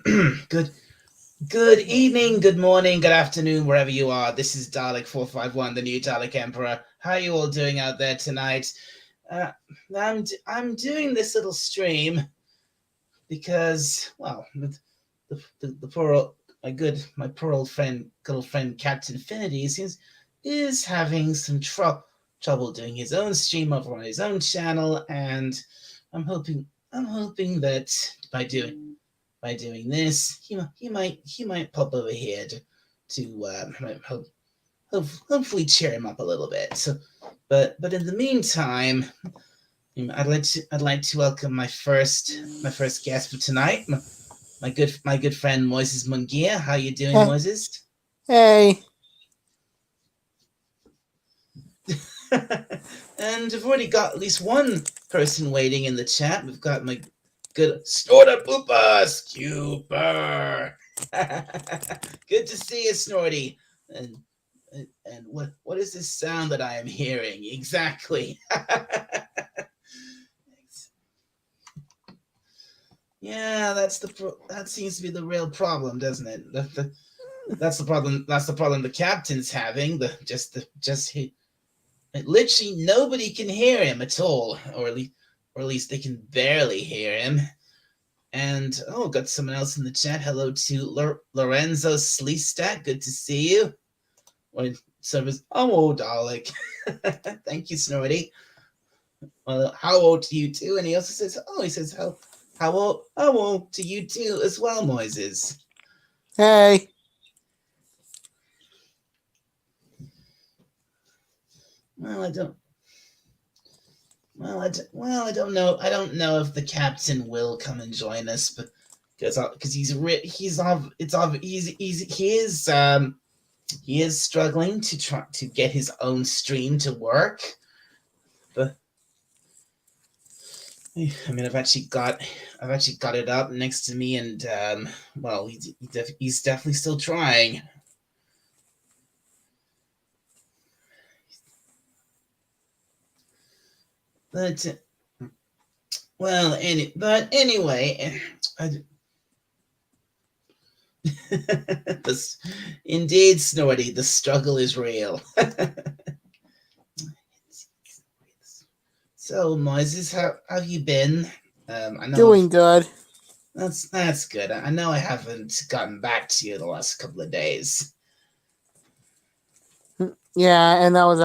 Good good evening, good morning, good afternoon, wherever you are. This is Dalek 451, the new Dalek Emperor. How are you all doing out there tonight? Uh, I'm doing this little stream because, well, the poor old, my poor old friend, good old friend Captain Infinity is having some trouble doing his own stream over on his own channel, and I'm hoping that by doing this, he might pop over here to hopefully cheer him up a little bit. So, but in the meantime, I'd like to welcome my first guest for tonight, my good friend Moises Mungia. How you doing, Eh, Moises? Hey, And we've already got at least one person waiting in the chat. We've got my good Snorter Poopa Scuper. Good to see you, Snorty. And what is this sound that I am hearing exactly? Yeah, that seems to be the real problem, doesn't it? That's the problem. That's the problem the captain's having. Literally nobody can hear him at all, or at least they can barely hear him. And got someone else in the chat. Hello to Lorenzo Sleestat. Good to see you. Or service. Oh, Dalek. Thank you, Snorty. Well, how old to you too? And he also says, how old to you too as well, Moises. hey. Well, I don't. I don't know. I don't know if the captain will come and join us, but because he is struggling to try to get his own stream to work. But I mean, I've actually got it up next to me, and well, he's definitely still trying. But anyway, indeed, Snorty, the struggle is real. So, Moises, how have you been? I know Doing good. that's good. I know I haven't gotten back to you the last couple of days. Yeah, and I was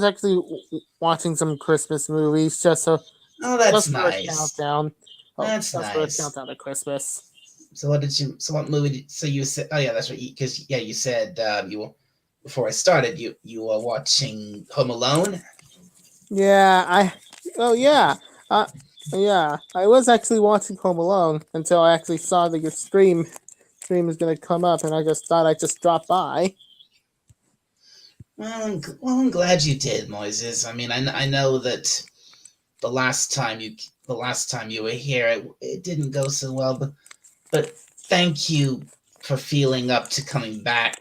actually watching some Christmas movies Oh, that's just for a nice. countdown. That's Just for a nice. countdown to Christmas. So what did you? So what movie? So you said? Oh yeah, that's right. Because yeah, you said before I started. You were watching Home Alone. Yeah, yeah. Uh, yeah, I was actually watching Home Alone until I actually saw that your stream is gonna come up, and I just thought I'd just drop by. I'm glad you did, Moises. I mean, I know that the last time you were here, it didn't go so well, but thank you for feeling up to coming back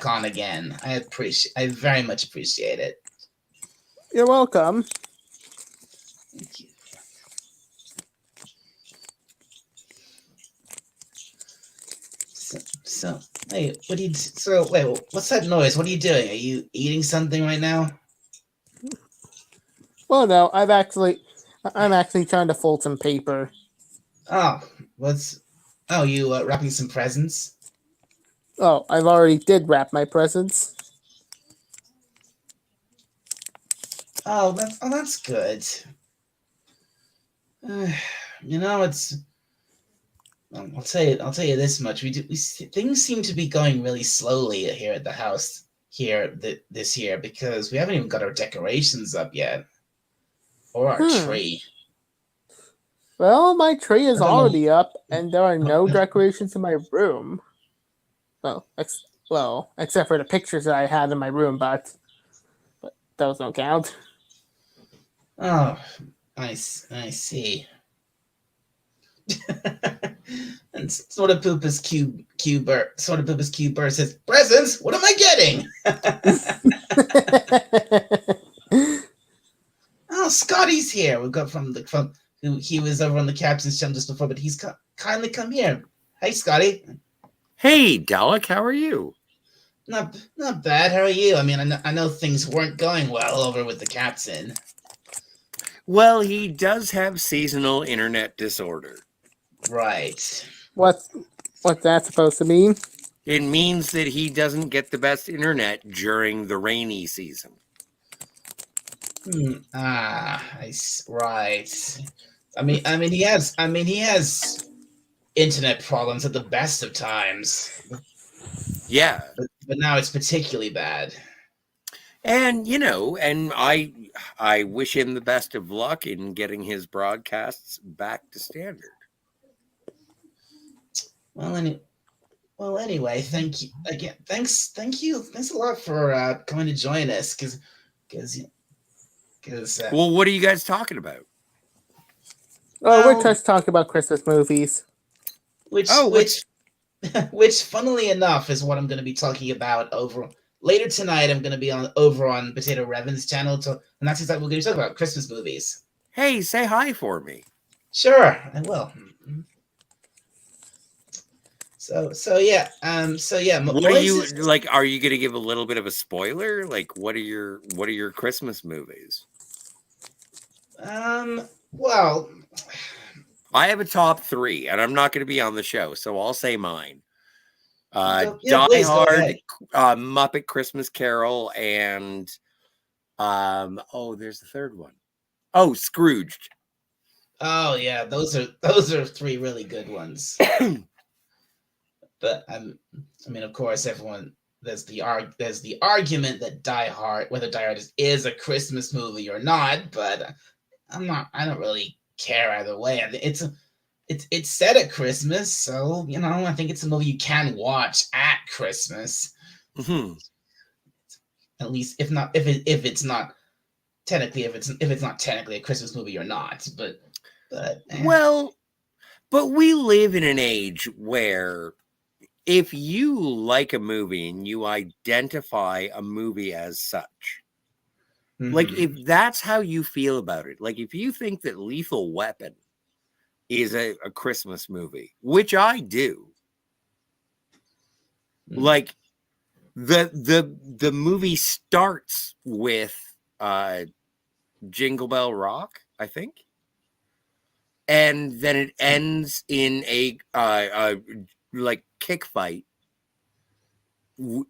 on again. I very much appreciate it. You're welcome. Thank you. So hey, what's that noise? What are you doing? Are you eating something right now? Well, no, I'm actually trying to fold some paper. Oh, what's you wrapping some presents? Oh, I've already did wrap my presents. That's good. You know, I'll tell you this much. Things seem to be going really slowly here at the house this year because we haven't even got our decorations up yet or our tree. Well, my tree is I don't know. already up, and there are no decorations in my room. Except for the pictures that I had in my room, but those don't count. Oh, I see. And sort of Poopa's Cuber says, "Presents? What am I getting?" Oh, Scotty's here. We've got from he was over on the captain's channel just before, but he's kindly come here. Hey, Scotty. Hey, Dalek, how are you? Not bad. How are you? I mean, I know things weren't going well over with the captain. Well, he does have seasonal internet disorder. Right. What's that supposed to mean? It means that he doesn't get the best internet during the rainy season. Right. He has internet problems at the best of times. Yeah. But now it's particularly bad. And, and I wish him the best of luck in getting his broadcasts back to standard. Well, anyway, thank you again. Thanks a lot for coming to join us. Because Well, what are you guys talking about? We're just talking about Christmas movies. Which, funnily enough, is what I'm going to be talking about later tonight. I'm going to be over on Potato Revan's channel, and that's exactly what we're going to talk about: Christmas movies. Hey, say hi for me. Sure, I will. So yeah. What are you like? Are you going to give a little bit of a spoiler? Like, what are your Christmas movies? Well, I have a top 3, and I'm not going to be on the show, so I'll say mine. Die Hard, Muppet Christmas Carol, and there's the third one. Oh, Scrooged. Oh yeah, those are 3 really good ones. But of course, everyone there's the argument that whether Die Hard is a Christmas movie or not. But I don't really care either way. It's set at Christmas, so I think it's a movie you can watch at Christmas. Mm-hmm. At least if it's not technically a Christmas movie or not. But well, but we live in an age where if you like a movie and you identify a movie as such, like if that's how you feel about it, like if you think that Lethal Weapon is a Christmas movie, which I do, like the movie starts with Jingle Bell Rock, I think, and then it ends in a like kick fight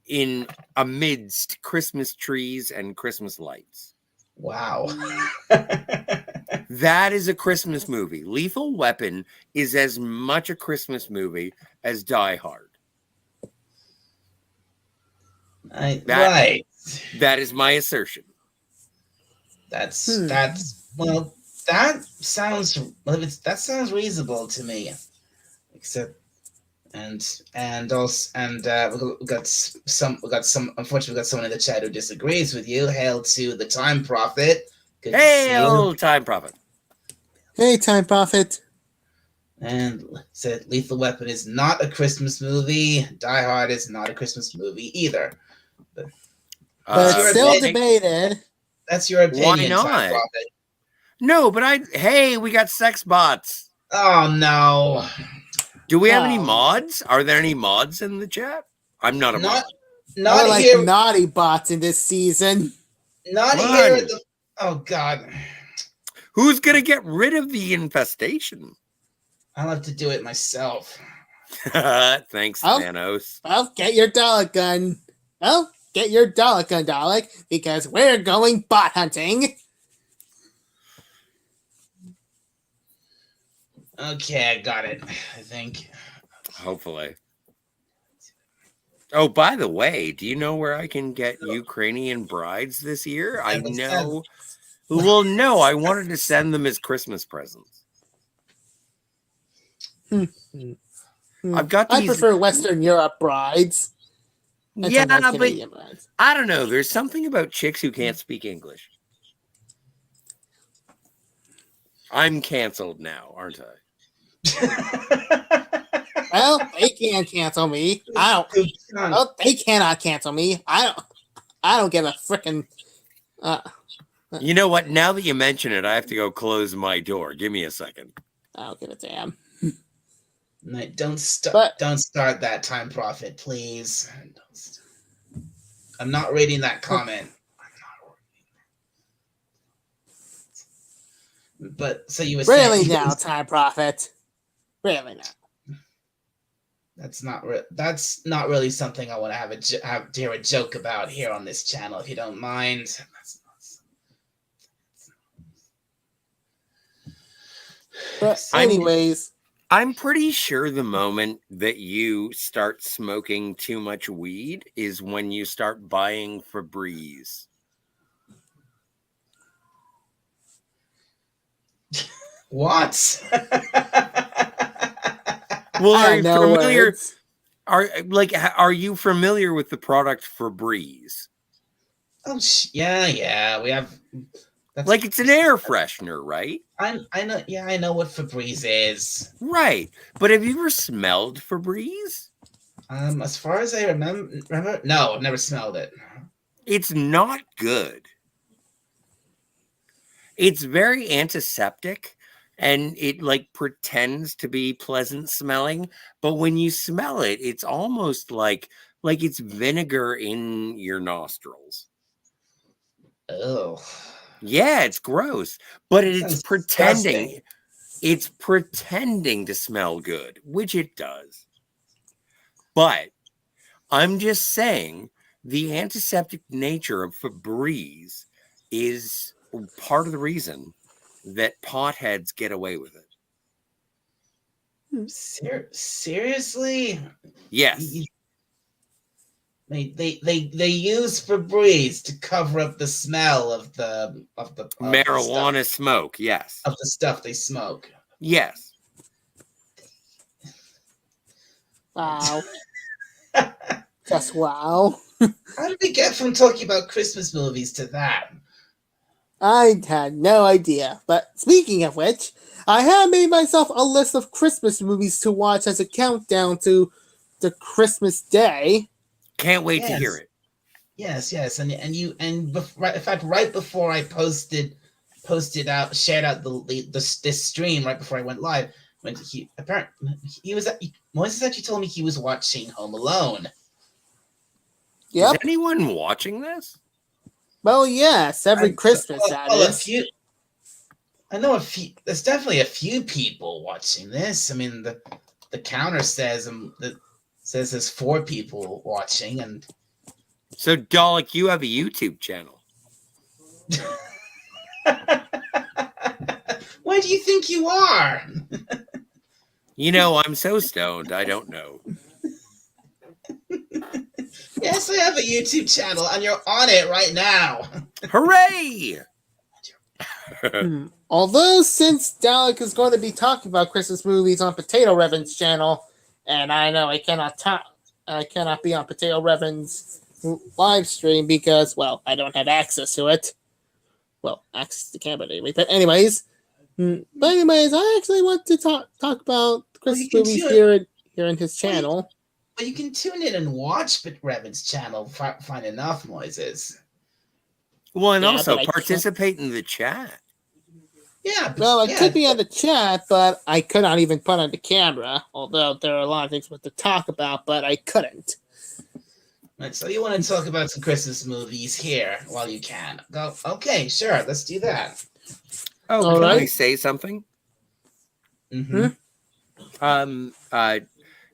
in amidst Christmas trees and Christmas lights. Wow. That is a Christmas movie. Lethal Weapon is as much a Christmas movie as Die Hard. Right. That is my assertion. That sounds reasonable to me. Except we got some unfortunately we got someone in the chat who disagrees with you. Hail to the Time Prophet. Good Hail, Time Prophet. Hey, Time Prophet. And said Lethal Weapon is not a Christmas movie. Die Hard is not a Christmas movie either. But it's still debated. That's your opinion. Why not? Time Prophet. No, but we got sex bots. Oh no. Do we have any mods? Are there any mods in the chat? I'm not a mod. Not like here. Naughty bots in this season. Not here. Oh God. Who's gonna get rid of the infestation? I'll have to do it myself. Thanks, Thanos. I'll get your Dalek gun. Get your Dalek gun, Dalek, because we're going bot hunting. Okay, I got it. I think. Hopefully. Oh, by the way, do you know where I can get Ukrainian brides this year? I know. Well, no, I wanted to send them as Christmas presents. I've got these. I prefer Western Europe brides. Yeah, but brides. I don't know. There's something about chicks who can't speak English. I'm canceled now, aren't I? Well, they can't cancel me. They cannot cancel me. I don't give a frickin'. You know what? Now that you mention it, I have to go close my door. Give me a second. I don't give a damn. No, But don't start that, Time Prophet, please. I'm not reading that comment. But so you were really saying now, Time Prophet. Really now. that's not really something I want to have to hear a joke about here on this channel, if you don't mind. But So- anyways, I'm pretty sure the moment that you start smoking too much weed is when you start buying Febreze. What? Well, I are have you no familiar? words. Are you familiar with the product Febreze? Oh, yeah. We have. That's, Like it's an air freshener, right? I know. Yeah, I know what Febreze is. Right. But have you ever smelled Febreze? As far as I remember, no, I've never smelled it. It's not good. It's very antiseptic and it like pretends to be pleasant smelling, but when you smell it, it's almost like it's vinegar in your nostrils. Oh, Yeah, it's gross, but it's sounds pretending. disgusting. It's pretending to smell good, which it does. But I'm just saying the antiseptic nature of Febreze is part of the reason that potheads get away with it. Seriously? Yes. They use Febreze to cover up the smell of the Marijuana smoke. Yes. of the stuff they smoke. Yes. Wow. Just wow. How did we get from talking about Christmas movies to that? I had no idea. But speaking of which, I have made myself a list of Christmas movies to watch as a countdown to the Christmas day. Can't wait to hear it. Yes, and in fact, right before I shared out this stream right before I went live, when Moises actually told me he was watching Home Alone. Yep. Is anyone watching this? Well, yes, every Christmas, that is. I know a few. There's definitely a few people watching this. I mean, the counter says there's 4 people watching, and So, Dalek, you have a YouTube channel. where do you think you are? You know, I'm so stoned, I don't know. Yes, I have a YouTube channel, and you're on it right now. Hooray! Although, since Dalek is going to be talking about Christmas movies on Potato Revan's channel, and I know I cannot be on Potato Revan's live stream because, well, I don't have access to it. Well, access to the camera anyway. But anyways, I actually want to talk about Christmas movies here in his channel. Well, you can tune in and watch Revan's channel. Find enough noises. Well, and Yeah, also but I participate in the chat. Yeah. Well, I could be on the chat, but I could not even put on the camera. Although there are a lot of things to talk about, but I couldn't. Right, so you want to talk about some Christmas movies here while you can? Go. Okay, sure. Let's do that. Oh, All can I right. say something? Mm-hmm.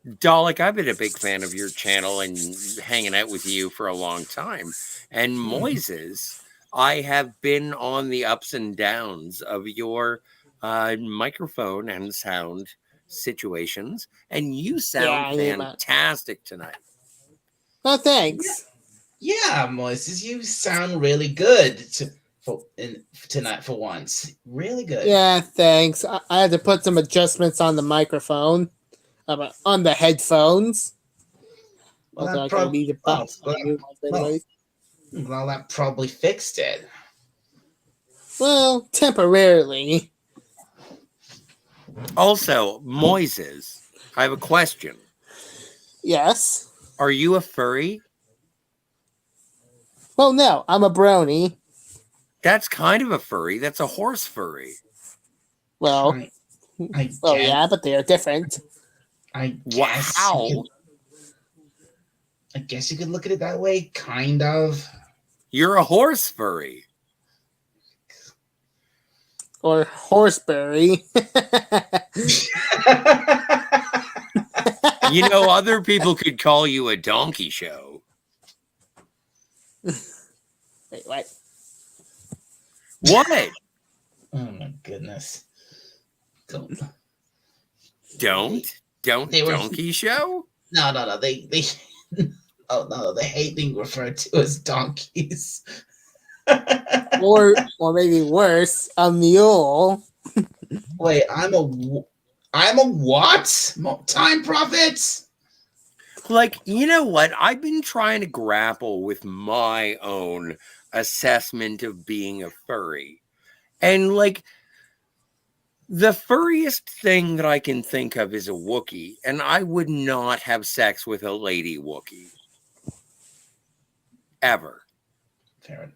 Dalek, I've been a big fan of your channel and hanging out with you for a long time. And Moises, I have been on the ups and downs of your microphone and sound situations, and you sound fantastic tonight. Oh, thanks. Yeah, Moises, you sound really good tonight for once. Really good. Yeah, thanks. I had to put some adjustments on the microphone, on the headphones. Well, that probably fixed it. Well, temporarily. Also, Moises, I have a question. Yes. Are you a furry? Well, no, I'm a brony. That's kind of a furry. That's a horse furry. Well, yeah, but they are different. I guess. Wow. I guess you could look at it that way, kind of. You're a horse furry. Or horseberry. You know, other people could call you a donkey show. Wait, what? What? Oh my goodness! Don't. Don't They were- donkey show? No. They. Oh no, they hate being referred to as donkeys. Or maybe worse, a mule. Wait, I'm a what? Time prophet? Like, you know what? I've been trying to grapple with my own assessment of being a furry. And like the furriest thing that I can think of is a Wookiee, and I would not have sex with a lady Wookiee. Ever. Fair enough.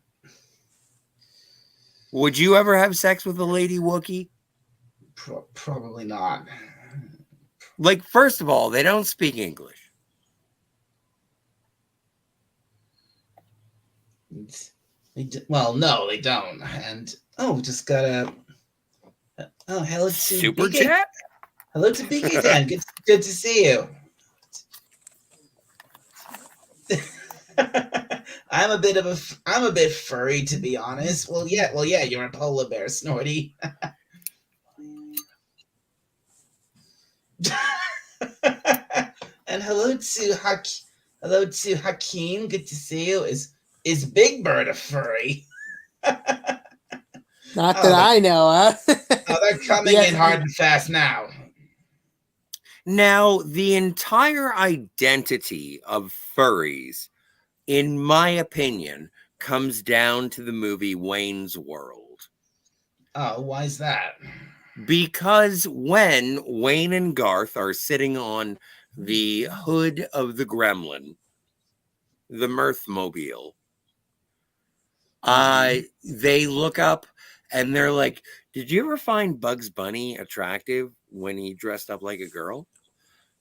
Would you ever have sex with a lady Wookiee? Probably not. Like, first of all, they don't speak English. Well, no, they don't. And just got a hello to Super BK. chat? Hello to BK Dan. Good to see you. I'm a bit furry, to be honest. Well, yeah, you're a polar bear, Snorty. And hello to Hakeem. Good to see you. Is Big Bird a furry? Not that I know of. They're coming in hard and fast now. Now, the entire identity of furries, in my opinion, comes down to the movie Wayne's World. Oh, why is that? Because when Wayne and Garth are sitting on the hood of the Gremlin, the Mirthmobile, they look up and they're like, did you ever find Bugs Bunny attractive when he dressed up like a girl?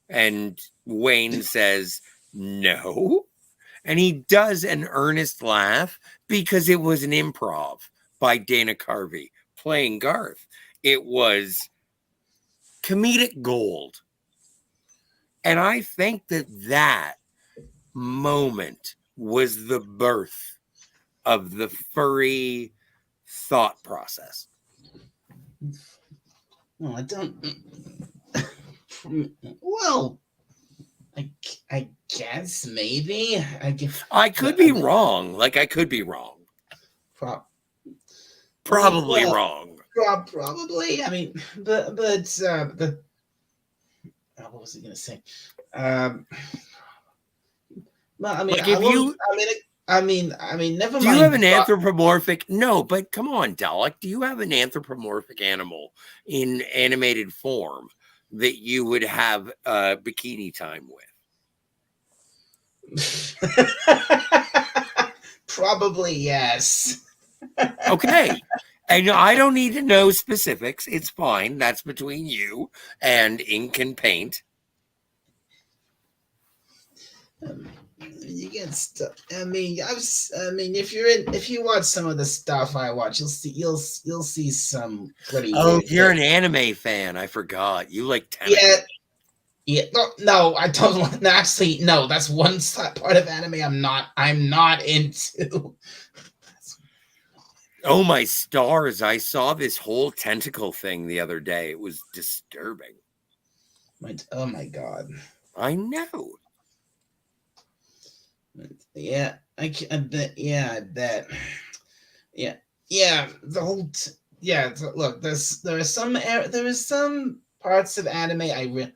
And Wayne says, no. And he does an earnest laugh because it was an improv by Dana Carvey playing Garth. It was comedic gold. And I think that moment was the birth of the furry thought process. Well, I don't. Well, I guess maybe. I could be wrong. Like, I could be wrong. Probably wrong. Probably. I mean, but what was he gonna say? Well, I mean, Like, if never mind. Do you have an anthropomorphic? No, but come on, Dalek. Do you have an anthropomorphic animal in animated form that you would have bikini time with? Probably yes. Okay. And I don't need to know specifics. It's fine. That's between you and ink and paint. You get stuff. I mean, if you watch some of the stuff I watch, you'll see some pretty. Oh, weird you're things. an anime fan. I forgot. You like tentacles. Yeah. No, I don't. Actually, no. That's one part of anime I'm not into. Oh my stars! I saw this whole tentacle thing the other day. It was disturbing. Oh my god. I know. Yeah, I bet. Yeah, I bet. Yeah. The whole. Look, there is some parts of anime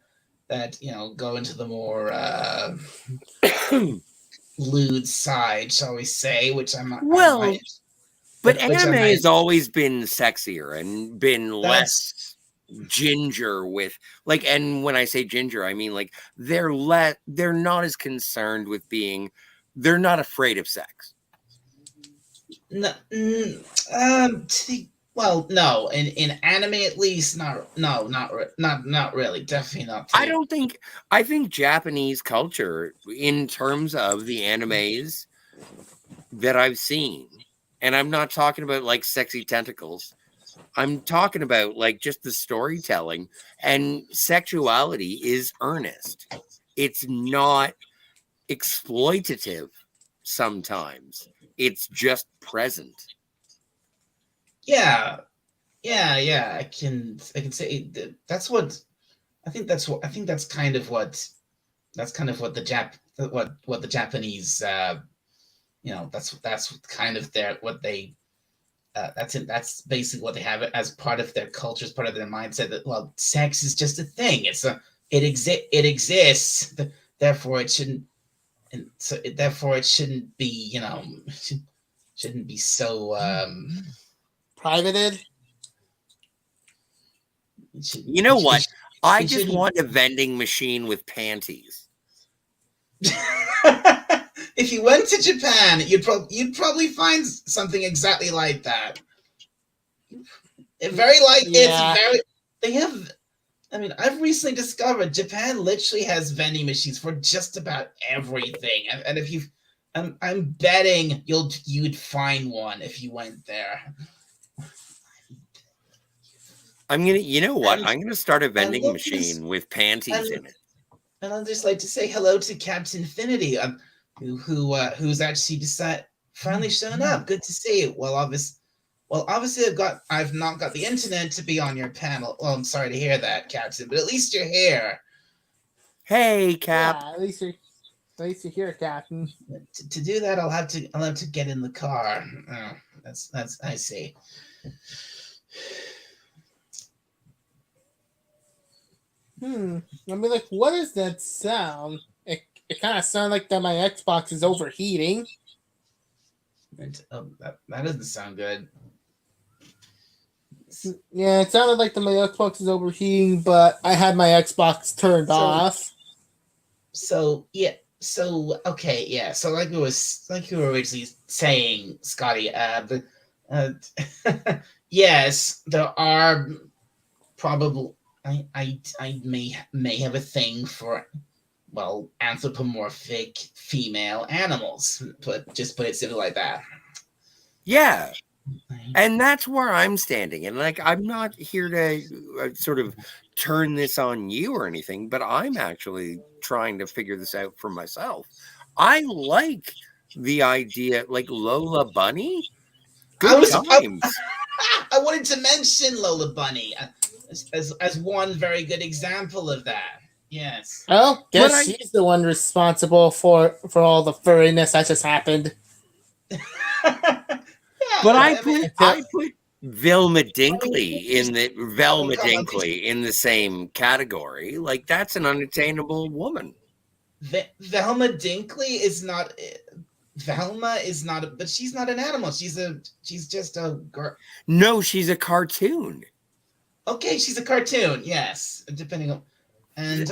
that go into the more lewd side, shall we say? Which I'm not. Well, but anime has has always been sexier and been less ginger with like. And when I say ginger, I mean like they're not as concerned with being. They're not afraid of sex. No, Well, no, in anime at least, not really, definitely not. I don't think. I think Japanese culture, in terms of the animes that I've seen, and I'm not talking about like sexy tentacles. I'm talking about like just the storytelling, and sexuality is earnest. It's not exploitative sometimes. It's just present. Yeah, yeah. I can say that's what I think. I think that's kind of what what the Japanese that's kind of their what they that's basically what they have as part of their culture, as part of their mindset, that well, sex is just a thing. It exists, therefore it shouldn't, and so therefore it shouldn't be, shouldn't be so Privated. You know what? I it just shouldn't- want a vending machine with panties. If you went to Japan, you'd probably find something exactly like that. Yeah. They have. I mean, I've recently discovered Japan literally has vending machines for just about everything, and if you, I'm betting you'd find one if you went there. You know what? And- I'm gonna start a vending look at this- machine with panties in it. And I'd just like to say hello to Captain Infinity, who's actually finally shown up. Good to see you. Well, obviously I've not got the internet to be on your panel. Well, I'm sorry to hear that, Captain, but at least you're here. Hey, Cap. Yeah, at least you're here, Captain. To do that, I'll have to get in the car. Oh, that's I see. I mean, like, what is that sound? It kind of sounds like that my Xbox is overheating. That doesn't sound good. Yeah, it sounded like that my Xbox is overheating, but I had my Xbox turned off. So yeah. So okay, yeah. So like we were originally saying, Scotty. Yes, there are probably. I may have a thing for, well, anthropomorphic female animals, but just put it simply like that. Yeah. And that's where I'm standing. And like, I'm not here to sort of turn this on you or anything, but I'm actually trying to figure this out for myself. I like the idea, like Lola Bunny. Good times. I wanted to mention Lola Bunny as one very good example of that. Yes. Oh, guess she's the one responsible for all the furriness that just happened. But I put Velma Dinkley in the same category. Like, that's an unattainable woman. Velma Dinkley is not. Velma is not, but she's not an animal. She's just a girl. No, she's a cartoon. Okay, she's a cartoon. Yes, depending on, and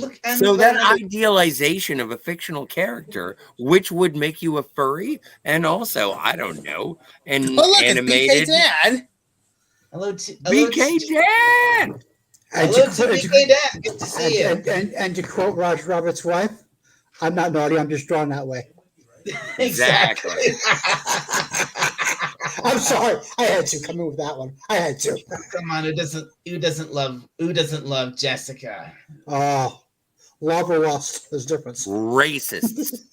look. And so that idealization of a fictional character, which would make you a furry, and also I don't know, an animated. It's BK Dan. Hello, BK Dan. Hello to BK Dan. Good to see you. And to quote Roger Roberts' wife, "I'm not naughty. I'm just drawn that way." Exactly. I'm sorry. I had to come in with that one. I had to. Come on, who doesn't love Jessica? Oh, love or lust. There's a difference. Racists.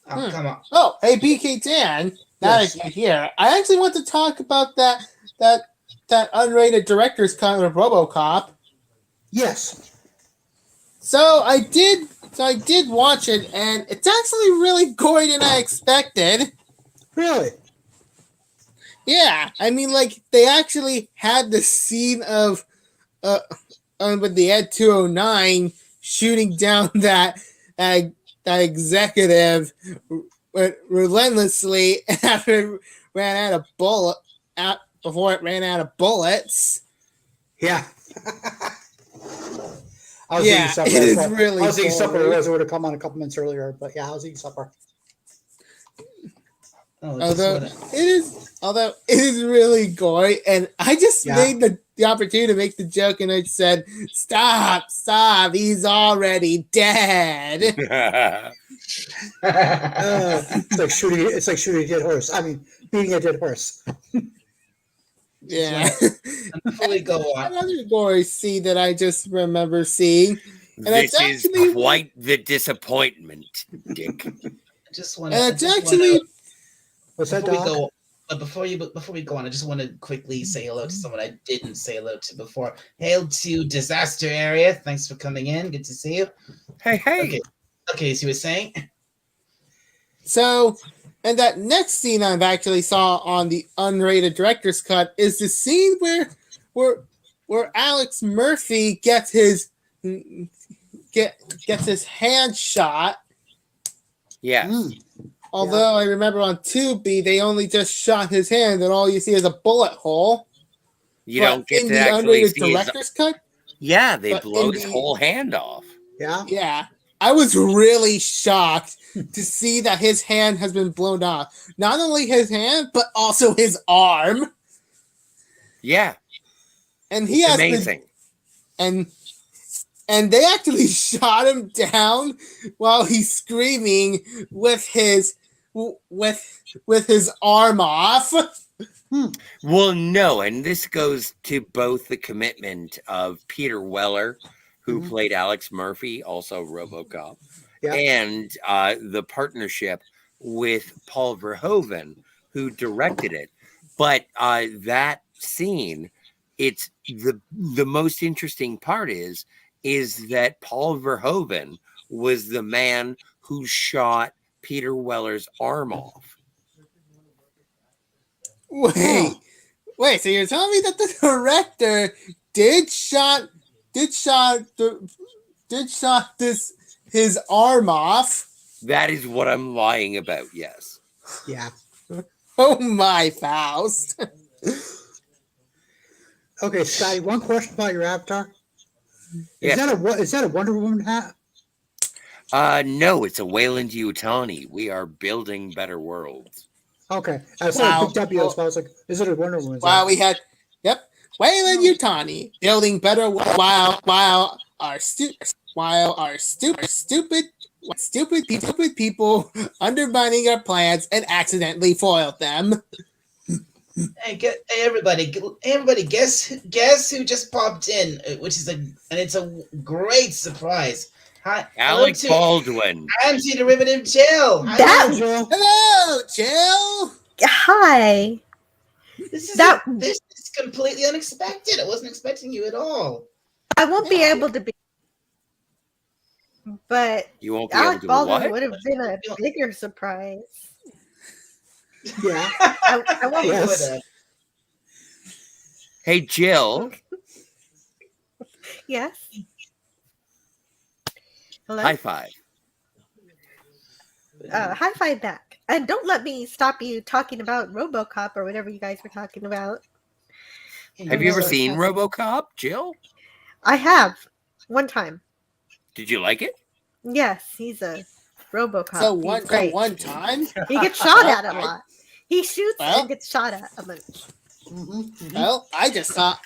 Oh, come on. Oh, hey BK Dan. Now that you're here, I actually want to talk about that unrated director's cut of RoboCop. Yes. So I did watch it, and it's actually really gory than I expected. Really? Yeah, I mean, like, they actually had the scene of with the Ed 209 shooting down that executive relentlessly after it ran out of before it ran out of bullets. Yeah. I was Yeah, eating supper. it is really I was eating supper. gory. I would have come on a couple minutes earlier, but yeah, I was eating supper. Oh, just Although it is really gory, and I just Yeah. made the opportunity to make the joke, and I said, "Stop, he's already dead." It's like shooting. It's like shooting a dead horse. I mean, beating a dead horse. Yeah. Before we go on, Another gory scene that I just remember seeing, and This it's is actually quite the disappointment, Dick. I just want and to. it's actually What's that, Before we Doc? go, but before we go on, I just want to quickly say hello to someone I didn't say hello to before. Hail to Disaster Area. Thanks for coming in. Good to see you. Hey. Okay. So you were saying? so. And that next scene I've actually saw on the unrated director's cut is the scene where Alex Murphy gets his hand shot. Yes. Mm. Although I remember on Tubi they only just shot his hand and all you see is a bullet hole. You But don't get in to the actually unrated see his... director's cut. Yeah, they but blow in his the- whole hand off. Yeah. Yeah, I was really shocked to see that his hand has been blown off. Not only his hand, but also his arm. Yeah, And he it's has been amazing. and they actually shot him down while he's screaming with his arm off. Well, no, and this goes to both the commitment of Peter Weller, who Mhm. played Alex Murphy, also RoboCop, Yeah. and the partnership with Paul Verhoeven, who directed it. But that scene, it's the most interesting part is that Paul Verhoeven was the man who shot Peter Weller's arm off. Wait, so you're telling me that the director did shot his arm off? That is what I'm lying about, yes. Yeah. Oh my Faust! Okay, Scotty. One question about your avatar. Yes. Is that a Wonder Woman hat? No, it's a Wayland Yutani. We are building better worlds. Okay. I saw Wow. a big W, so I was like, is it a Wonder Woman? Wow, we had Wayland Yutani building better while our stupid people undermining our plans and accidentally foiled them. Hey, everybody, guess who just popped in? Which is it's a great surprise. Hi, Alec hello to Baldwin. Anti-Derivative Jill. Hi, That- Jill. Hello, Jill. Hi. this is that- this is completely unexpected. I wasn't expecting you at all. I won't be able to be, but You won't be able Alec to Baldwin what? would have been a bigger surprise. Yeah. I won't. Yes. Hey, Jill. Yes. Hello. High five. High five back, and don't let me stop you talking about RoboCop or whatever you guys were talking about. Have you ever know seen what's RoboCop, Jill? I have one time. Did you like it? Yes, he's a RoboCop. So He's great. one time. He gets shot at a lot. He shoots Well. and gets shot at a bunch. Mhm. Well, I just saw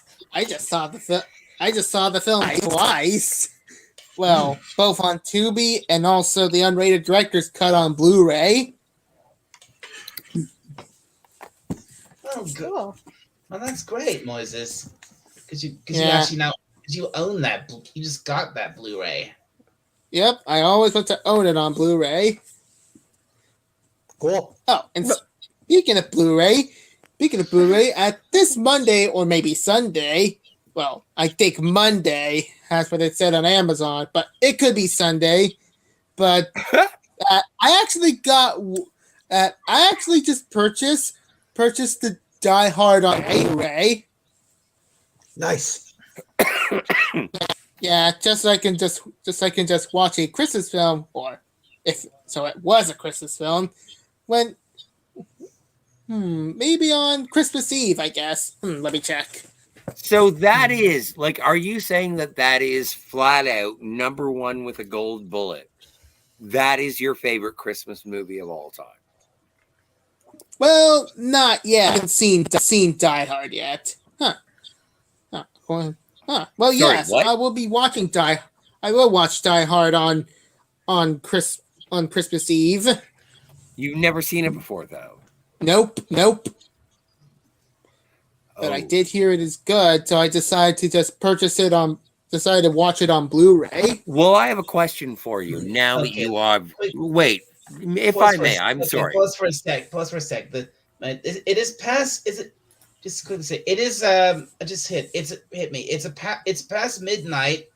the film twice. Well, both on Tubi and also the unrated director's cut on Blu-ray. Oh, good. Cool. Well, that's great, Moises. Because you Yeah. actually now you own that. You just got that Blu-ray. Yep, I always want to own it on Blu-ray. Cool. Oh, and speaking of Blu-ray, at this Monday or maybe Sunday, well, I think Monday, that's what it said on Amazon, but it could be Sunday. But I actually just purchased the Die Hard on Blu-ray. Nice. Yeah, just so I can just watch a Christmas film, or if so, it was a Christmas film. When maybe on Christmas Eve, I guess. Let me check. So that is like, are you saying that is flat out number one with a gold bullet? That is your favorite Christmas movie of all time? Well, not yet. I haven't seen Die Hard yet. Huh. Well, Sorry, yes, what? I will be watching Die. I will watch Die Hard on Christmas Eve. You've never seen it before, though. Nope. But I Oh. did hear it is good, so I decided to just decided to watch it on Blu-ray. Well, I have a question for you. Now that Okay. you are, wait, if Pause I for a may, sec. I'm Okay, sorry. Pause for a sec. It is past. Is it? Just quickly say it is. I just hit me. It's past midnight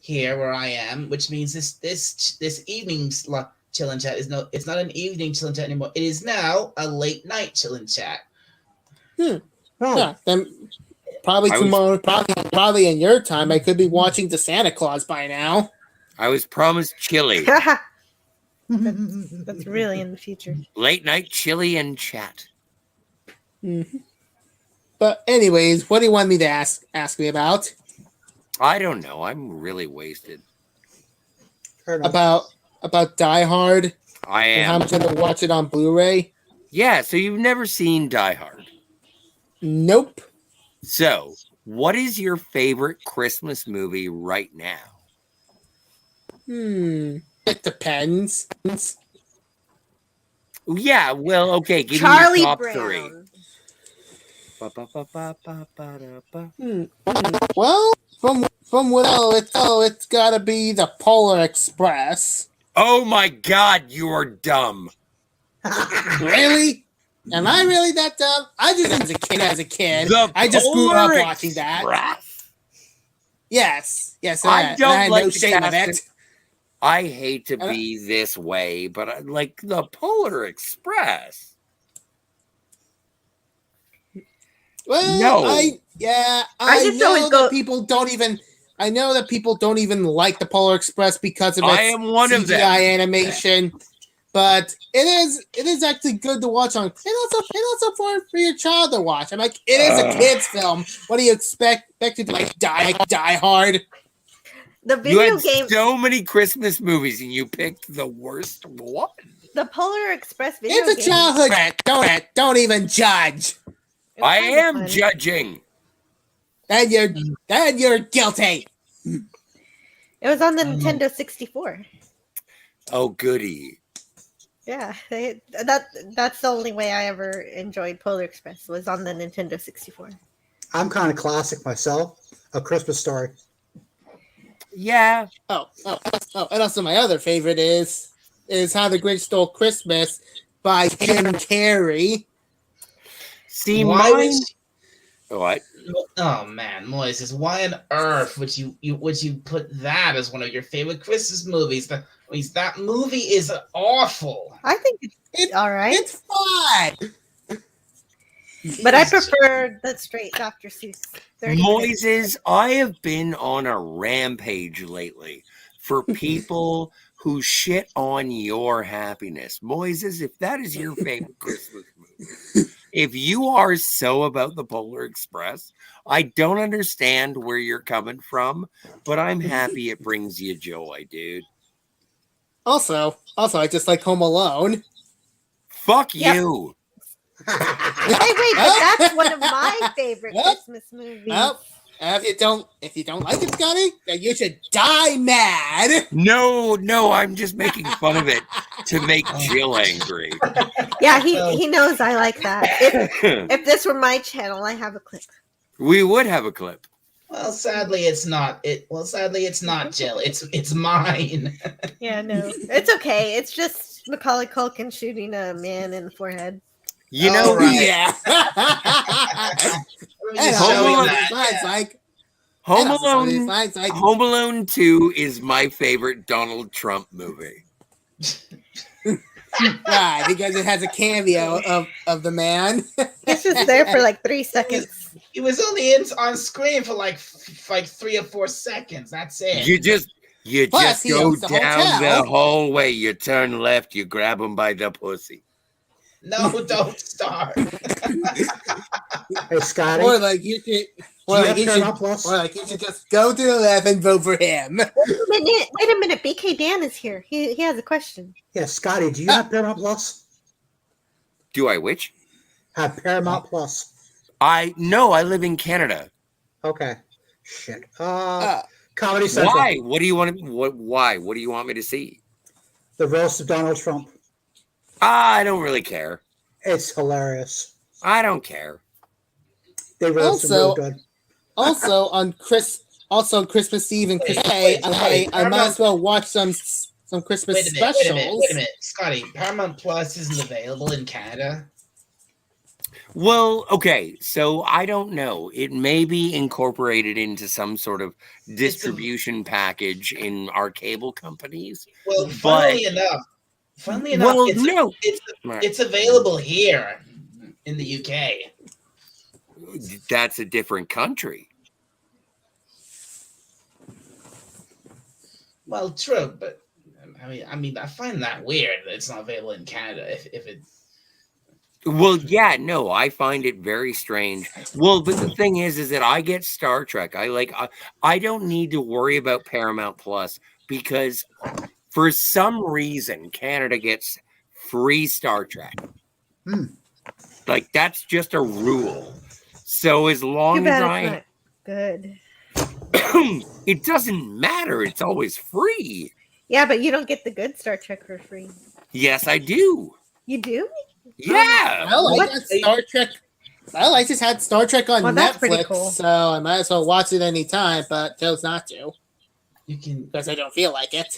here where I am, which means this evening's chill and chat is no. It's not an evening chill and chat anymore. It is now a late night chill and chat. Oh, Yeah, then probably I was- tomorrow, probably in your time, I could be watching the Santa Claus by now. I was promised chili, That's really in the future. late night chili and chat. But anyways, what do you want me to ask me about? I don't know. I'm really wasted. Fair enough. About Die Hard I and how am. I'm going to watch it on Blu-ray? Yeah. So you've never seen Die Hard. Nope. So, what is your favorite Christmas movie right now? It depends. Yeah. Well, okay. Give Charlie me your top Brown. three. Ba-ba-ba-ba-ba-ba-da-ba. Well, from what it's got to be the Polar Express. Oh my God, you are dumb. Really? Am I really that dumb? I just as a kid. The I just grew up Polar watching that. Express. Yes. I don't had like no the shame of cast it. I hate to And I- be this way, but I like the Polar Express. Well, No. I just know always that go- people don't even. I know that people don't even like the Polar Express because of its I am one of them. CGI animation, but it is actually good to watch on, and also for your child to watch. I'm like, it is a kids film. What do you expect to like die hard? The You video had game, so many Christmas movies, and you picked the worst one. the Polar Express video It's a game. childhood. Don't even judge. It was I kinda am fun. judging. And you're guilty. It was on the Nintendo 64. Oh, goody. Yeah, that's the only way I ever enjoyed Polar Express was on the Nintendo 64. I'm kind of classic myself. A Christmas Story. Yeah. Oh, and also my other favorite is How the Grinch Stole Christmas by Jim Carrey. See, Why would mine. What? Oh man, Moises, why on earth would you put that as one of your favorite Christmas movies? That movie is awful. I think it's It- all right, It's fun. but I prefer the straight Dr. Seuss. 30 minutes. Moises, I have been on a rampage lately for people who shit on your happiness. Moises, if that is your favorite Christmas movie, if you are so about the Polar Express, I don't understand where you're coming from, but I'm happy it brings you joy, dude. Also, I just like Home Alone. Fuck Yep. you. Hey, wait, but that's one of my favorite Yep. Christmas movies. Well, if you don't like it, Scotty, then you should die mad. No, I'm just making fun of it to make Jill angry. Yeah, he knows I like that. If this were my channel, I have a clip. We would have a clip. Well, sadly, it's not. Sadly, it's not Jill. It's mine. Yeah, no, it's okay. It's just Macaulay Culkin shooting a man in the forehead. You Oh, know, right. Yeah. Let me And just Home show you Alone- that. It's like Home and also some of these Alone. lines like Home Alone 2 is my favorite Donald Trump movie. why? Because it has a cameo of the man. He's just there for like 3 seconds. He was only on screen for like 3 or 4 seconds. That's it. You just Plus, he go owns the down hotel. the hallway, you turn left, you grab him by the pussy. No, don't start. Hey, Scotty. Or like you should, do or you like have you should, Paramount Plus? or like you should just go to the left and vote for him. Wait a minute. BK Dan is here. He has a question. Yeah, Scotty, do you have Paramount Plus? Do I which? Have Paramount Plus. I live in Canada. Okay. Shit. Uh, Comedy Central. Why? What do you want? Why? What do you want me to see? The roast of Donald Trump. I don't really care. It's hilarious. I don't care. They roast him real Also, good. also on Christmas Eve and Christmas Day, I might as well watch some Christmas Wait a specials. minute, Scotty. Paramount Plus isn't available in Canada. Well, okay, so I don't know. It may be incorporated into some sort of distribution package in our cable companies. Well, But- funnily enough, Well, no. it's available here in the UK. That's a different country. Well, true, but I mean, I find that weird that it's not available in Canada. If it, Well, yeah, no, I find it very strange. Well, but the thing is that I get Star Trek. I don't need to worry about Paramount Plus because for some reason Canada gets free Star Trek. Hmm. Like that's just a rule. So as Too long as bad it's not good. it doesn't matter. It's always free. Yeah, but you don't get the good Star Trek for free. Yes, I do. You do? Yeah. Well, I What? got Star Trek. Well, I just had Star Trek on Well, that's pretty Netflix, cool. so I might as well watch it anytime, but chose not to you can. because I don't feel like it.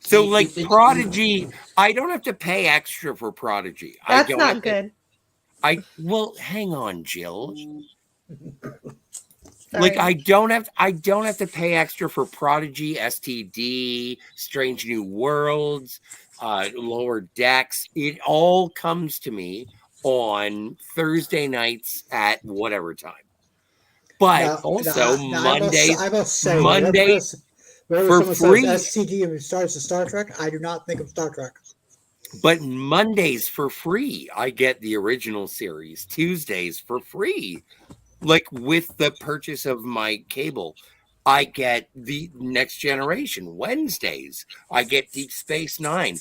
So like Prodigy, I don't have to pay extra for Prodigy. I That's don't not have to- good. well, hang on, Jill. Sorry. Like I don't have to pay extra for Prodigy, STD, Strange New Worlds, Lower Decks. It all comes to me on Thursday nights at whatever time. But also Mondays I will say, Mondays whenever for someone free. says STD and starts to Star Trek, I do not think of Star Trek. But Mondays for free, I get the original series. Tuesdays for free. Like with the purchase of my cable, I get the Next Generation. Wednesdays, I get Deep Space Nine.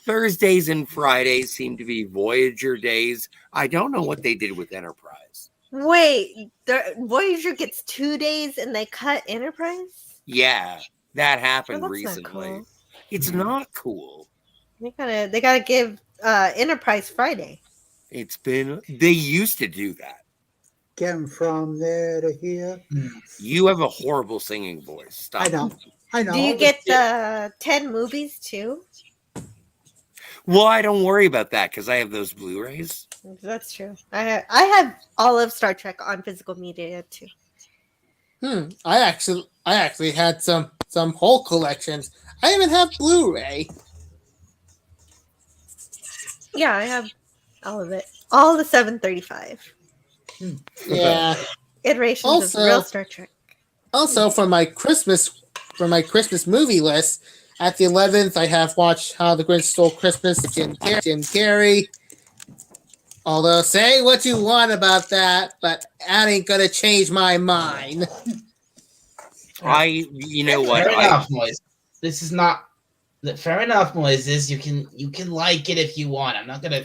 Thursdays and Fridays seem to be Voyager days. I don't know what they did with Enterprise. Wait, Voyager gets 2 days and they cut Enterprise? Yeah, that Oh, happened that's recently. not cool. It's not cool. They gotta give Enterprise Friday. They used to do that. Getting from there to here. You have a horrible singing voice. Stop. I know. Do you get the 10 movies too? Well, I don't worry about that because I have those Blu-rays. That's true. I have all of Star Trek on physical media too. I actually had some whole collections. I even have Blu-ray. Yeah, I have all of it. All the 735 Yeah. iterations Also- of real Star Trek. Also, for my Christmas movie list, at the 11th, I have watched How the Grinch Stole Christmas. Jim Carrey. Although, say what you want about that, but that ain't gonna change my mind. You know what? Fair enough, Moises. This is not. Fair enough, Moises. You can like it if you want. I'm not gonna.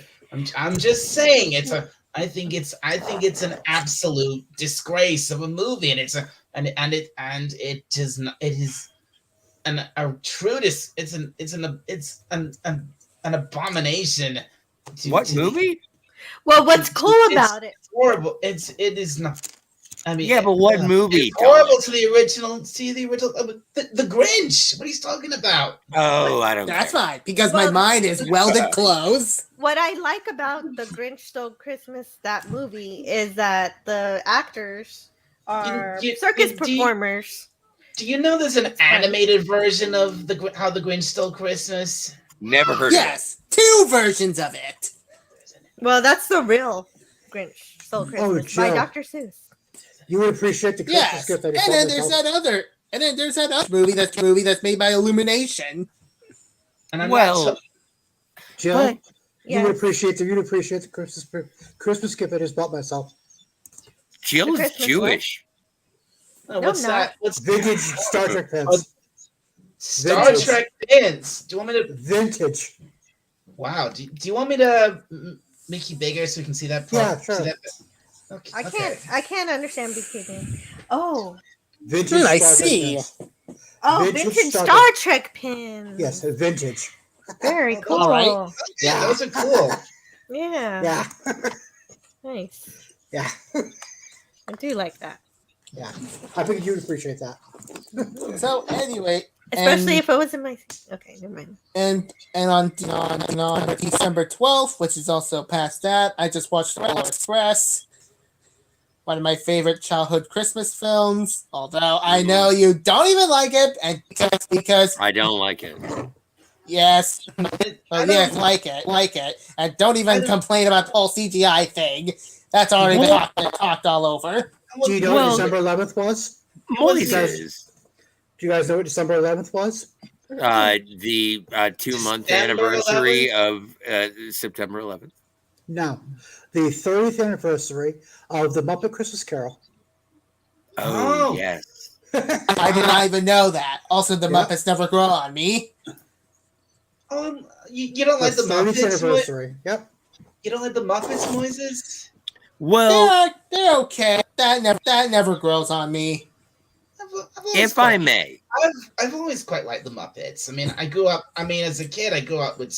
I'm just saying I think it's an absolute disgrace of a movie, and it is an abomination. What movie? Well, what's cool it's about it? Horrible. It is not. I mean, Yeah, but what movie? It's horrible to the original. The Grinch. What are you talking about? Oh, I don't. That's care. fine, because my Well- mind is welded closed. What I like about the Grinch Stole Christmas, that movie, is that the actors are circus performers. Do you know there's an It's fine. animated version of How the Grinch Stole Christmas? Never heard Yes, 2 versions of it. Well, that's the real Grinch Stole Christmas by Joe. Dr. Seuss. You would appreciate the Christmas Yes, gift and that then there's that other movie that's made by Illumination. And I'm Well, not Jill, But, you'd yeah, appreciate the Christmas gift I just bought myself. it. Jill's The Christmas Jewish. what's No, that? What's Vintage Star Trek pins. Star Vintage. Trek pins? Do you want me to? Vintage. Wow. Do you want me to Mickey bigger so we can see that? Yeah, sure. See that? Okay. I can't understand beekeeping. Oh, Vintage I Star Trek see. pins. vintage Vintage Star, Star Trek pins. Yes, vintage. Very cool. All right. Okay, Yeah. those are cool. Yeah. Yeah. Nice. Yeah. I do like that. Yeah. I think you'd appreciate that. So anyway, Especially and, if it was in my. Okay, never mind. and on December 12th, which is also past that, I just watched Polar Express, one of my favorite childhood Christmas films. Although I know you don't even like it, and because I don't like it. yes, I yes, don't- like it, and don't I even don't- complain about the whole CGI thing. That's already been talked all over. Do you know Well- what December 11th was? Moises. Do you guys know what December 11th was? The 2-month September anniversary of September 11th. No. The 30th anniversary of the Muppet Christmas Carol. Oh, Oh. yes. I did not even know that. Also, the Yeah. Muppets never grow on me. You don't like the 30th Muppets? anniversary. Yep. You don't like the Muppets, Moises? Well, They're okay. That never grows on me. I've always if I quite- may, I've always quite liked the Muppets. I mean, I grew up. I mean, as a kid, I grew up with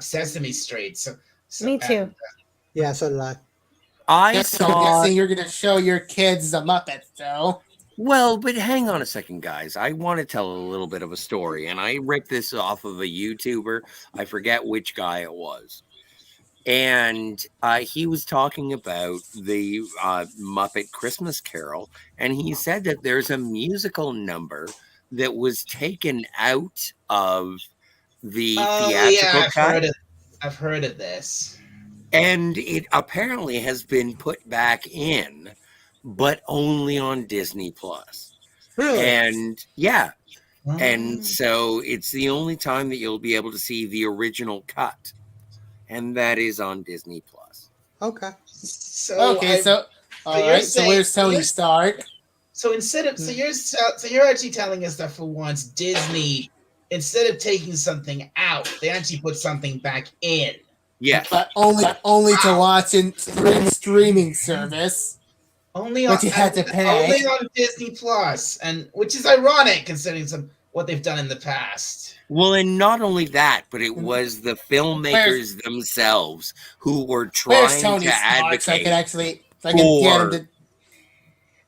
Sesame Street. So Me too. Yeah, so did I. I I'm saw. guessing you're going to show your kids the Muppets, though. Well, but hang on a second, guys. I want to tell a little bit of a story, and I ripped this off of a YouTuber. I forget which guy it was. And he was talking about the Muppet Christmas Carol, and he said that there's a musical number that was taken out of the theatrical cut, I've heard of this. and it apparently has been put back in, but only on Disney Plus. Really? And yeah, Mm. and so it's the only time that you'll be able to see the original cut, and that is on Disney Plus. Okay. So Okay, so all you're right. So saying- where's Tony you're- start? So instead of you're actually telling us that for once Disney, instead of taking something out, they actually put something back in. Yes, But only to watch in streaming service. Only But on you had to pay. only on Disney Plus, and which is ironic considering what they've done in the past. well, and not only that, but it Mm-hmm. was the filmmakers themselves who were trying Where's Tony to Stark? So I advocate can actually, so I can get him for to.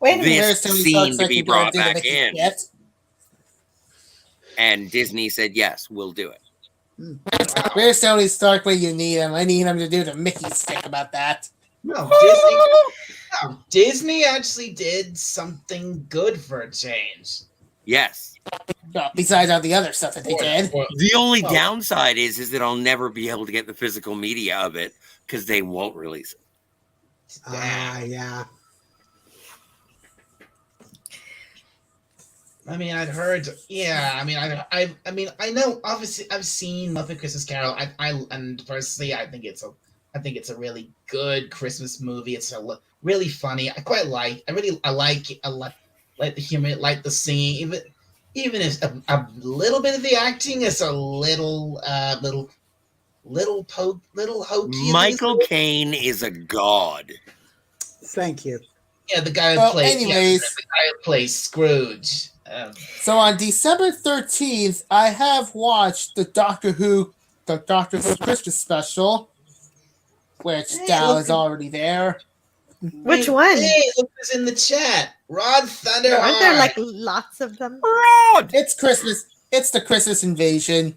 Wait a minute. this Where's Tony scene Stark? So to I be can brought get him to back make it in, yet? and Disney said, "Yes, we'll do it." Where's Tony Stark when you need him? I need him to do the Mickey stick about that. No, Disney actually did something good for a change. Yes. Well, besides all the other stuff that they did. The only Well- downside is that I'll never be able to get the physical media of it because they won't release it. Yeah. I mean, I'd heard. Yeah, I mean, I mean, I know. Obviously, I've seen Muppet Christmas Carol. And personally, I think it's a really good Christmas movie. It's really funny. I quite like. I like the humor, like the singing. Even if a little bit of the acting is a little hokey. Oh, Michael Caine is a god. Thank you. Yeah, the guy who Well, plays. anyways. the guy who plays Scrooge. So on December 13th, I have watched the Doctor Who Christmas special, which Hey, Dal look is at- already there. Which one? Hey, look who's in the chat. Rod Thunderheart. Aren't there like lots of them? Rod! It's Christmas. It's the Christmas invasion.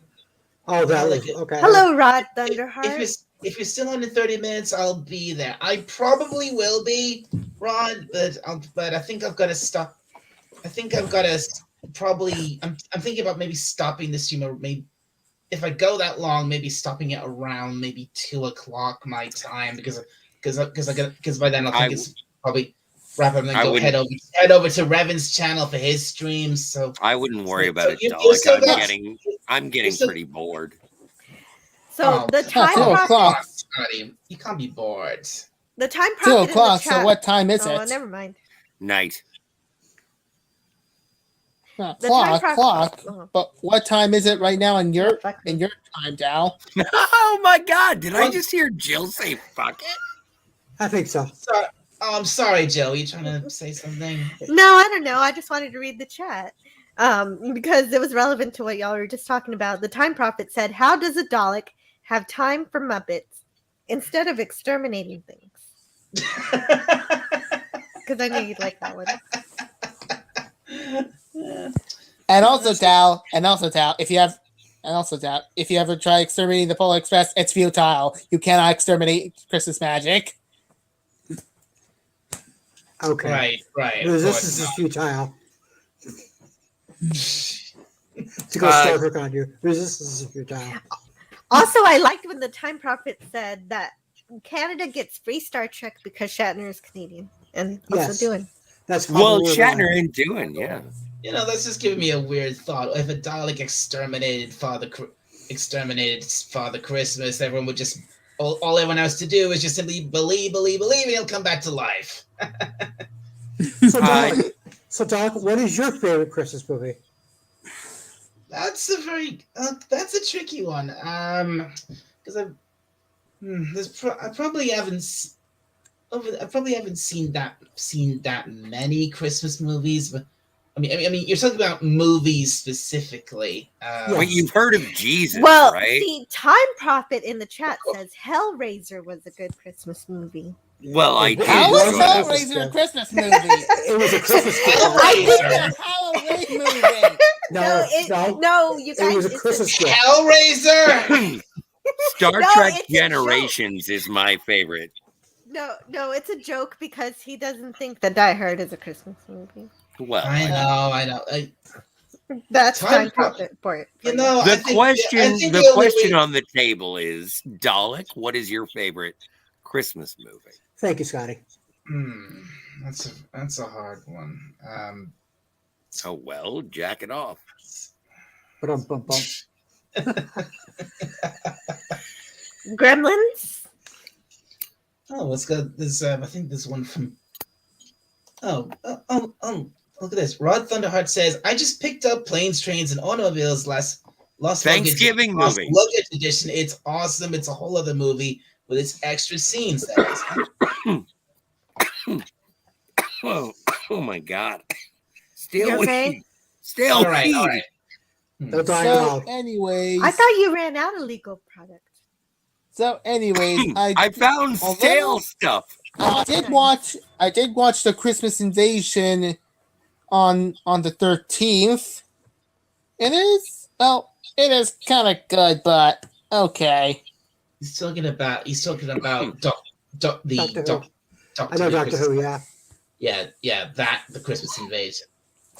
Oh, that I like was it. okay. Hello, Rod If Thunderheart. you're still on in 30 minutes, I'll be there. I probably will be, Rod, but I think I've got to stop. I think I've got to probably. I'm thinking about maybe stopping the stream, or maybe if I go that long, maybe stopping it around maybe 2:00 my time because by then I think it's probably wrap up and then I go wouldn't- head over to Revan's channel for his streams. So I wouldn't worry So about it, you- Dalek. you still got- I'm getting still- pretty bored. So the come time on. 2 pocket, o'clock. Scotty, you can't be bored. the time 2 pocket in the o'clock. chat. So what time is Oh, it? never mind. Night. The time Clock. Oh. But what time is it right now in your Fuck me. time, Dal? Oh my God! Did I What? just hear Jill say "fuck it"? I think so. Sorry. Oh, I'm sorry, Joe. You trying to say something? No, I don't know. I just wanted to read the chat because it was relevant to what y'all were just talking about. The Time Prophet said, "How does a Dalek have time for Muppets instead of exterminating things?" Because I knew you'd like that one. And also, Dal, if you ever try exterminating the Polar Express, it's futile. You cannot exterminate Christmas magic. Okay. Right. Of Resistance course is futile. not. To go Star Trek on you. Resistance is futile. Also, I liked when the Time Prophet said that Canada gets free Star Trek because Shatner is Canadian and also Yes. doing. That's Well, probably Shatner why. ain't doing, yeah. That's just giving me a weird thought. If a Dalek exterminated Father Christmas, everyone would just all everyone has to do is just simply believe, and he'll come back to life. So, Doc, what is your favorite Christmas movie? That's a tricky one. Because I probably haven't seen that many Christmas movies, but I mean, you're talking about movies specifically. But you've heard of Jesus, Well, right? see, Time Prophet in the chat says Hellraiser was a good Christmas movie. Well, I did How It is was enjoy a it. Hellraiser a Christmas movie? It was a Christmas gift. It's a Halloween movie. No, you guys. It was a it's Christmas gift. Hellraiser. Star No, Trek it's a joke. Generations is my favorite. No, it's a joke because he doesn't think that Die Hard is a Christmas movie. Well, I know. That's Time Time Pro- Prophet for it. You know, I The think- question, I think the only question way- on the table is, Dalek, what is your favorite Christmas movie? Thank you, Scotty. That's a hard one. Oh well, jack it off. Bum. Gremlins. Oh, let's go. This I think this one from. Look at this. Rod Thunderheart says, "I just picked up Planes, Trains, and Automobiles Lost Thanksgiving Luggage, movie. Luggage edition. It's awesome. It's a whole other movie with its extra scenes." That is. Oh my God. You Still okay? weed. Still All right. weed. They're dying So, out. anyways, I thought you ran out of legal product. I found Although- stale stuff. I did watch the Christmas Invasion on the 13th. It is kind of good, but okay. He's talking about Doctor Who. I know Doctor Who, yeah. The Christmas Invasion.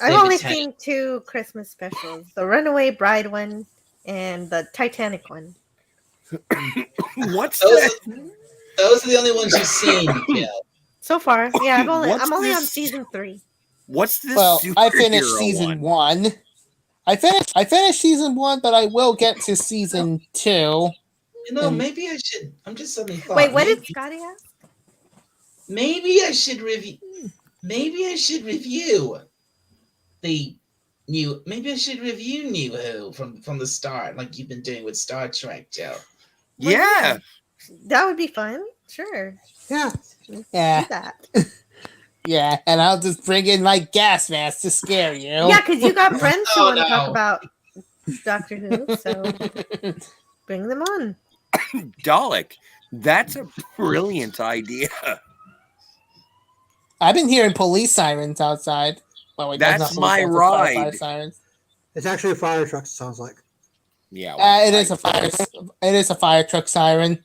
I've David only Tennant. seen 2 Christmas specials: the Runaway Bride one and the Titanic one. What's Those that? are the only ones you've seen, Jill. So far, yeah, I'm only What's on this? season 3. What's this? Well, I finished superhero season one? 1. I finished season 1, but I will get to season 2. Maybe I should. I'm just suddenly thought. Wait, what maybe, did Scotty ask? Maybe I should review. Maybe I should review the new. Maybe I should review New Who from the start, like you've been doing with Star Trek, Joe. Yeah. That would be fun. Sure. Yeah. Yeah, Do that. yeah, and I'll just bring in my gas mask to scare you. Yeah, because you got friends who Oh, want to talk no. about Doctor Who, so bring them on. Dalek. That's a brilliant idea. I've been hearing police sirens outside. Well, wait, That's not police my sirens, it's ride. fire sirens. It's actually a fire truck, it sounds like. Yeah. It is a fire. It is a fire truck siren.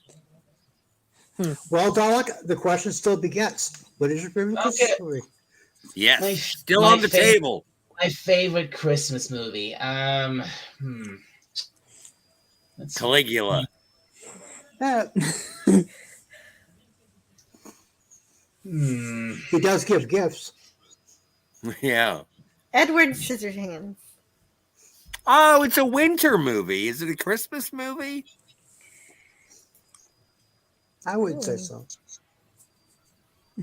Well, Dalek, the question still begets. What is your favorite Christmas movie? Yes. My- Still my on the favorite- table. My favorite Christmas movie. Let's see. Caligula. He does give gifts. Yeah. Edward Scissorhands. Oh, it's a winter movie. Is it a Christmas movie? I wouldn't say so.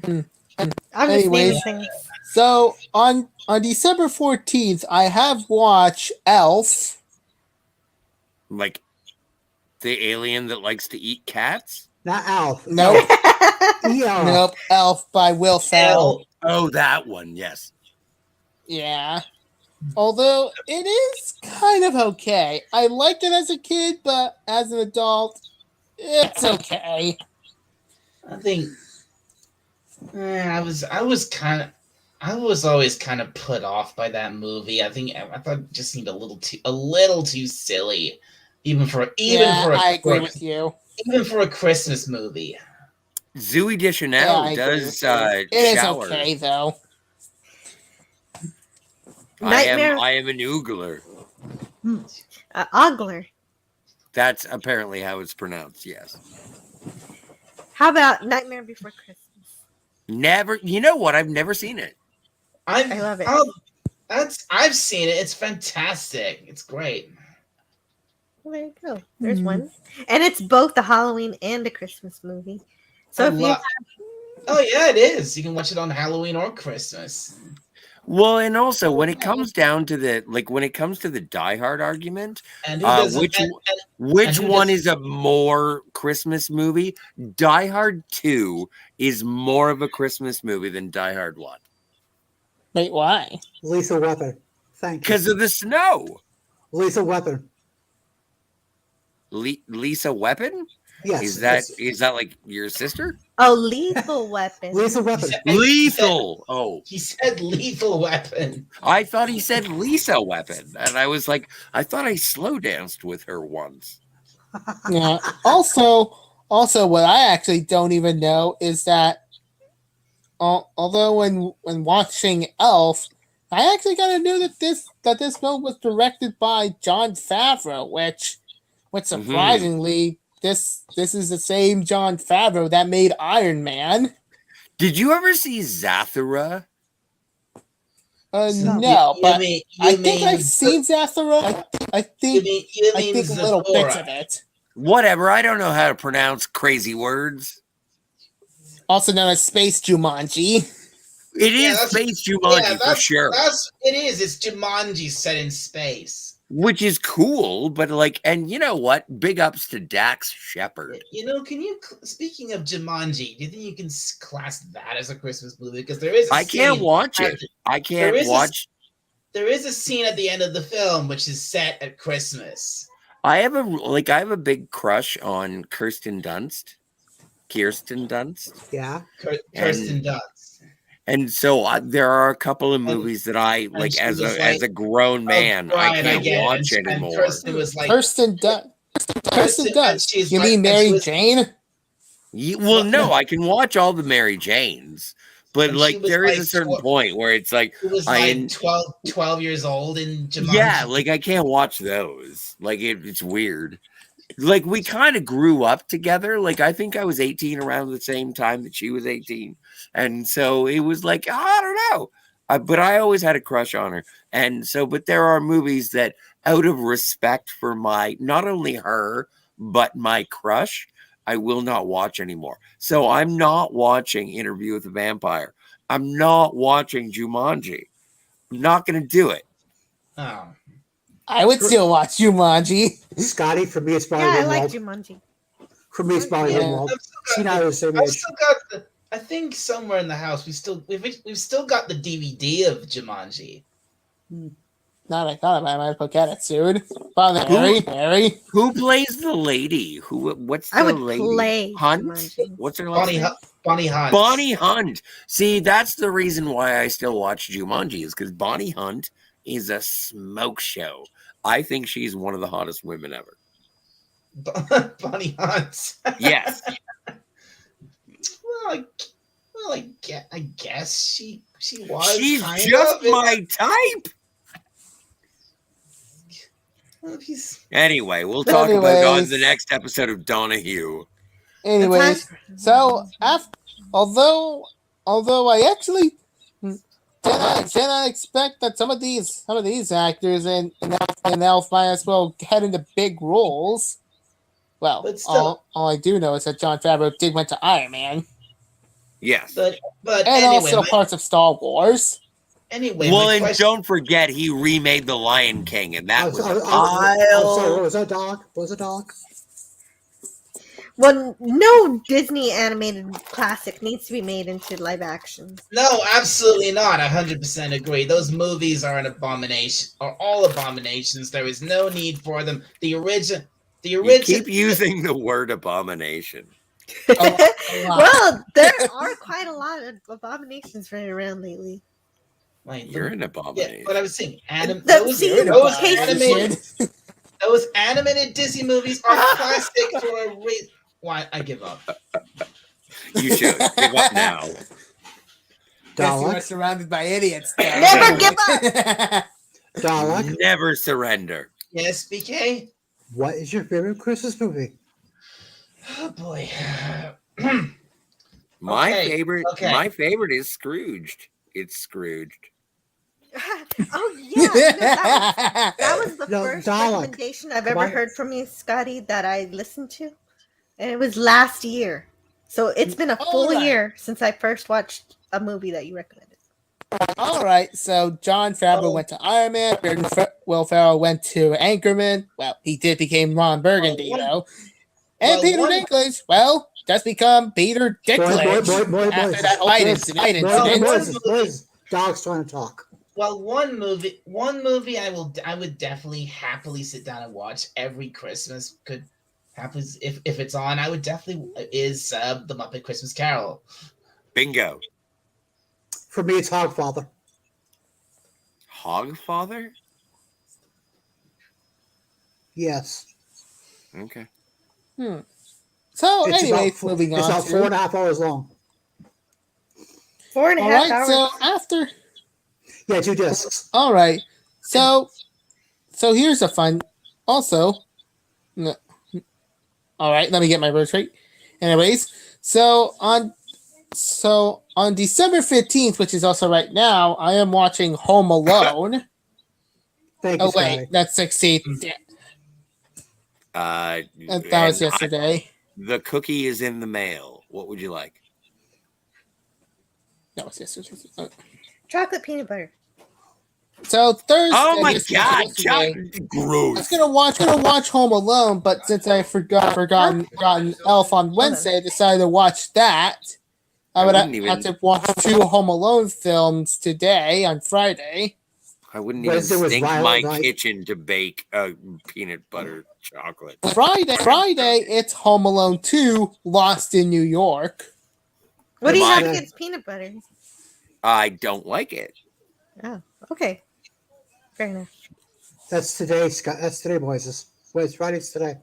I'm just naming Anyways. things. So on December 14th, I have watched Elf. Like the alien that likes to eat cats? Not Alf. Nope, Yeah. nope, Elf by Will Ferrell. Oh, that one, yes. Yeah. Although it is kind of okay. I liked it as a kid, but as an adult, it's okay. I think I was always kind of put off by that movie. I thought it just seemed a little too silly, even for I agree with you. even for a Christmas movie. Zooey Deschanel Yeah, I agree does with you. It is shower. okay though. Nightmare. I am an oogler. Ogler. That's apparently how it's pronounced, yes. How about Nightmare Before Christmas? Never, you know what? I've never seen it. I love it. I've seen it. It's fantastic. It's great. Well, there you go. There's one. And it's both a Halloween and a Christmas movie. So Oh yeah, it is. You can watch it on Halloween or Christmas. Well, and also when it comes down to the Die Hard argument, And who doesn't? which who one does- is a more Christmas movie? Die Hard 2 is more of a Christmas movie than Die Hard 1 Wait, why? Lethal Weapon. Thank you. because of the snow. Lethal Weapon. Lisa Weapon? Yes. Is that like your sister? Oh, Lethal Weapon. Lethal Weapon? Lethal. Oh, He said Lethal Weapon. I thought he said Lisa Weapon, and I was like, I thought I slow danced with her once. Yeah. Also, what I actually don't even know is that, although when watching Elf, I actually kind of knew that this film was directed by Jon Favreau, which surprisingly, this is the same Jon Favreau that made Iron Man. Did you ever see Zathura? No, You but mean- I you think mean- I've seen Zathura. I think You I mean think little bits Zathura. of it. Whatever. I don't know how to pronounce crazy words. Also known as Space Jumanji. It Yeah, is that's- Space Jumanji for sure, It is. It's Jumanji set in space. which is cool. But and you know what? Big ups to Dax Shepard. Can you? Speaking of Jumanji, do you think you can class that as a Christmas movie? Because there is. I can't watch it. I can't There is watch. There is a scene at the end of the film which is set at Christmas. I have a big crush on Kirsten Dunst. Yeah. Kirsten Dunst. And so there are a couple of And- movies that I like she as was as a grown man Oh, I right, can't get it. watch And anymore. Kirsten was like, Kirsten Dunst. Kirsten and Dunst. she's You like- mean and she Mary was- Jane? Well, no, I can watch all the Mary Janes, but And she was there is like a certain point where it's like, who was I like en- 12 years old in Jumanji. yeah, I can't watch those. It's weird. We kind of grew up together. I think I was 18 around the same time that she was 18, and so it was I don't know. But I always had a crush on her, and so. But there are movies that, out of respect for not only her but my crush, I will not watch anymore. So I'm not watching Interview with the Vampire. I'm not watching Jumanji. I'm not going to do it. Oh. I would still watch Jumanji. Scotty, for me, it's probably Yeah, I like Ringwald. Jumanji. For me, it's probably Yeah. Ringwald. I've She still and got I are the same I've age. still got I think somewhere in the house we've still got the DVD of Jumanji. Now that I thought about it, I might look at it soon. Father Harry. Who plays the lady? What's the I would lady? play Hunt? Jumanji. What's her last Bonnie name? Bonnie Hunt. Bonnie Hunt. See, that's the reason why I still watch Jumanji is because Bonnie Hunt is a smoke show. I think she's one of the hottest women ever. Bonnie Hunt. Yes. I guess she was. She's kind just of, my type. Well, if he's- Anyway, we'll talk about it on Anyways. the next episode of Donahue. Anyways, so although I actually did not expect that some of these actors in Elf might as well head into big roles. Well, But still- all I do know is that Jon Favreau did went to Iron Man. Yes. But and anyway, also parts of Star Wars. Well, my and question, don't forget he remade The Lion King, and that was a sorry, pile. what was that, Doc? What was it, Doc? Well, no Disney animated classic needs to be made into live action. no, absolutely not. 100% agree. Those movies are an abomination. Are all abominations. There is no need for them. The original. You keep using the word abomination. Well, there are quite a lot of abominations running around lately. Wait, You're an yeah, abomination. but I was saying, those animated Disney movies are classic for a reason. Why? I give up. You should give up now. Guess you are surrounded by idiots. Never give up. Dalek, Never surrender. Yes, BK? what is your favorite Christmas movie? Oh, boy. My Okay, favorite. okay. My favorite is Scrooged. It's Scrooged. Oh yeah, that was the No, first Dalek. recommendation I've Come ever on. heard from you, Scotty, that I listened to, and it was last year. So it's been a full Alright. year since I first watched a movie that you recommended. All right, so John Favreau went to Iron Man. Will Ferrell went to Anchorman. Well, he did become Ron Burgundy, though. And Peter Dinklage, well, just become Peter Dinklage Boy, after that light incident. boys, Dalek's trying to talk. Well, one movie I would definitely happily sit down and watch every Christmas. Could happily, if it's on, I would definitely is the Muppet Christmas Carol. Bingo. For me, it's Hogfather. Hogfather? Yes. Okay. So, It's anyways, about, moving it's on. about 4.5 hours long. 4.5 All right, hours. so after. Yeah, 2 discs. All right, so here's a fun. Also, all right, let me get my words straight. Anyways, so on December 15th, which is also right now, I am watching Home Alone. Thank you, Oh wait, Scotty. that's 16th. That was yesterday. The cookie is in the mail. What would you like? That was yesterday. Chocolate peanut butter. So Thursday. Oh my this was god! yesterday, I Gross. was gonna watch Home Alone, but since I forgotten Elf on Wednesday, I decided to watch that. I would have to watch 2 Home Alone films today on Friday. I wouldn't even Wednesday was stink my Violent Night. kitchen to bake peanut butter chocolate. Friday, it's Home Alone 2, Lost in New York. What do you have Mine- against peanut butter? I don't like it. Oh, okay. Fair enough. That's today, Scott. That's today, boys. Wait, it's Friday. It's today.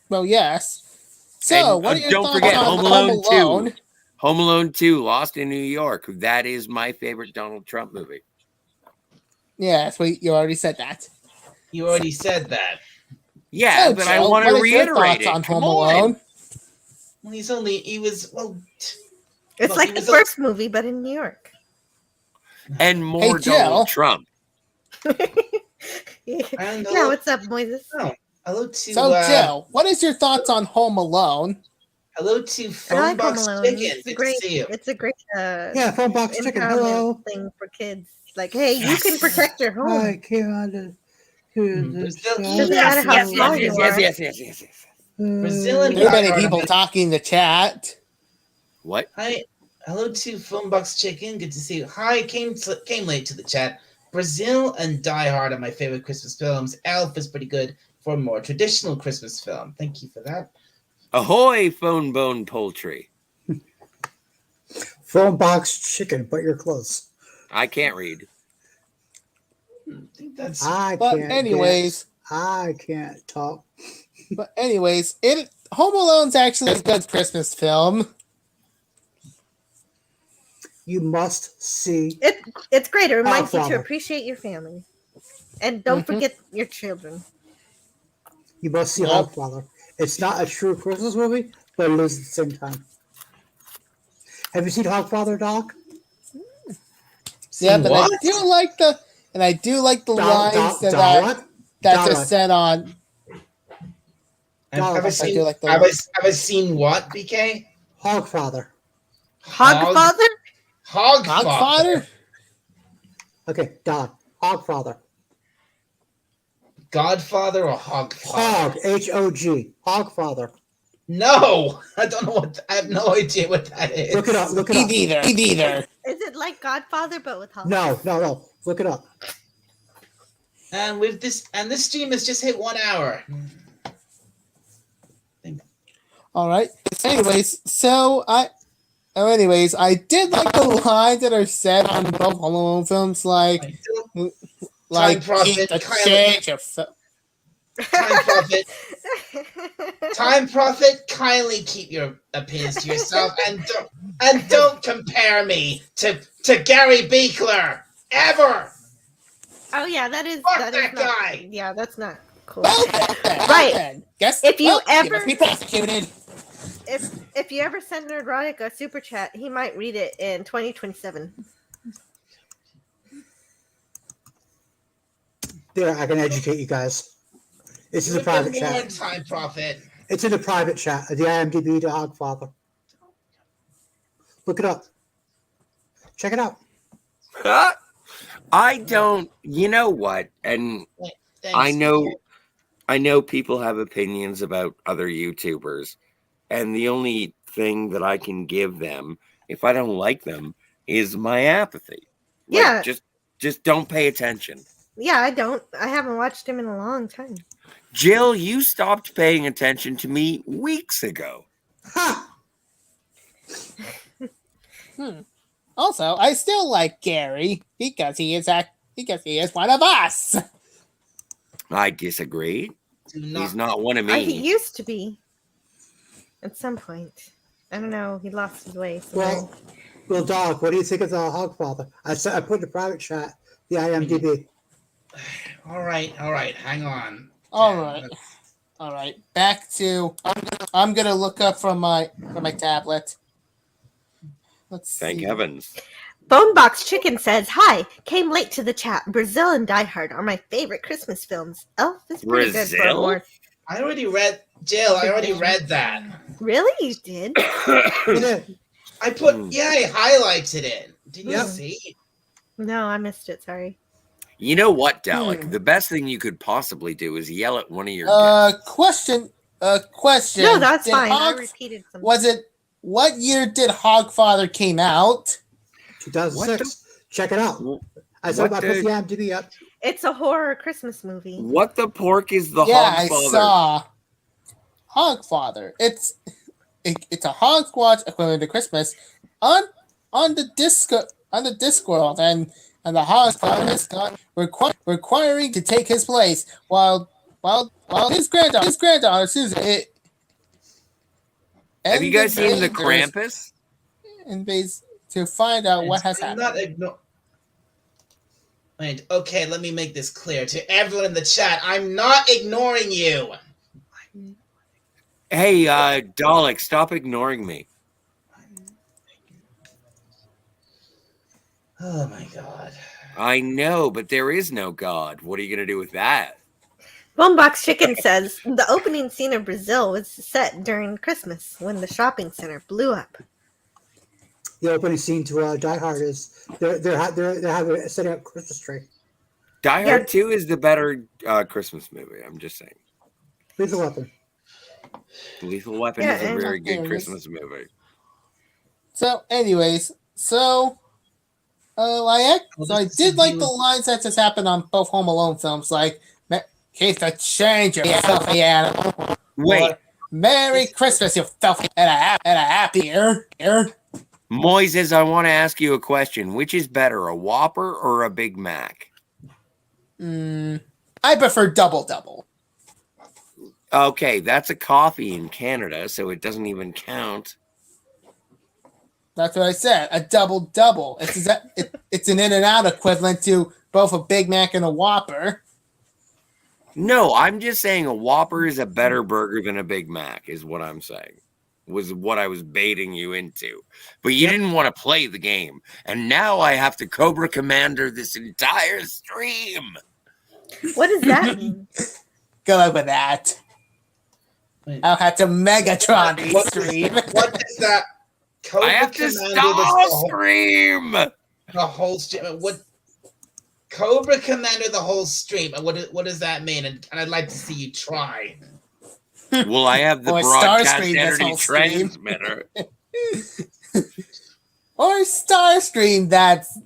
Well, yes. So, And, what are your don't thoughts forget on Home Alone 2. Home Alone 2, Lost in New York. That is my favorite Donald Trump movie. Yes, you already said that. You already said that. Yeah, So, but I Joe, want to what is your reiterate thoughts it. on Come Home on. Alone? Well, he was It's Look, like he the was a- first movie, but in New York. And more Hey, Donald Jill. Trump. And Yeah, what's up, Moises? hello to So, Jill, what is your thoughts on Home Alone? hello to I Phone like Home Box Alone. Chicken. It's a Good great, to see you. it's a great Yeah, phone box chicken. empowerment Hello. thing for kids. Like, hey, you can protect your home. I can't. Doesn't matter how small you are. yes. Brazil and Too many Diehard people on- talking in the chat. What? Hi, hello to Phone Box Chicken. Good to see you. Hi, came late to the chat. Brazil and Die Hard are my favorite Christmas films. Elf is pretty good for a more traditional Christmas film. Thank you for that. Ahoy, phone bone poultry. Phone box chicken, but you're close. I can't read. I think that's I But can't. anyways, I can't talk. Home Alone's actually a good Christmas film. You must see. It's great. It reminds you to Father. appreciate your family. And don't forget your children. You must see Yep. Hogfather. It's not a true Christmas movie, but it is at the same time. Have you seen Hogfather, Doc? Yeah, but what? I do like the lines that Dalek? are Dalek. said on. Have I I seen, do like the have I seen what, BK? Hogfather. Hogfather? Hogfather. Hogfather? Okay, Don. Hogfather. Godfather or Hogfather? Hog. H-O-G. Hogfather. No, I don't know what. I have no idea what that is. Look it up. Look it up. Either. Is it like Godfather but with Hog? No. Look it up. And with this, this stream has just hit 1 hour. All right. Anyways, I did like the lines that are said on both Home Alone films, like Time Prophet, keep the Kylie- change of Time Prophet. Time Prophet, kindly keep your opinions to yourself and don't compare me to Gary Beekler ever. Oh yeah, that is Fuck that is that not, guy. Yeah, that's not cool. Right. Guess If you you ever- must be prosecuted. If you ever send Nerdrotic a super chat, he might read it in 2027. There, I can educate you guys. This is a Good private morning, chat. Time Prophet. It's in a private chat. The IMDb to Hogfather. Look it up. Check it out. I don't. You know what? And Thanks. I know people have opinions about other YouTubers, and the only thing that I can give them, if I don't like them, is my apathy. Like, Yeah. just don't pay attention. Yeah, I haven't watched him in a long time. Jill, you stopped paying attention to me weeks ago. Ha! Also, I still like Gary because he is one of us. I disagree. Do He's not one of He me. used to be. At some point. I don't know. He lost his way. somewhere. Well, Dog, what do you think of the Hogfather? I put in the private chat the IMDb. All right. Hang on. All right. Back to I'm gonna look up from my tablet. Let's see. Thank heavens. Bonebox Chicken says, "Hi, came late to the chat. Brazil and Die Hard are my favorite Christmas films. Elf is pretty good for Brazil? more." I already read Jill. I already read that. Really, you did? I put I highlighted it. Did you Yep. see? No, I missed it. Sorry. You know what, Dalek? The best thing you could possibly do is yell at one of your Question. Question. No, that's Did fine. I Hog- repeated something. Was it what year did Hogfather came out? 2006. Check it out. I what put the IMDb up. It's a horror Christmas movie. What the pork is the Yeah, I Hogfather? saw Hogfather. It's a Hogwatch equivalent to Christmas on the Discworld, and the Hogfather is requiring to take his place while his granddaughter Susan. Have you guys seen the invaders- Krampus? invades to find out what has I'm happened. not Wait, okay, let me make this clear to everyone in the chat. I'm not ignoring you. Hey, Dalek, stop ignoring me. Oh my god. I know, but there is no God. What are you going to do with that? Bonebox Chicken says the opening scene of Brazil was set during Christmas when the shopping center blew up. The opening scene to Die Hard is they're having setting up a Christmas tree. Die Hard 2 is the better Christmas movie. I'm just saying. Lethal Weapon. Lethal Weapon Yeah, is a and- very good There it is. Christmas movie. So, anyways, I did like the lines that just happened on both Home Alone films, like "Keep the change, you filthy animal." Wait, Or, "Merry Christmas, you filthy and a happy year." Moises, I want to ask you a question. Which is better, a Whopper or a Big Mac? I prefer double. Okay, that's a coffee in Canada, so it doesn't even count. That's what I said. A double. It's an In-N-Out equivalent to both a Big Mac and a Whopper. No, I'm just saying a Whopper is a better burger than a Big Mac, is what I'm saying. Was what I was baiting you into. But you didn't want to play the game. And now I have to Cobra Commander this entire stream. What does that mean? Good luck with that. Wait. I'll have to Megatron the What stream. What does that Cobra I have to Commander, stop scream. the whole stream. What Cobra Commander, the whole stream? What does that mean? And I'd like to see you try. Well, I have the Or broadcast Starscream, that's energy whole stream. transmitter. Or Starscream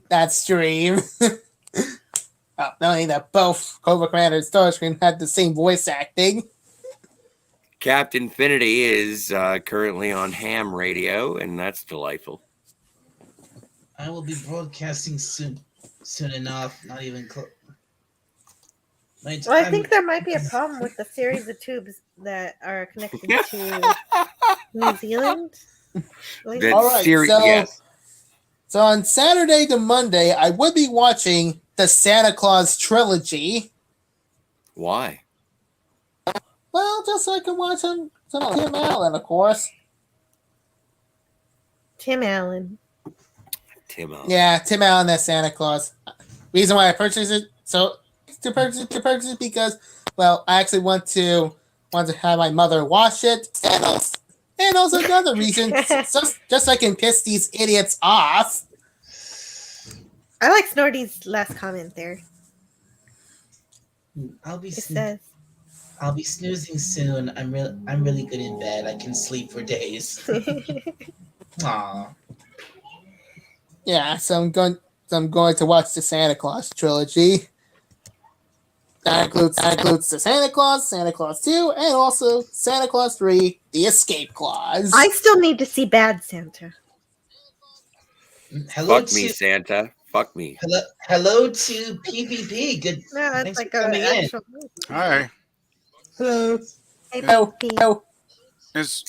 that stream. Not only that both Cobra Commander and Starscream had the same voice acting. Captain Infinity is currently on ham radio, and that's delightful. I will be broadcasting soon enough. Not even close. Well, I think there might be a problem with the series of tubes that are connected to New Zealand. That All right, yes. So on Saturday to Monday, I would be watching the Santa Claus trilogy. Why? Well, just so I can watch some Tim Allen, of course. Tim Allen. Tim Allen. Yeah, Tim Allen as Santa Claus. Reason why I purchased it, to purchase it because, well, I actually want to have my mother watch it, and also another reason, just so I can piss these idiots off. I like Snorty's last comment there. I'll be It says, I'll be snoozing soon. I'm really good in bed. I can sleep for days. Aw. Yeah, so I'm going to watch the Santa Claus trilogy. That includes the Santa Claus 2, and also Santa Claus 3, The Escape Clause. I still need to see Bad Santa. Hello Fuck me, to Santa. Fuck me. hello to PvP. Good. No, Thanks it's like for a coming in. actual movie. Hi. Hello. Hey, Oh, Pete. oh, Is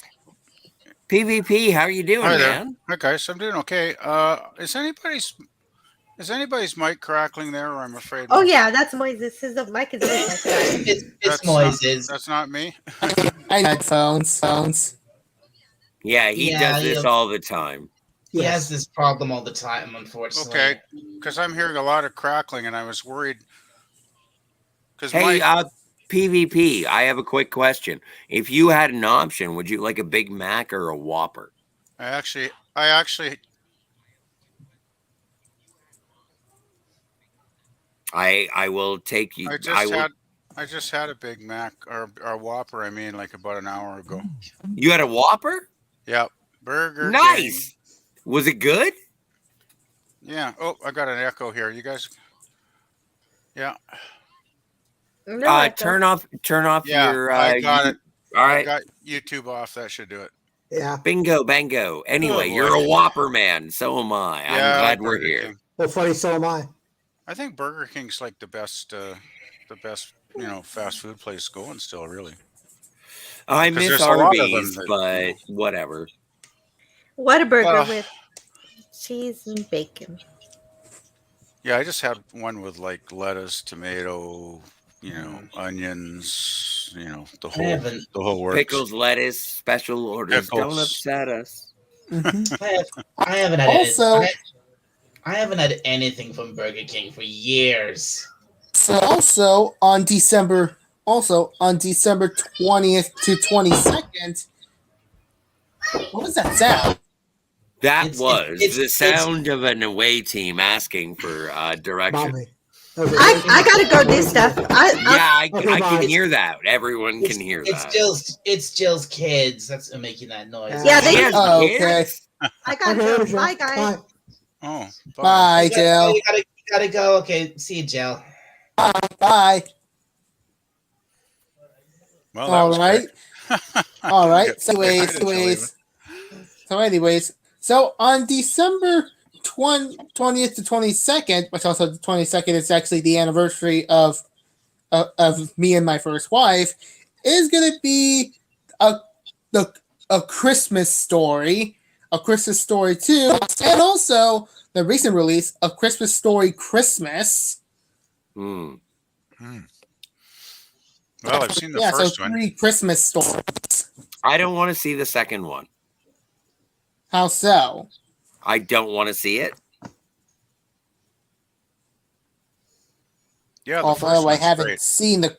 PvP, how are you doing, Hi there. man? Hi guys, I'm doing okay. Is anybody's mic crackling there? Or I'm afraid. Oh yeah, that's Moises. His mic is Moises. It's That's Moises. That's not me. I need phones. Yeah, he Yeah, does this yeah. all the time. He has Yes. this problem all the time, unfortunately. Okay, because I'm hearing a lot of crackling, and I was worried. Because Hey, PvP, I have a quick question. If you had an option, would you like a Big Mac or a Whopper? I actually, I will take you. I just had a Big Mac or a Whopper. I mean, like about an hour ago. You had a Whopper? Yep. Burger. Nice. King. Was it good? Yeah. Oh, I got an echo here. You guys. Yeah. No, I don't. Turn off Yeah. your. I got it. All I right. got YouTube off. That should do it. Yeah. Bingo, bango. Anyway, Oh, you're boy. a Whopper man. So am I. I'm Yeah, glad we're Burger here. King. Well, funny, so am I. I think Burger King's like the best, fast food place going still. Really. I 'Cause miss there's a lot of them Arby's, that, but whatever. Whataburger with cheese and bacon. Yeah, I just had one with like lettuce, tomato, onions, the whole works. Pickles, lettuce, special orders. Don't Pickles. upset us. I haven't had Also- I haven't had anything from Burger King for years. Also on December 20th to 22nd. What was that sound? That It's- was it's- the it's- sound of an away team asking for direction. Mommy. Okay. I gotta go do stuff. Yeah, I Okay, can bye. hear that. Everyone can hear that. It's Jill's kids that's making that noise. Yeah, they- She has Oh, kids? okay. I gotta Okay, go. sure. Bye, guys. Bye. Oh, bye. Bye, You Jill. gotta go. Okay, see you, Jill. Bye. Well, that All was right. quick. All right. Yeah, So I didn't tell anyways, so on December 20th to 22nd, which also the 22nd is actually the anniversary of me and my first wife, is going to be a Christmas Story, a Christmas Story 2, and also the recent release of Christmas Story Christmas. Hmm. Well, I've seen the Yeah, so first one. 3 Christmas stories. I don't want to see the second one. How so? I don't want to see it. Yeah, the first Although I one's haven't great. seen I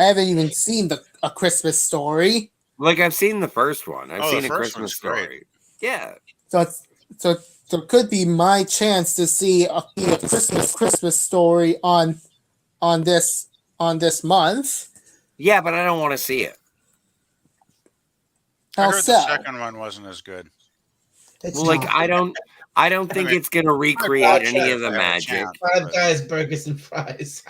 haven't even seen A Christmas Story. Like I've seen the first one. I've Oh, seen the a first Christmas one's great. Story. Yeah. so so it could be my chance to see a Christmas story on this month. Yeah, but I don't want to see it. I How heard so? the second one wasn't as good. It's Well, like not. I don't think mean, it's gonna recreate watch any it of the if I have a magic. chance, Five but- Guys, burgers, and fries.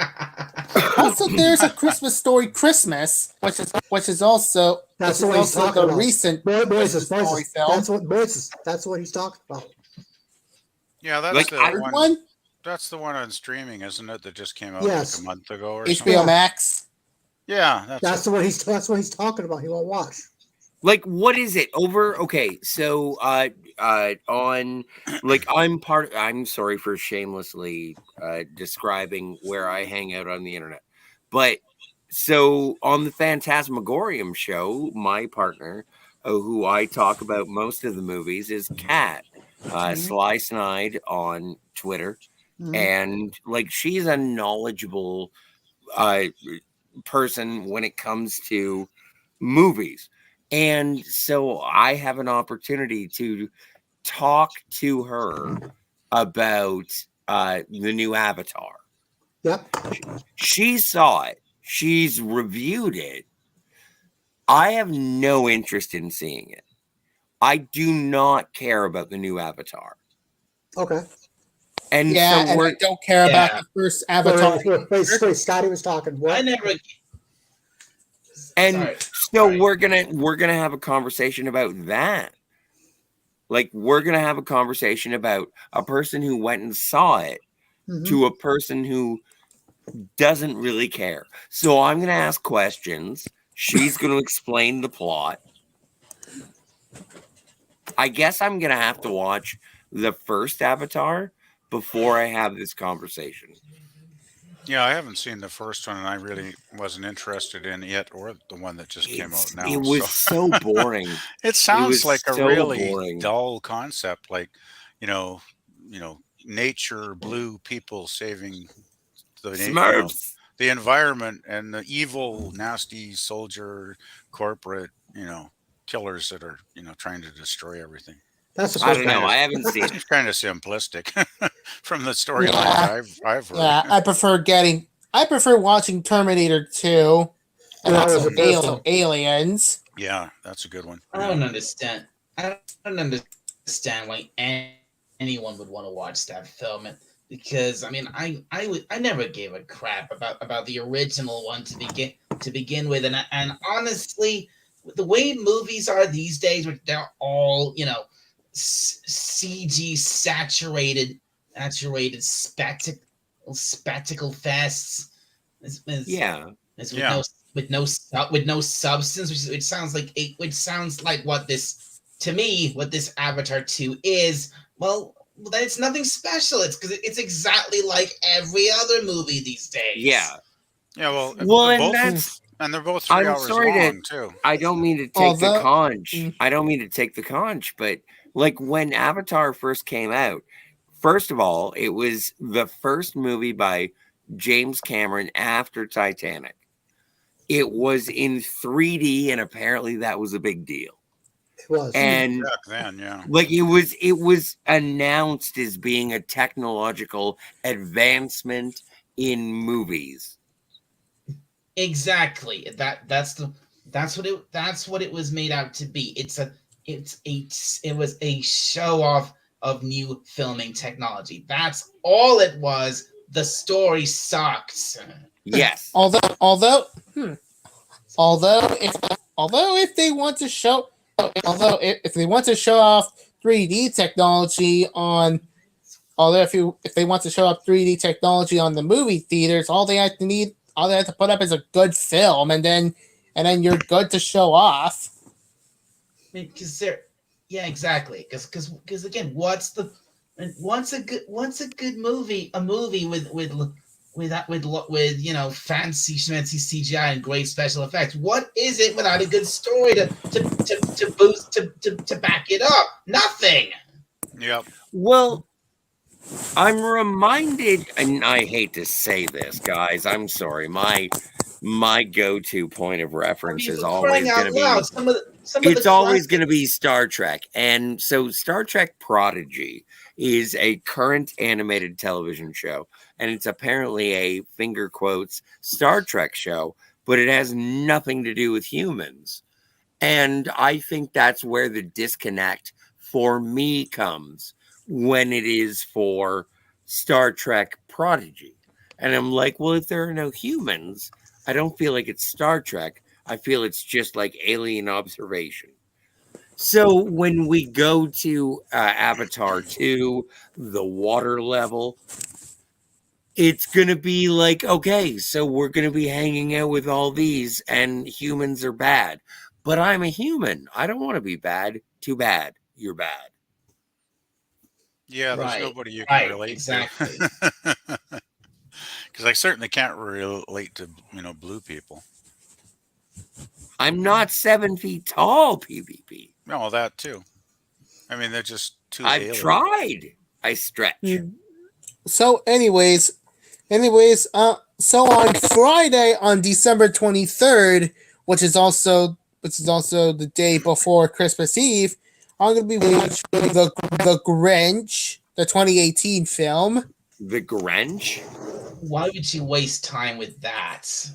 Also, there's a Christmas story, Christmas, which is also That's which what is he's also talking the about. recent Moises, Christmas story Moises, film. that's what he's talking about. Yeah, that's Like, the I- one. One That's the one on streaming, isn't it? That just came out Yes. like a month ago or HBO something. Yeah. Max. Yeah, That's it. what he's talking about. He won't watch. Like, what is it over? Okay, so on like I'm sorry for shamelessly describing where I hang out on the internet, but so on the Phantasmagorium show, my partner, who I talk about most of the movies, is Kat Sly Snide on Twitter, Mhm. and like she's a knowledgeable person when it comes to movies. And so I have an opportunity to talk to her about the new Avatar. Yep. She saw it. She's reviewed it. I have no interest in seeing it. I do not care about the new Avatar. Okay. And Yeah, so and I we're don't care about Yeah. the first Avatar. Wait, Scotty was talking. What? I never. and Sorry. so Sorry. we're gonna have a conversation about that. Like, we're gonna have a conversation about a person who went and saw it Mhm. to a person who doesn't really care. So I'm going to ask questions. She's going to explain the plot. I guess I'm going to have to watch the first Avatar before I have this conversation. Yeah, I haven't seen the first one, and I really wasn't interested in it or the one that just came out now. It was so boring. It sounds was like a so really boring. dull concept, like you know, nature, blue people saving the Smurfs. the environment, and the evil, nasty soldier corporate, killers that are trying to destroy everything. That's the I first don't know. kind of- I haven't seen it. It's kind of simplistic from the storylines Yeah. I've heard. Yeah, I prefer watching Terminator 2 and That was also the best one. Aliens. Yeah, that's a good one. I don't understand. I don't understand why anyone would want to watch that film, because I mean, I never gave a crap about the original one to begin with, and honestly, the way movies are these days, where they're all CG saturated spectacle fests. Yeah. It's Yeah. with no substance, which sounds like what this Avatar 2 is. Well, then it's nothing special. It's because it's exactly like every other movie these days. Yeah. Yeah, well, Well, and both, that's. and they're both 3 I'm hours sorry to- long too. I don't mean to take Although- the conch. Mm. I don't mean to take the conch, but like when Avatar first came out, first of all, it was the first movie by James Cameron after Titanic. It was in 3D, and apparently that was a big deal. It was. And Back then, yeah. like it was announced as being a technological advancement in movies. Exactly. That's what it was made out to be. It was a show off of new filming technology. That's all it was. The story sucked. Yes. Although if they want to show off 3D technology on if they want to show off 3D technology on the movie theaters, all they have to put up is a good film, and then you're good to show off. Because exactly. Because again, what's a good movie? A movie with fancy schmancy CGI and great special effects. What is it without a good story to boost to back it up? Nothing. Yep. Well, I'm reminded, and I hate to say this, guys. I'm sorry. My go-to point of reference is always Crying going out to be loud. It's always going to be Star Trek. And so Star Trek Prodigy is a current animated television show. And it's apparently a finger quotes Star Trek show, but it has nothing to do with humans. And I think that's where the disconnect for me comes when it is for Star Trek Prodigy. And I'm like, well, if there are no humans, I don't feel like it's Star Trek. I feel it's just like alien observation. So when we go to Avatar 2, the water level, it's going to be like, okay, so we're going to be hanging out with all these and humans are bad. But I'm a human. I don't want to be bad. Too bad. You're bad. Yeah, there's Right, nobody you can right, relate exactly. to. Because I certainly can't relate to, blue people. I'm not 7 feet tall, PvP. No, that too. I mean, they're just too I've alien. tried. I stretch. So, anyways, so on Friday, on December 23rd, which is also the day before Christmas Eve, I'm going to be watching the Grinch, the 2018 film. The Grinch? Why would you waste time with that?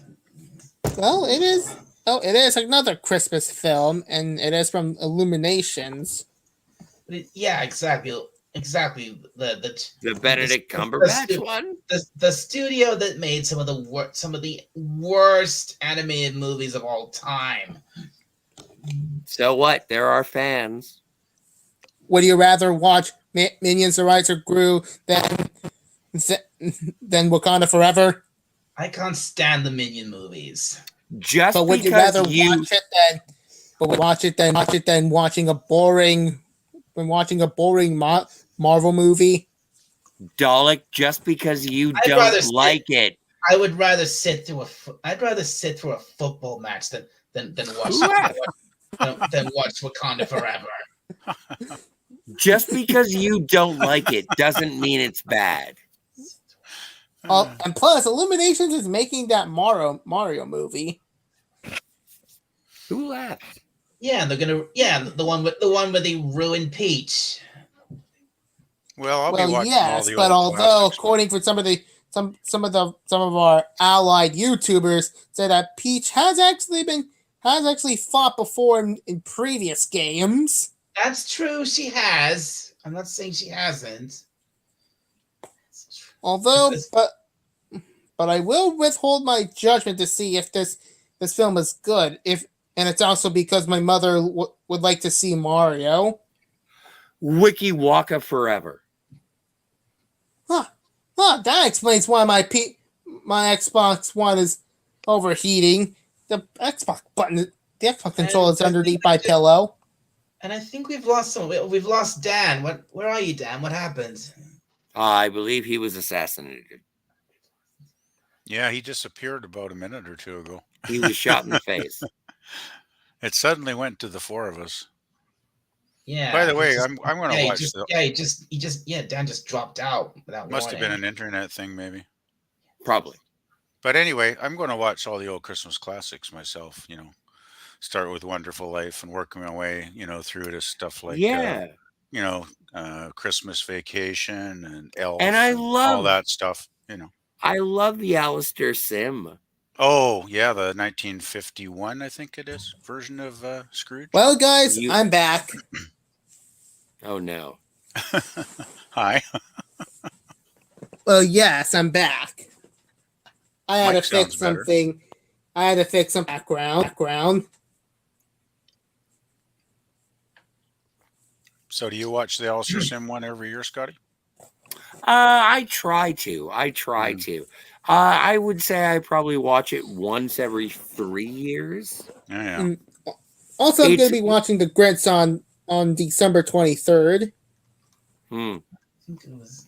Well, it is. Oh, it is another Christmas film, and it is from Illuminations. Yeah, exactly. The Benedict Cumberbatch one? The studio that made some of the worst animated movies of all time. So what? There are fans. Would you rather watch Minions: The Rise of Gru than Wakanda Forever? I can't stand the Minion movies. Just But would you because rather watch it than watching a boring Marvel movie? Dalek, just because you I'd rather don't like it. I would rather sit through a football match than watch Wakanda Forever. Just because you don't like it doesn't mean it's bad. And plus, Illuminations is making that Mario movie. Who laughed? Yeah, they're gonna. Yeah, the one where they ruined Peach. Well, I'll be watching yes, all the but old although classics. according for some of our allied YouTubers say that Peach has actually fought before in previous games. That's true. She has. I'm not saying she hasn't. Although, but I will withhold my judgment to see if this film is good. And it's also because my mother would like to see Mario. Wiki Waka Forever. That explains why my Xbox One is overheating. The Xbox controller is underneath my pillow. And I think we've lost We've lost Dan. Where are you, Dan? What happened? I believe he was assassinated. Yeah, he disappeared about a minute or two ago. He was shot in the face. It suddenly went to the four of us. Yeah. By the way, I'm going to watch. Dan just dropped out without Must have been warning. an internet thing, maybe. Probably. But anyway, I'm going to watch all the old Christmas classics myself. Start with Wonderful Life and work my way, through to stuff like Christmas Vacation and Elf And I all love that stuff. I love the Alistair Sim. Oh yeah, the 1951, I think it is, version of Scrooge. Well, guys, I'm back. Oh no. Hi. Well, yes, I'm back. I had Mike to fix sounds better. something. I had to fix some background. So do you watch the Alistair Sim one every year, Scotty? I try to. I would say I probably watch it once every 3 years. Yeah. Also, I'm going to be watching the Grinch on December 23rd. Hmm. I think it was.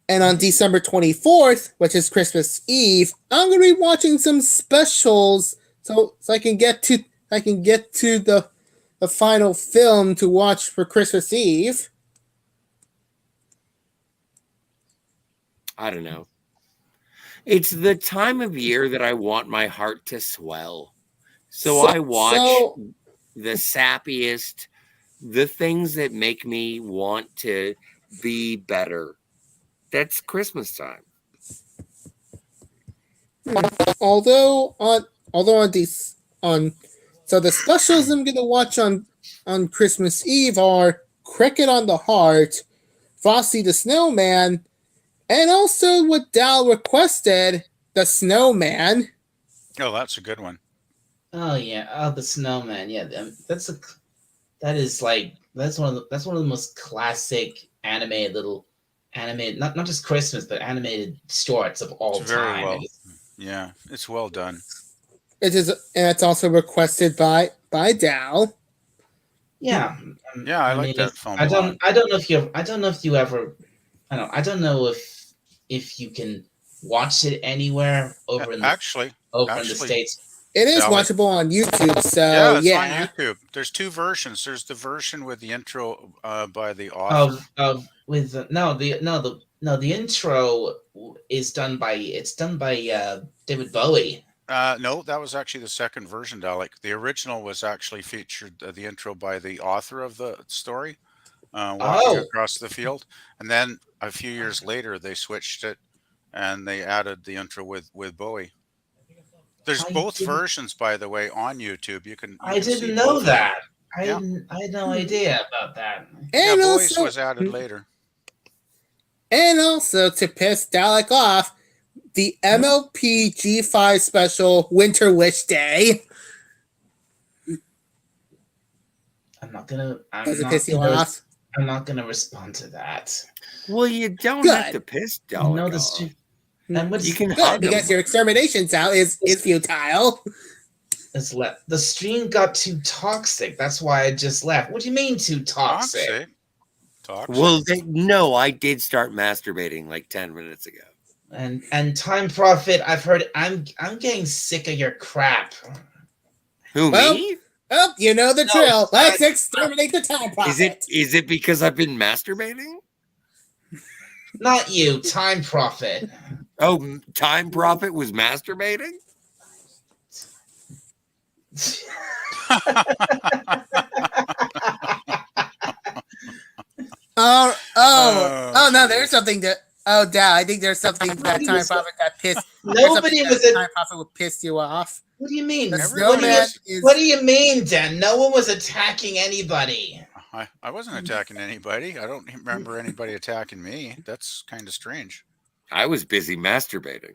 And on December 24th, which is Christmas Eve, I'm going to be watching some specials so I can get to the final film to watch for Christmas Eve. I don't know. It's the time of year that I want my heart to swell. So I watch the sappiest, the things that make me want to be better. That's Christmas time. Although on these so the specials I'm gonna watch on Christmas Eve are Cricket on the Heart, Frosty the Snowman, and also what Dal requested, the Snowman. Oh, that's a good one. Oh yeah, oh the snowman. Yeah, that's one of the most classic animated, not just Christmas, but animated shorts of all It's very time. well. Yeah, it's well done. It is, and it's also requested by Dal. Yeah, Yeah, I like mean, that it's- film I a don't. lot. I don't know if you. I don't know if you ever. I don't know if you can watch it anywhere over in the Actually, It states. is Yeah, like- watchable on YouTube, so yeah, it's yeah. on YouTube. There's two versions. There's the version with the intro by the author. Of with the intro is done by David Bowie. No, that was actually the second version, Dalek. The original was actually featured the intro by the author of the story, walking Oh. across the field, and then a few years later they switched it and they added the intro with Bowie. There's I both didn't- versions, by the way, on YouTube. You can. I see didn't both know of them. that. Yeah. I had no idea about that. Yeah, And Bowie's also, was added later. and also to piss Dalek off, the MLP G5 special Winter Wish Day. I'm not gonna. Does it piss you off? I'm not gonna respond to that. Well, you don't have Good. to piss You Dalek know the off. stream. And what's You can Good, hug because him. your extermination sound is futile. the stream got too toxic. That's why I just left. What do you mean too toxic? Toxic. Well, no, I did start masturbating like 10 minutes ago. And Time Prophet, I've heard. I'm getting sick of your crap. Who, Well, me? Oh, you know the No, drill. Let's exterminate the time prophet. Is it because I've been masturbating? Not you, Time Prophet. Oh, Time Prophet was masturbating? Oh, no, geez. there's something that. Oh, Dad, I think there's something that Nobody time was- prophet that pissed. Nobody was a. time prophet would piss you off. What do you mean? The What do snowman you, is. what do you mean, Dan? No one was attacking anybody. I wasn't attacking anybody. I don't remember anybody attacking me. That's kind of strange. I was busy masturbating.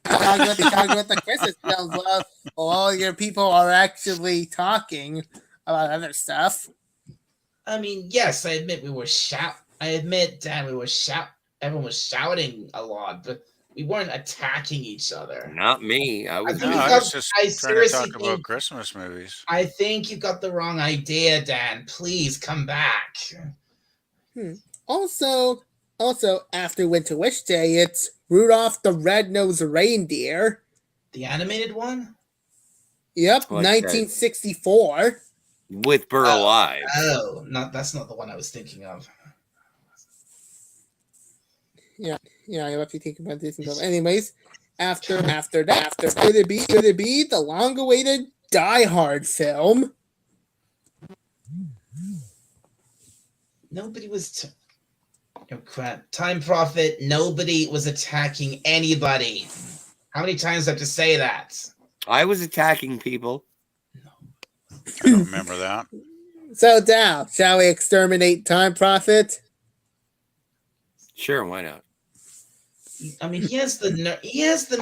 Talking about the Christmas films while all your people are actually talking about other stuff. I mean, yes, I admit we were I admit, Dan, everyone was shouting a lot, but we weren't attacking each other. Not me. I was I No, think I was just I trying to seriously talk about think- Christmas movies. I think you got the wrong idea, Dan. Please come back. Also, after Winter Wish Day, it's Rudolph the Red-Nosed Reindeer. The animated one? Yep, Like that. 1964. with Burl Ives. Oh, that's not the one I was thinking of. Yeah, I have to think about this. Anyways, after that, could it be the long-awaited Die Hard film? Nobody was. Oh crap! Time Prophet. Nobody was attacking anybody. How many times do I have to say that? I was attacking people. I don't remember that. So, Dow, shall we exterminate Time Prophet? Sure, why not? I mean, he has the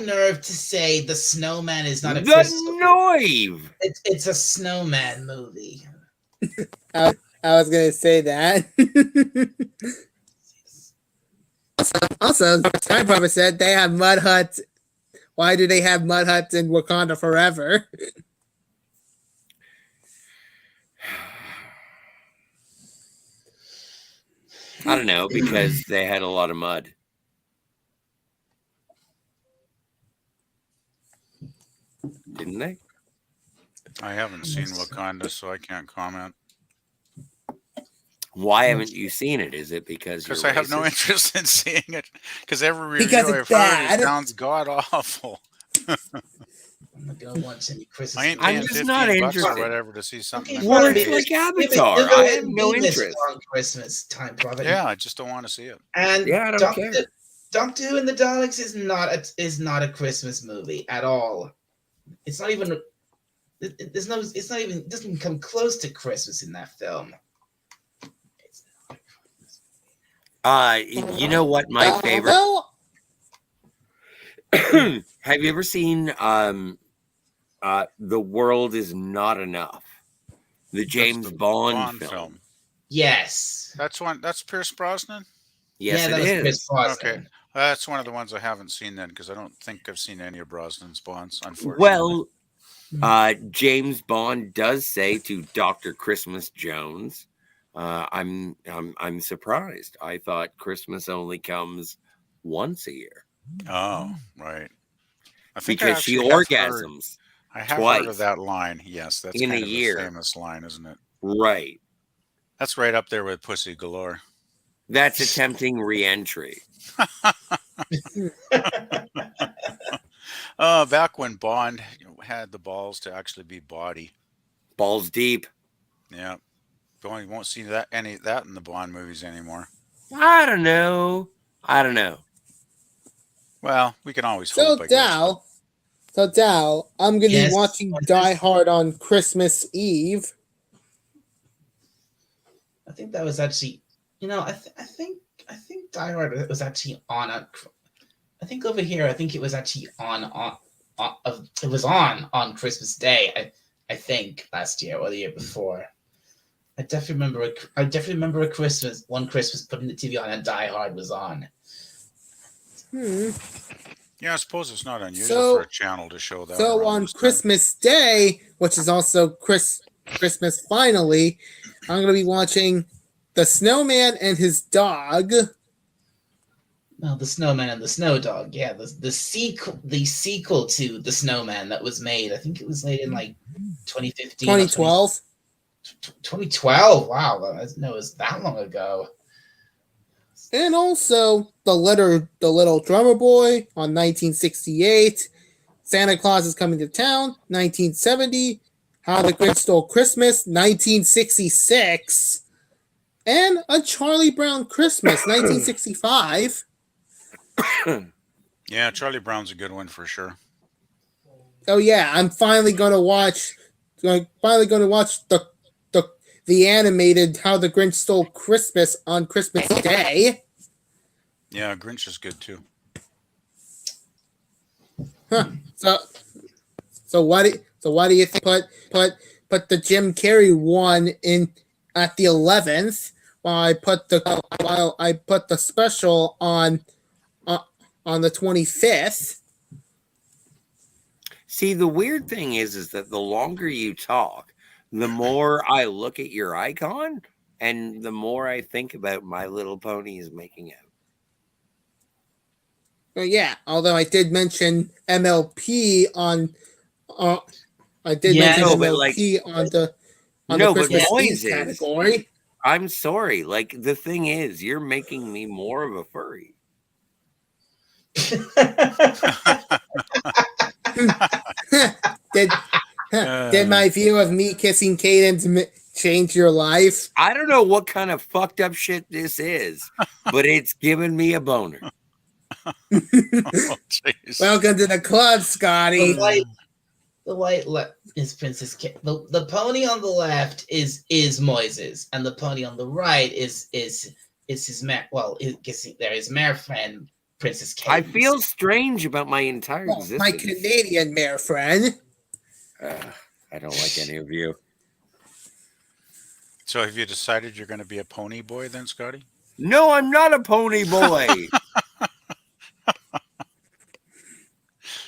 nerve to say the snowman is not a Christmas. The Noive! It's a snowman movie. I was gonna say that. Also, Time Prophet said they have mud huts. Why do they have mud huts in Wakanda forever? I don't know, because they had a lot of mud. Didn't they? I haven't seen Wakanda, so I can't comment. Why haven't you seen it? Is it because Because you're I have no racist? interest in seeing it. Because every review Because I've it's heard bad. it sounds god awful. I'm not gonna watch any Christmas. I ain't I'm paying just 15 not bucks interested. or whatever to see something. Okay, in Well, fine, it's 4K. like Yeah, but Avatar. you'll I go have and no see this interest. on Christmas time, Prophet. Yeah, I just don't want to see it. And Yeah, I don't Doctor care. Doctor Who and the Daleks is not a Christmas movie at all. It's not even. There's no. It's not even. It doesn't even come close to Christmas in that film. It's not a Christmas movie. You know what my favorite? Well, Have you ever seen The World Is Not Enough? The James That's the Bond film. Yes. That's one. That's Pierce Brosnan. Yes, yeah, it that was is. Chris Brosnan. Okay. That's one of the ones I haven't seen then, because I don't think I've seen any of Brosnan's Bonds, unfortunately. Well, James Bond does say to Dr. Christmas Jones, I'm surprised. I thought Christmas only comes once a year Oh, right. I think I because she actually have heard- orgasms. I have twice heard of that line. Yes, that's in kind a of year. a famous line, isn't it? Right. That's right up there with Pussy Galore. That's attempting re-entry. Back when Bond had the balls to actually be body. Balls deep. Yeah. You won't see that any of that in the Bond movies anymore. I don't know. Well, we can always so hope, I guess. Dal, I'm gonna Yes. be watching Die Hard on Christmas Eve. I think that was actually, I think Die Hard was actually on a. I think over here, I think it was actually on it was on Christmas Day. I think last year or the year before. I definitely remember a Christmas putting the TV on and Die Hard was on. Yeah, I suppose it's not unusual So- for a channel to show that. So around on this time. Christmas Day, which is also Christmas finally, I'm gonna be watching The Snowman and His Dog. No, The Snowman and the Snow Dog. Yeah, the sequel to The Snowman that was made. I think it was made in like 2015. or 2012. 2012. Wow, I didn't know it was that long ago. And also the Little Drummer Boy on 1968. Santa Claus is Coming to Town, 1970. How the Grinch Stole Christmas, 1966. And A Charlie Brown Christmas, 1965. Yeah, Charlie Brown's a good one for sure. Oh yeah, I'm finally gonna watch the animated How the Grinch Stole Christmas on Christmas Day. Yeah, Grinch is good too. So why do you think put the Jim Carrey one in at the 11th while I put the special on the 25th? See, the weird thing is that the longer you talk, the more I look at your icon and the more I think about My Little Pony is making out. Well, yeah, although I did mention MLP on Yeah, no, but like- on the No, but Christmas Moise Eve is. category. I'm sorry. Like, the thing is, you're making me more of a furry. Did my view of me kissing Cadence change your life? I don't know what kind of fucked up shit this is, but it's giving me a boner. Oh, jeez. Welcome to the club, Scotty. The white is Princess the pony on the left is Moises, and the pony on the right is his mare. Well, there is mare friend Princess Kate. I feel strange about my entire Well, existence. my Canadian mare friend. I don't like any of you. So have you decided you're going to be a pony boy then, Scotty? No, I'm not a pony boy.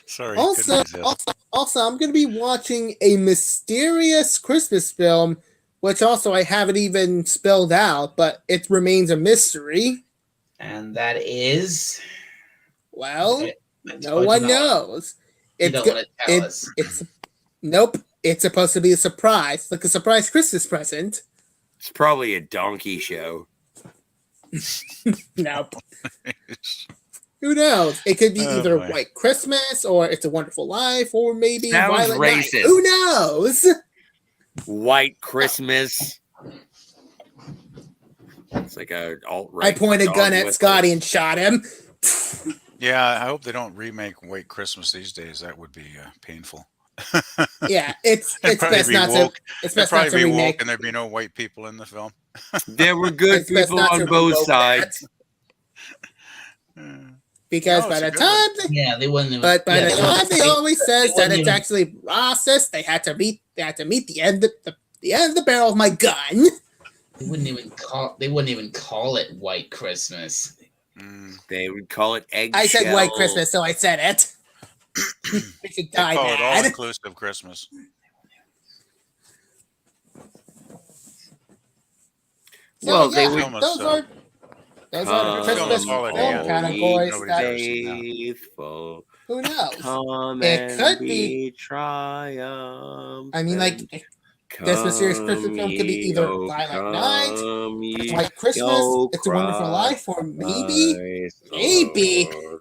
Sorry. Also, couldn't resist. I'm going to be watching a mysterious Christmas film, which also I haven't even spelled out, but it remains a mystery. And that is. Well, no Or one do not- knows. You It's don't go- want to tell us. it's nope. It's supposed to be a surprise, like a surprise Christmas present. It's probably a donkey show. Nope. Who knows? It could be Oh, either boy. White Christmas or It's a Wonderful Life or maybe Sounds Violet Night. racist. Who knows? White Christmas. It's like a alt-right. I pointed a dog gun at whistle. Scotty and shot him. Yeah, I hope they don't remake White Christmas these days. That would be painful. Yeah, it's It'd probably best be not woke. to. It's It'd best not probably to be woke, remake. and there'd be no white people in the film. There were good It's best people not on to both revoke sides. that, because No, by it's a the good one. time, Yeah, they wouldn't even. but by yeah, the they wouldn't time they even- always says they that wouldn't it's even- actually processed, they had to meet. They had to meet the end of the end of the barrel of my gun. They wouldn't even call it White Christmas. Mm, They would call it eggshell. I said White Christmas, so I said it. We should they die call it mad. all-inclusive Christmas. So, Well, they yeah, would- Film us, those are Film the Christmas us holiday film and categories nobody's that ever seen that. Faithful, who knows. come It and could be triumphant. I mean, like this mysterious Christmas film could be either Violet Night, White Christmas, It's a Wonderful Life, or maybe,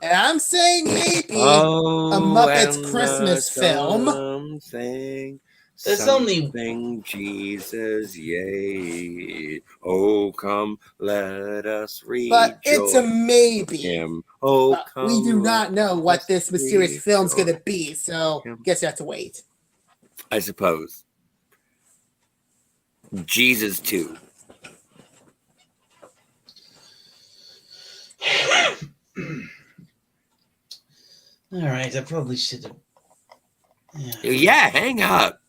and I'm saying maybe, a Muppets Christmas film. There's only- something Jesus, yea. Oh, come, let us read. But it's a maybe. him. Oh, come, We do not know what this mysterious rejoice. film's going to be, so Yeah. guess you have to wait. I suppose. Jesus 2. All right, I probably should have. Yeah. Yeah, hang up.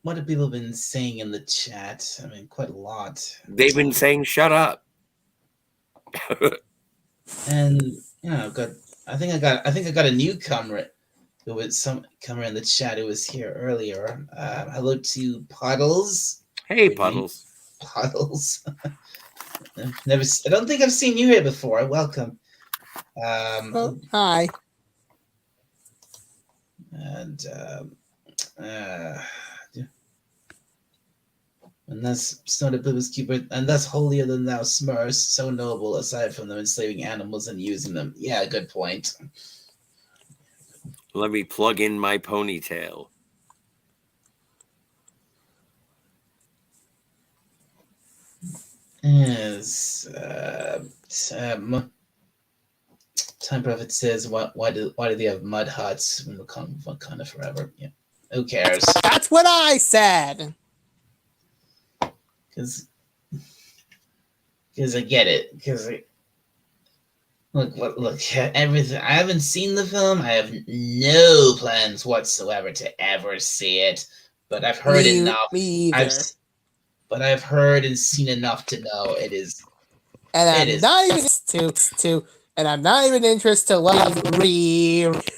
What have people been saying in the chat? I mean, quite a lot. They've been saying shut up. And I think I got a newcomer. Who was some comer in the chat who was here earlier. Hello to Puddles. Hey, Puddles. Puddles. I don't think I've seen you here before. Welcome. Oh, hi. And thus Snow the Blues Keeper, and thus holier than thou Smurfs, so noble aside from them enslaving animals and using them. Yeah, good point. Let me plug in my ponytail. Yes. Time Prophet says, why do they have mud huts in Wakanda forever? Yeah. Who cares? That's what I said. Because I get it. Because look, everything. I haven't seen the film. I have no plans whatsoever to ever see it. But I've heard Me- enough. me either. I've heard and seen enough to know it is. And It I'm is. not even and I'm not even interested to love Williams.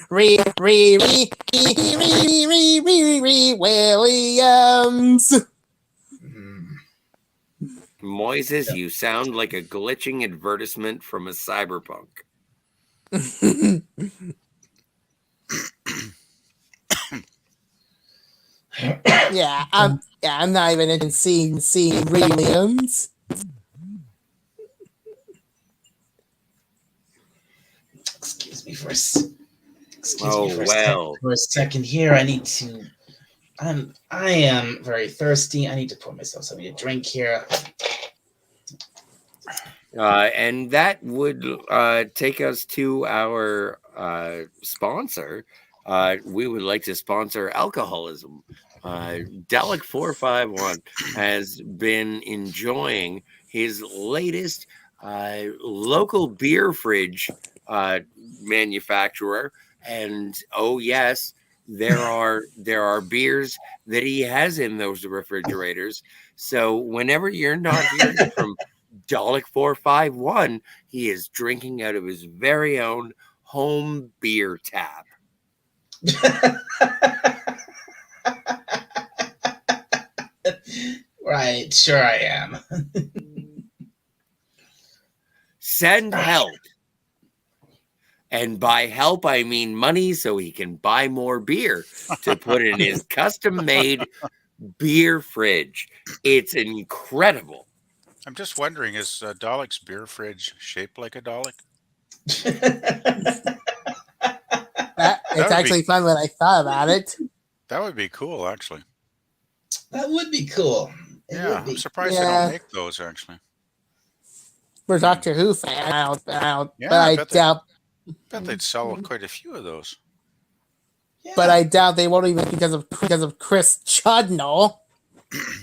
Mm, Moises, you sound like a glitching advertisement from a cyberpunk. I'm not even in seeing Williams. excuse me for Oh, well. for a second here. I need to. I am very thirsty. I need to pour myself something to drink here. And that would take us to our sponsor. We would like to sponsor alcoholism. Dalek 451 has been enjoying his latest local beer fridge manufacturer, and oh yes, there are beers that he has in those refrigerators. So whenever you're not hearing from Dalek 451, he is drinking out of his very own home beer tap. Right, sure I am. Send help. And by help, I mean money so he can buy more beer to put in his custom-made beer fridge. It's incredible. I'm just wondering, is Dalek's beer fridge shaped like a Dalek? It's That would be- actually fun when I thought about it. That would be cool, actually. That would be cool. It Yeah, would I'm be. surprised they Yeah. don't make those, actually. For Doctor Who fan, Yeah, but I I bet doubt. Bet they'd sell quite a few of those. Yeah. But I doubt they won't even because of Chris Chudnall.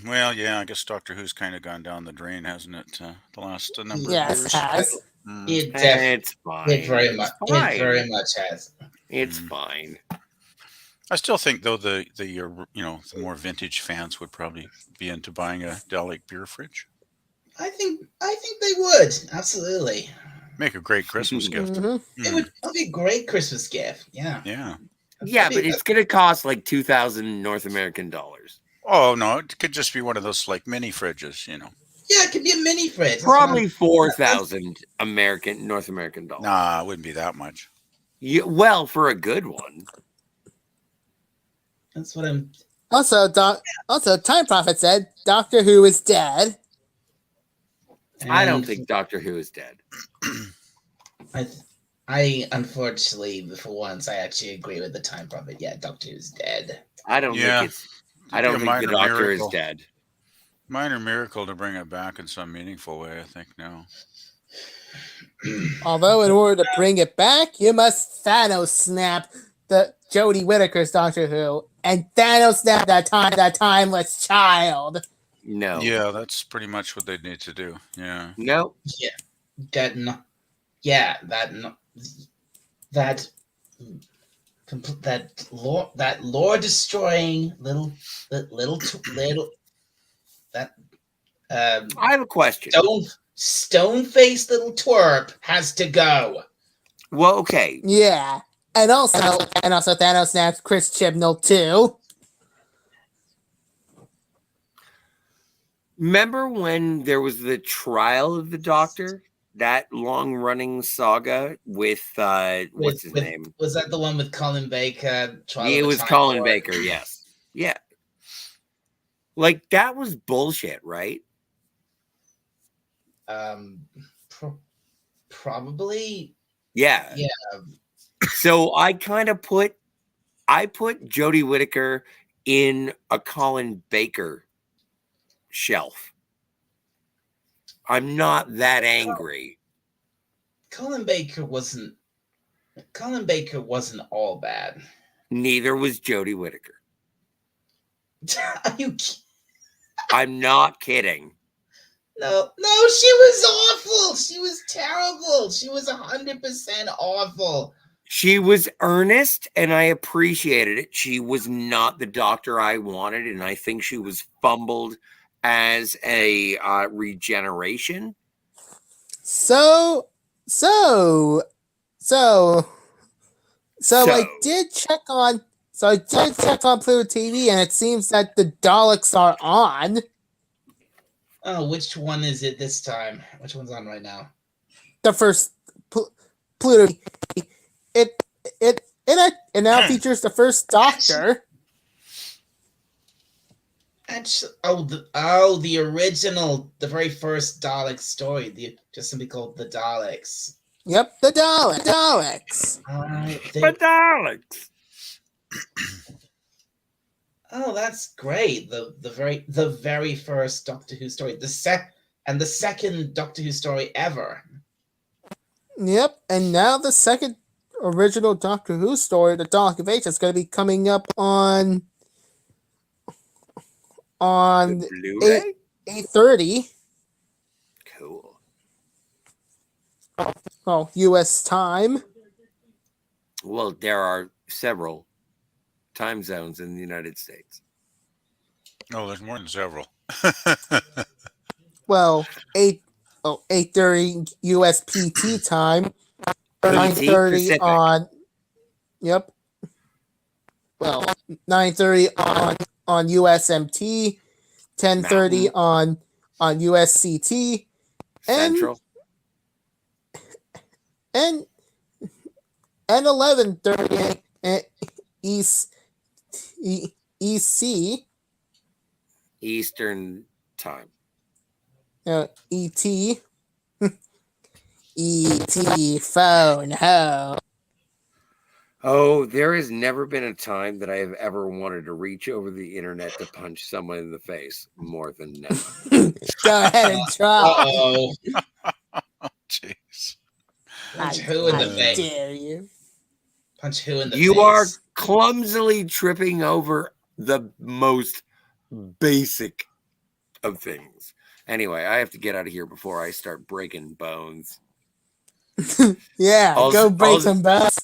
Well, yeah, I guess Doctor Who's kind of gone down the drain, hasn't it? The last number of Yes, years. has. Mm. It definitely. It's fine. It very much. It's It fine. very much has. It's fine. I still think though the the more vintage fans would probably be into buying a Dalek beer fridge. I think they would absolutely. Make a great Christmas gift. Mhm. It would be a great Christmas gift. Yeah. Yeah. Yeah, That'd but be- it's gonna cost like 2,000 North American dollars. Oh no, it could just be one of those like mini fridges, you know. yeah, it could be a mini fridge. That's what I'm- Probably 4,000 North American dollars. Nah, it wouldn't be that much. Well, for a good one. That's what I'm. Also, Time Prophet said Doctor Who is dead. I don't and think Doctor Who is dead. I unfortunately, for once, I actually agree with the Time Prophet. Yeah, Doctor Who's dead. I don't Yeah. think it's. I don't Be a think the minor Doctor miracle. is dead. Minor miracle to bring it back in some meaningful way, I think now. Although, in order to bring it back, you must Thanos snap the Jodie Whittaker's Doctor Who, and Thanos snap that timeless child. No. Yeah, that's pretty much what they'd need to do. Yeah. No. That no, yeah, that no, that that lore destroying little that I have a question. stone faced little twerp has to go. Well, okay. Yeah, and also Thanos snaps Chris Chibnall too. Remember when there was the trial of the Doctor? That long-running saga with what's his name? Was that the one with Colin Baker? Trial Yeah, of it the was Time Colin Lord? Baker. Yes. Yeah. Like that was bullshit, right? Probably. Yeah. Yeah. So I put Jodie Whittaker in a Colin Baker shelf. I'm not that angry. Colin Baker wasn't all bad. Neither was Jodie Whittaker. Are you ki- I'm not kidding. No, she was awful. She was terrible. She was 100% awful. She was earnest and I appreciated it. She was not the Doctor I wanted, and I think she was fumbled as a regeneration. So I did check on Pluto TV, and it sees that the Daleks are on. Oh, which one is it this time? Which one's on right now? The first Pluto. It now features the first Doctor. Actually, the original, the very first Dalek story, just simply called the Daleks. Yep, the Daleks. But Daleks. Oh, that's great. The very first Doctor Who story, the second Doctor Who story ever. Yep, and now the second original Doctor Who story, the Dalek of Ages, is going to be coming up on Blu-ray? 8:30. Cool. Well, U.S. time. Well, there are several time zones in the United States. Oh, there's more than several. Well, 8:30 U.S. PT time. 9:30 Pacific. on. Yep. Well, 9:30 on USMT, 10:30 on USCT, Central. and 11:30 EC, Eastern time. ET, ET phone ho. Oh, there has never been a time that I have ever wanted to reach over the internet to punch someone in the face more than now. Go ahead and try. Uh-oh. Jeez. Punch who in the I face? dare you. Punch who in the face? You are clumsily tripping over the most basic of things. Anyway, I have to get out of here before I start breaking bones. Yeah, Also- go break also- some bones.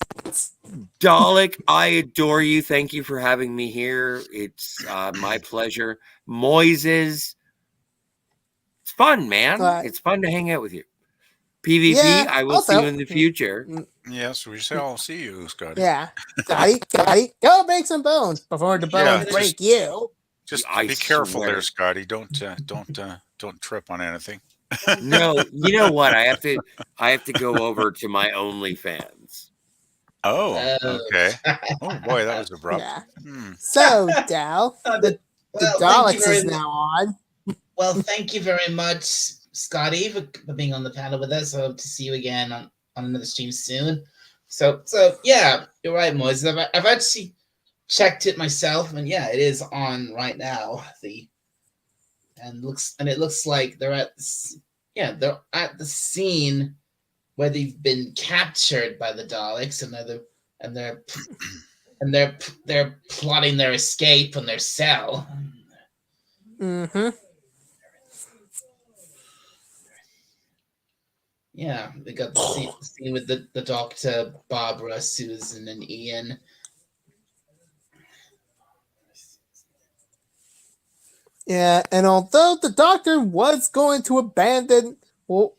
Dalek, I adore you. Thank you for having me here. It's my pleasure. Moises, it's fun, man. It's fun to hang out with you. PvP, Yeah, I will see also- you in the future. Yes, we shall see you, Scotty. Yeah, Scotty, go break some bones before the Yeah, bones just- break you. Just I be careful swear. there, Scotty. Don't trip on anything. No, you know what? I have to go over to my OnlyFans. Oh, Oh. okay. Oh boy, that was abrupt. Yeah. Hmm. So, Dal, the Well, thank you Daleks very is much. now on. Well, thank you very much, Scotty, for being on the panel with us. I hope to see you again on another stream soon. So yeah, you're right, Moises. I've actually checked it myself, and yeah, it is on right now. It looks like they're at the scene where they've been captured by the Daleks, and they're plotting their escape from their cell. Mm-hmm. Yeah, they got the scene with the Doctor, Barbara, Susan, and Ian. Yeah, and although the Doctor was going to abandon one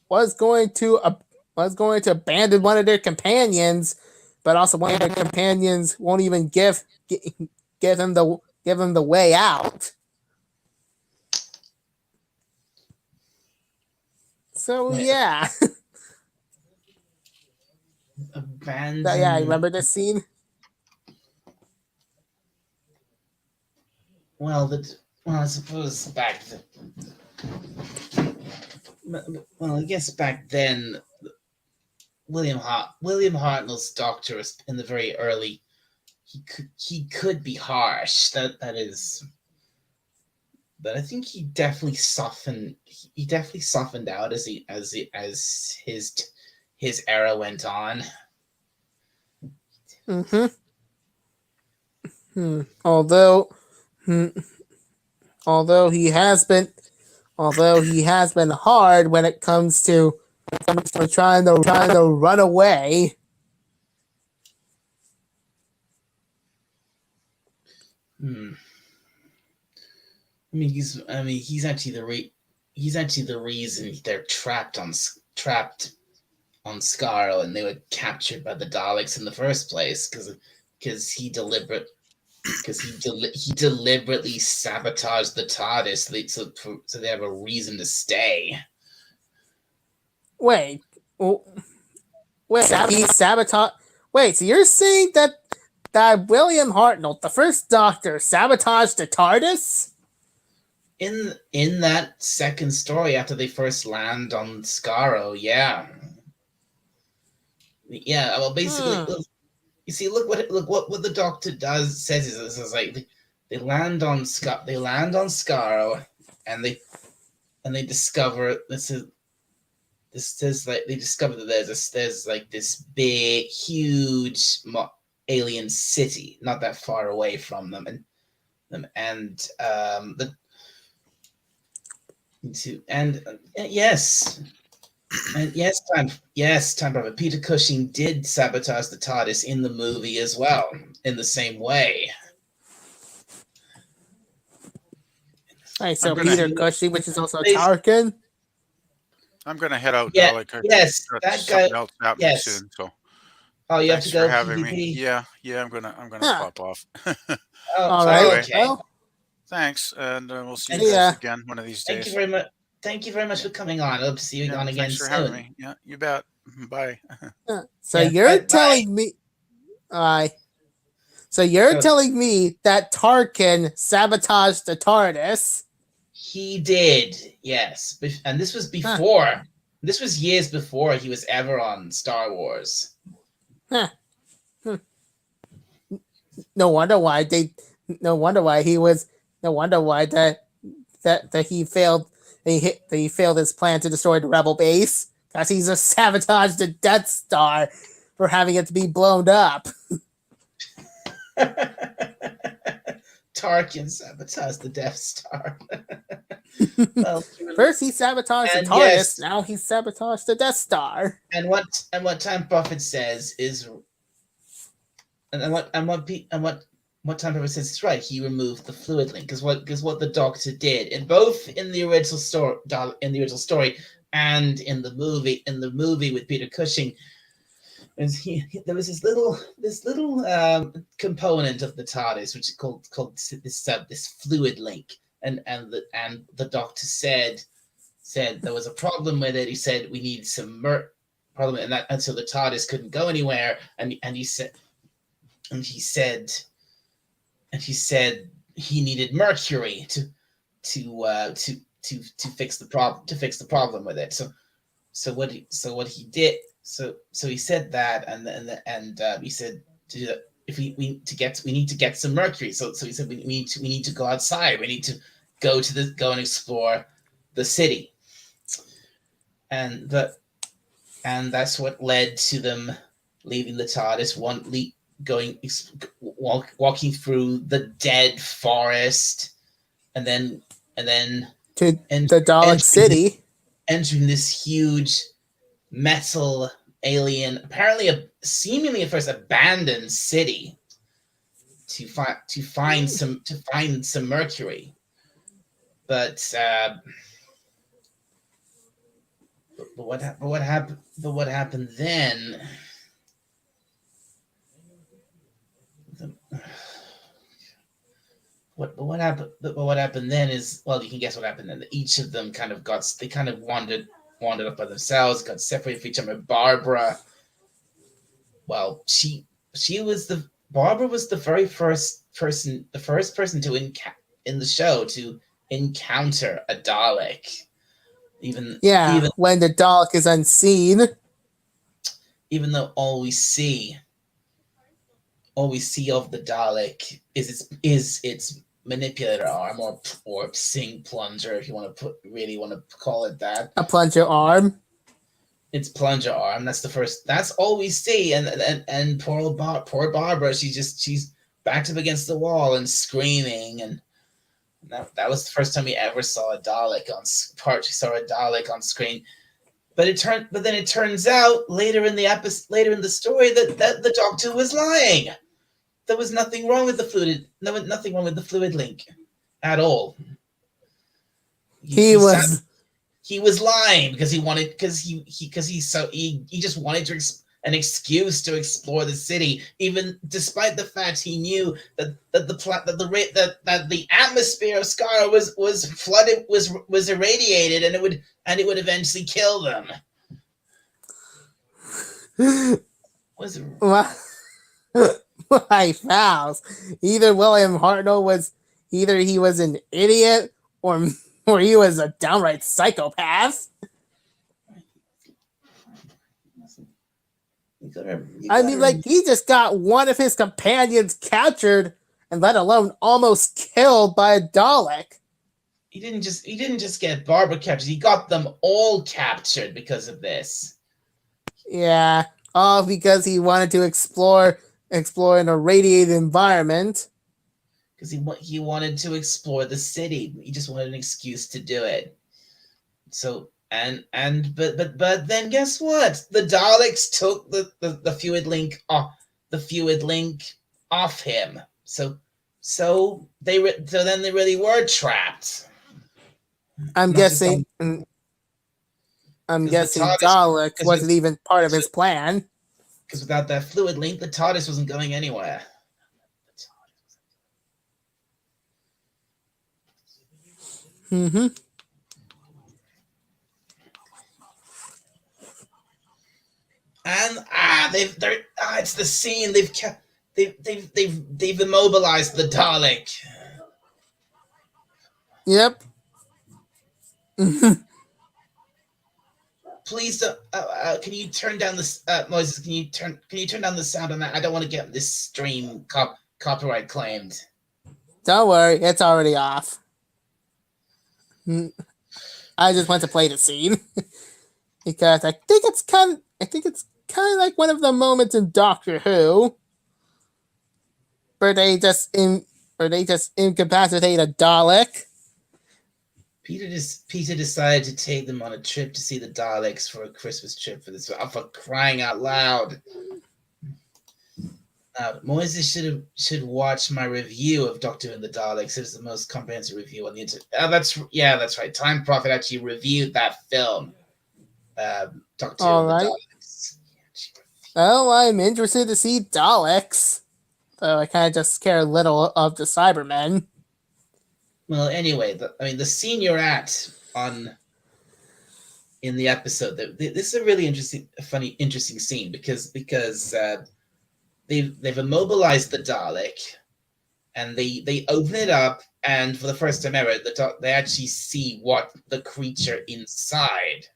of their companions, but also one of their companions won't even give him the way out. So Wait. yeah, Abandoned. yeah, you remember this scene? Well, I suppose I guess back then, William Hartnell's Doctor was in the very early. He could be harsh. That is. But I think he definitely softened. He definitely softened out as his era went on. Mm-hmm. Although he has been hard when it comes to trying to run away. I mean, he's actually the reason they're trapped on Skaro, and they were captured by the Daleks in the first place because he deliberately sabotaged the TARDIS so they have a reason to stay. Wait, he sabotaged. Wait, so you're saying that William Hartnell, the first Doctor, sabotaged the TARDIS? In that second story, after they first land on Skaro, yeah. Well, basically, you see, look what the Doctor says is like they land on Skaro, and they discover that there's like this big, huge alien city not that far away from them, Time Prophet Peter Cushing did sabotage the TARDIS in the movie as well, in the same way. Right, so I'm gonna- Peter Cushing, which is also Please. Tarkin. I'm gonna head out, Yeah, Dalek. yes, Got that something guy- else happening yes. soon. So Oh, you thanks have to for go having PvP. me. Yeah, I'm gonna Huh. pop off. Oh, All so right. anyway. okay. Well, Thanks, and we'll see you Thank guys you. again one of these Thank days. you very much. Thank you very much for coming on. I hope to see you Yeah, on again thanks for soon. having me. Yeah, you bet. Bye. so Yeah, you're bye. telling me, so you're So- telling me that Tarkin sabotaged the TARDIS? He did, yes, and this was before. This was years before he was ever on Star Wars. Huh. no wonder why they. No wonder why he was. No wonder why that he failed. That he failed his plan to destroy the rebel base because he's just sabotaged the Death Star for having it to be blown up. Tarkin sabotaged the Death Star. Well, First he sabotaged the And TARDIS. yes. Now he sabotaged the Death Star. and what Time Prophet says is, and what Time Prophet says is right. He removed the fluid link because what the Doctor did in both in the original story and in the movie with Peter Cushing. Is there was this little component of the TARDIS which is called this fluid link, and the Doctor said there was a problem with it. He said we need some problem, and so the TARDIS couldn't go anywhere, and he said he needed mercury to fix the problem with it. So what he did. So he said that, and he said to do that, if we need to get some mercury. So he said we need to go outside. We need to go and explore the city, and that's what led to them leaving the TARDIS, walking through the dead forest, and then To the Dalek City. entering this huge metal alien, apparently seemingly at first abandoned city, to find some mercury, but what happened then? What happened then is, well, you can guess what happened then. Each of them kind of wandered up by themselves, got separated from each other. Barbara, well, Barbara was the first person to in the show to encounter a Dalek. Even when the Dalek is unseen. Even though all we see of the Dalek is its manipulator arm, or sing plunger, if you want to call it that. A plunger arm. Its plunger arm. That's all we see. And poor Barbara, she's backed up against the wall and screaming, and that was the first time we ever saw a Dalek on screen. But then it turns out later in the story that the Doctor was lying. There was nothing wrong with the fluid. Nothing wrong with the fluid link at all. He was lying because he just wanted an excuse to explore the city, even despite the fact he knew that the atmosphere of Skara was flooded, was irradiated, and it would eventually kill them. My fouls. Either William Hartnell was he was an idiot or he was a downright psychopath. He just got one of his companions captured, and let alone almost killed by a Dalek. He didn't just get Barbara captured. He got them all captured because of this. Yeah, all because he wanted to explore in a radiated environment. Because he wanted to explore the city. He just wanted an excuse to do it. So but then guess what? The Daleks took the fluid link off him. So then they really were trapped. I'm guessing Dalek wasn't even part of his plan. Because without that fluid link, the TARDIS wasn't going anywhere. Mm-hmm. And it's the scene they've immobilized the Dalek. Yep. Please, can you turn down this, Moses? Can you turn down the sound on that? I don't want to get this stream copyright claimed. Don't worry, it's already off. I just want to play the scene because I think it's kind of like one of the moments in Doctor Who where they just incapacitate a Dalek. Peter decided to take them on a trip to see the Daleks for a Christmas trip for this. For crying out loud! Moises should watch my review of Doctor Who and the Daleks. It's the most comprehensive review on the internet. That's right. Time Prophet actually reviewed that film. Doctor Who and the Daleks. Oh, I'm interested to see Daleks. So I kind of just care little of the Cybermen. Well, anyway, the scene you're at in the episode. This is a really interesting scene because they've immobilized the Dalek, and they open it up, and for the first time ever, they actually see what the creature inside.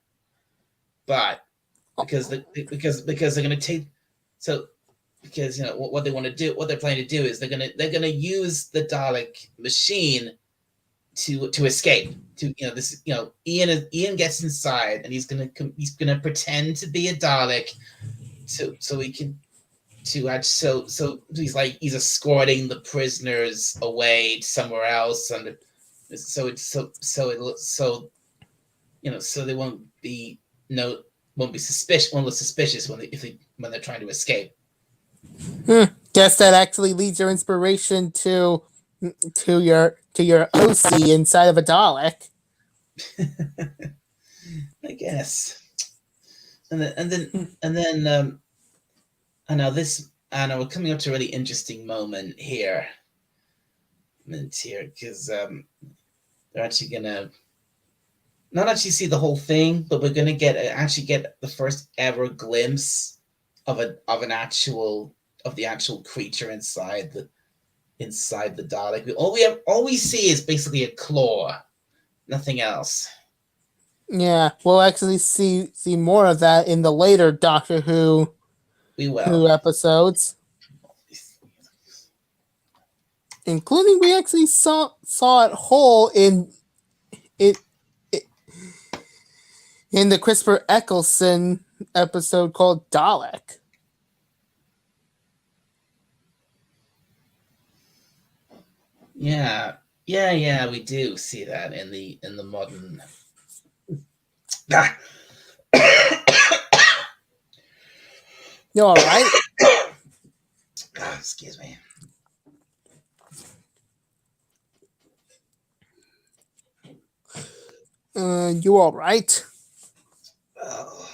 But because they're going to take because what they want to do, what they're planning to do is they're gonna use the Dalek machine to escape. Ian gets inside, and he's gonna pretend to be a Dalek, so he can. So he's escorting the prisoners away somewhere else, and so they won't look suspicious when they're trying to escape. Guess that actually leads your inspiration to your OC inside of a Dalek. I guess. And then I know we're coming up to a really interesting moment here. Because they're actually gonna not actually see the whole thing, but we're gonna get the first ever glimpse of the actual creature inside the Dalek. All we see is basically a claw, nothing else. Yeah, we'll actually see more of that in the later Doctor Who episodes, including we actually saw it whole in the Christopher Eccleston episode called Dalek. Yeah, we do see that in the modern. You all right? Excuse me. You all right? Oh.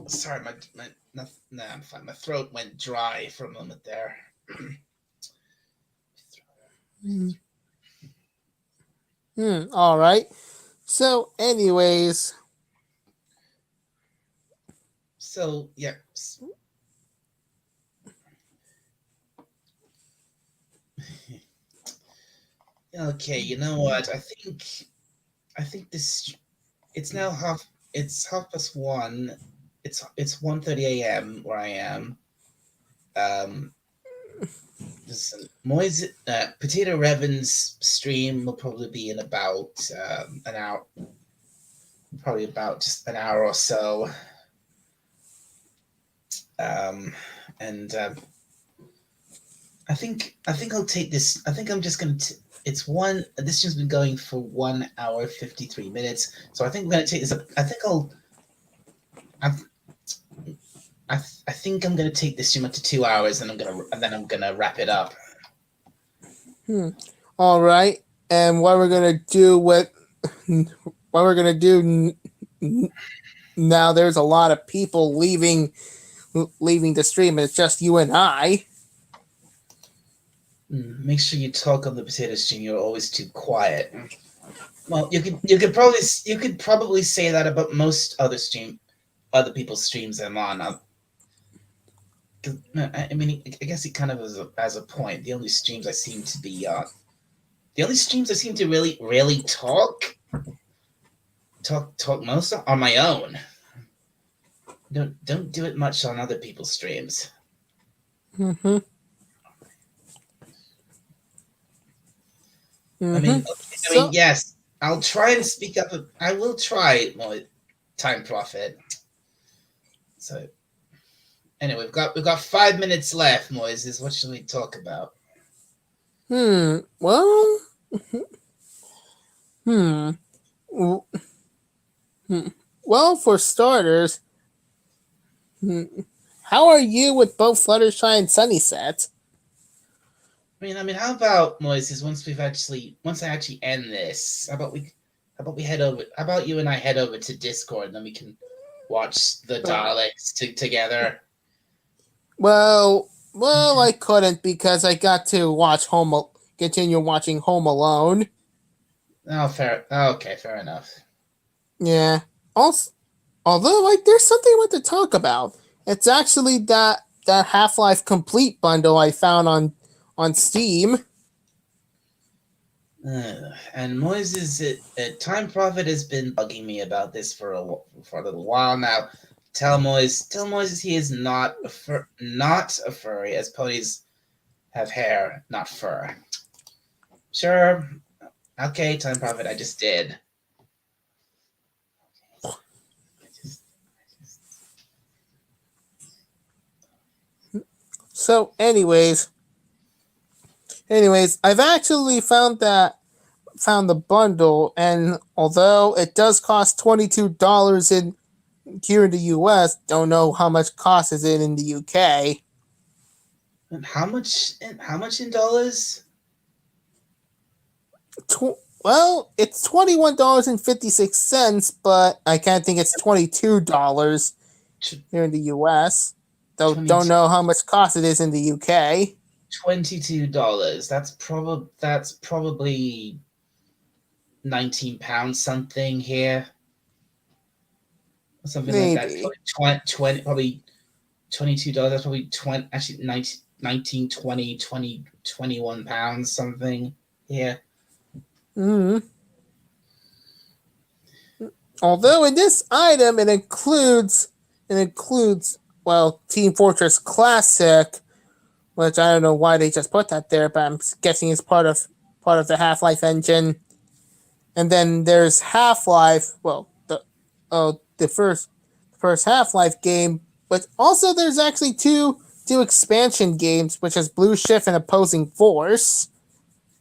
Sorry, I'm fine. My throat went dry for a moment there. All right. So, anyways. So, yeah. Okay, you know what? I think this. It's now It's 1:30. It's 1:30 a.m. where I am. Listen, Potato Revan's stream will probably be in about an hour. Probably about just an hour or so. I think I'll take this. I think I'm just going to. This has been going for 1 hour 53 minutes. So I think we're going to take this. I think I'm going to take this stream up to 2 hours, and then I'm gonna wrap it up. All right. And what we're gonna do now? There's a lot of people leaving the stream, and it's just you and I. Make sure you talk on the potato stream. You're always too quiet. Well, you could probably say that about most other people's streams I'm on. I mean, I guess it kind of as a point. The only streams I seem to really talk most on my own. Don't do it much on other people's streams. Mm-hmm. I mean, So, yes, I'll try and speak up. I will try more time profit. So anyway, we've got 5 minutes left, Moises. What should we talk about? well, hmm. w- hmm. Well, for starters, how are you with both Fluttershy and Sunnyset? I mean, how about Moises? Once I actually end this, how about we head over? How about you and I head over to Discord, and then we can watch the Daleks together. Well, I couldn't because I got to continue watching Home Alone. Oh, fair. Okay, fair enough. Yeah. Also, although there's something I want to talk about. It's actually that Half-Life Complete bundle I found on Steam. And Moises, Time Prophet has been bugging me about this for a little while now. Tell Moises he is not a furry, as ponies have hair, not fur. Sure. Okay, Time Prophet, I just did. So, anyways, I've actually found the bundle, and although it does cost $22 here in the US, don't know how much cost is it in the UK. And how much in dollars? Well, it's $21.56, but I can't think it's $22 here in the US. Though don't know how much cost it is in the UK. $22. That's probably £19 something here. Something Maybe. like that. 20 probably $22. That's probably 20 actually 19, 20, 21 pounds something here. Although in this item it includes Team Fortress Classic, which I don't know why they just put that there, but I'm guessing it's part of the Half-Life engine. And then there's Half-Life, the first Half-Life game, but also there's actually two expansion games, which is Blue Shift and Opposing Force,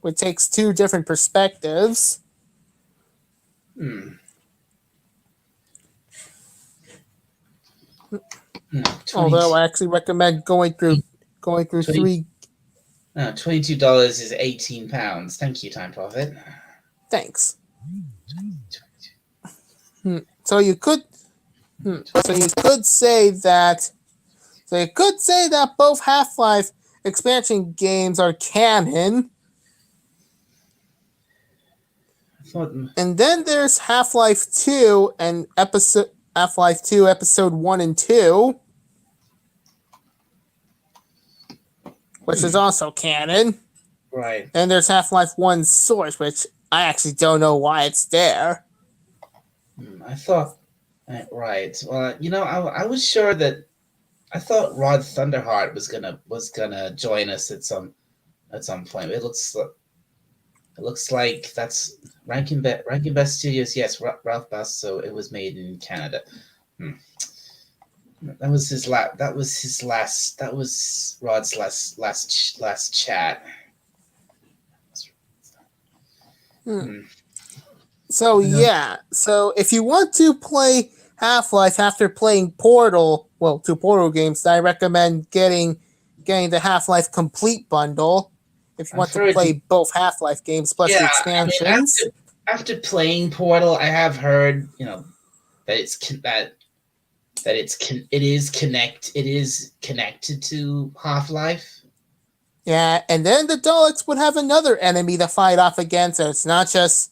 which takes two different perspectives. Although I actually recommend going through three. $22 is 18 pounds. Thank you, Time Prophet. Thanks. So you could say that both Half-Life expansion games are canon. And then there's Half-Life 2 and Half-Life 2 Episode 1 and 2, which is also canon. Right. And there's Half-Life 1 Source, which I actually don't know why it's there. I thought, right. Well, I was sure that I thought Rod Thunderheart was gonna join us at some point. It looks like that's Rankin Best Studios. Yes, Ralph Bass. So it was made in Canada. That was his last. That was Rod's last chat. So so if you want to play Half-Life after playing Portal, two Portal games, I recommend getting the Half-Life Complete bundle. If you want to play both Half-Life games plus the expansions. After playing Portal, I have heard that it is connected to Half-Life. Yeah, and then the Daleks would have another enemy to fight off against. So it's not just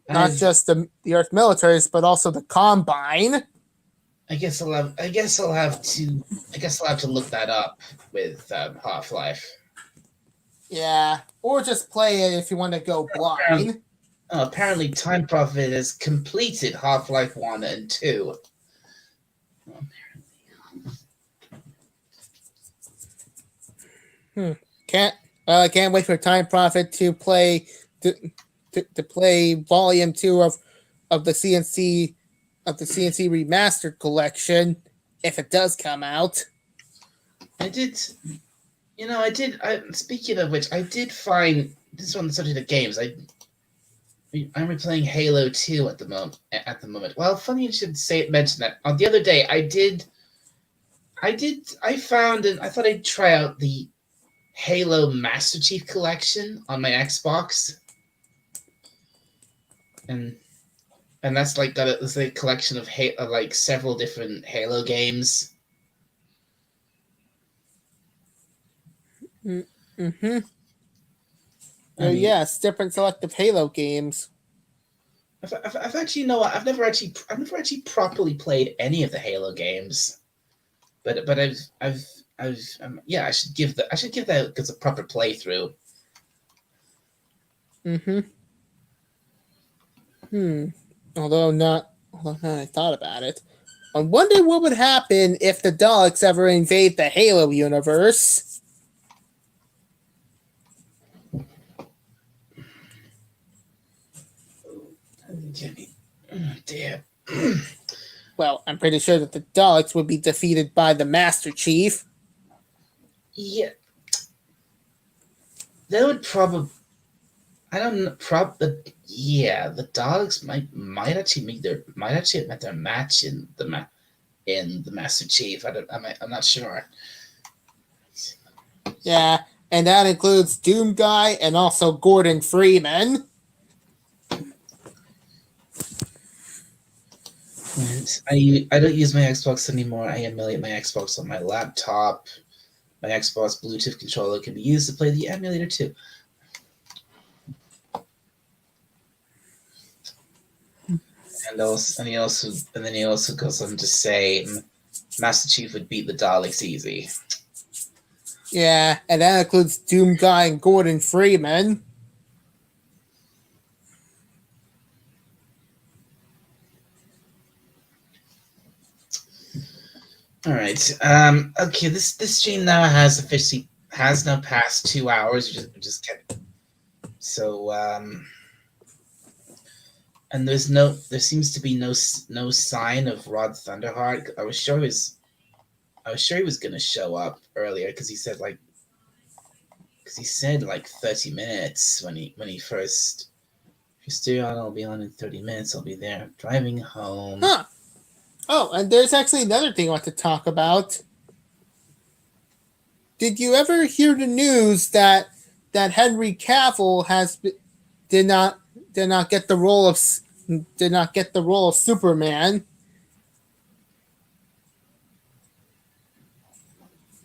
the Earth militaries, but also the Combine. I guess I'll have to look that up with Half-Life. Yeah, or just play it if you want to go blind. Apparently, Time Prophet has completed Half-Life 1 and 2. Can't wait for Time Prophet to play to play Volume 2 of the CNC Remastered Collection if it does come out. I did. Speaking of which, I did find this on the subject of games. I'm replaying Halo 2 at the moment. Well, funny you should mention that. On the other day, I found, and I thought I'd try out the Halo Master Chief Collection on my Xbox, and that's like it's a collection of like several different Halo games. Mm-hmm. Oh yes, different selective Halo games. I've actually, I've never actually properly played any of the Halo games, but I should give that as a proper playthrough. Although now I thought about it, I wonder what would happen if the Daleks ever invade the Halo universe. Damn. Well, I'm pretty sure that the Daleks would be defeated by the Master Chief. Yeah, that would probably. I don't know. Yeah, the Daleks might actually make their match in the Master Chief. I'm not sure. Yeah, and that includes Doom Guy and also Gordon Freeman. And I don't use my Xbox anymore. I emulate my Xbox on my laptop. My Xbox Bluetooth controller can be used to play the emulator too. And then he also goes on to say Master Chief would beat the Daleks easy. Yeah, and that includes Doom Guy and Gordon Freeman. All right. Okay. This stream now has now passed 2 hours. We just kept. So and there seems to be no sign of Rod Thunderheart. I was sure he was going to show up earlier because he said like 30 minutes when he first. If you stay on, I'll be on in 30 minutes. I'll be there driving home. Huh. Oh, and there's actually another thing I want to talk about. Did you ever hear the news that Henry Cavill did not get the role of Superman?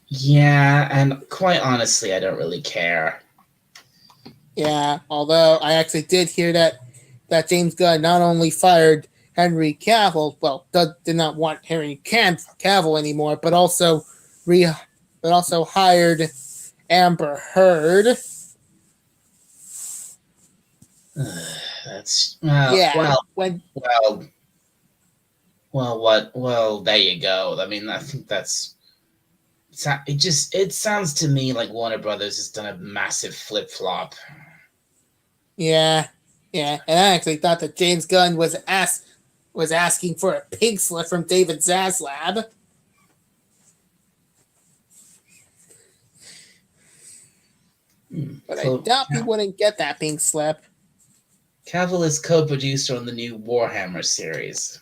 Yeah, and quite honestly, I don't really care. Yeah, although I actually did hear that James Gunn not only fired Henry Cavill, did not want Henry Cavill anymore, but also hired Amber Heard. That's yeah. Well, there you go. I mean, I think it sounds to me like Warner Brothers has done a massive flip flop. Yeah, and I actually thought that James Gunn was asking for a pink slip from David Zaslav. But I doubt he wouldn't get that pink slip. Cavill is co-producer on the new Warhammer series.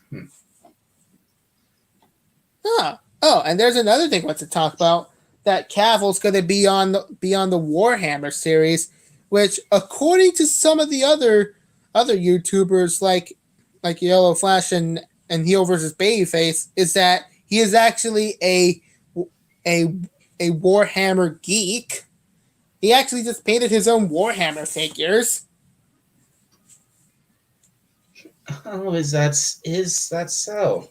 Oh, and there's another thing I want to talk about. That Cavill's going to be on the Warhammer series, which, according to some of the other YouTubers like Yellow Flash and Heel vs. Babyface, is that he is actually a Warhammer geek. He actually just painted his own Warhammer figures. Oh, is that so?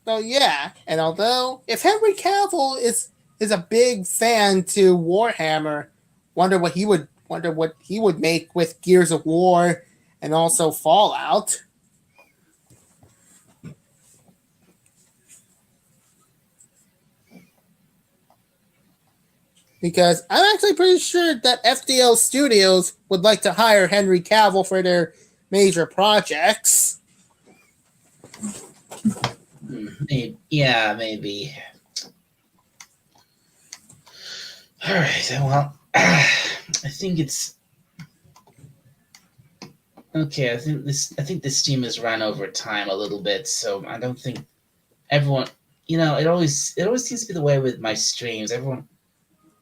So yeah, and although if Henry Cavill is a big fan to Warhammer, wonder what he would make with Gears of War and also Fallout. because I'm actually pretty sure that FDL Studios would like to hire Henry Cavill for their major projects. Maybe, yeah, maybe. All right. Well, I think it's okay. I think this stream has run over time a little bit, so I don't think everyone. It always seems to be the way with my streams. Everyone,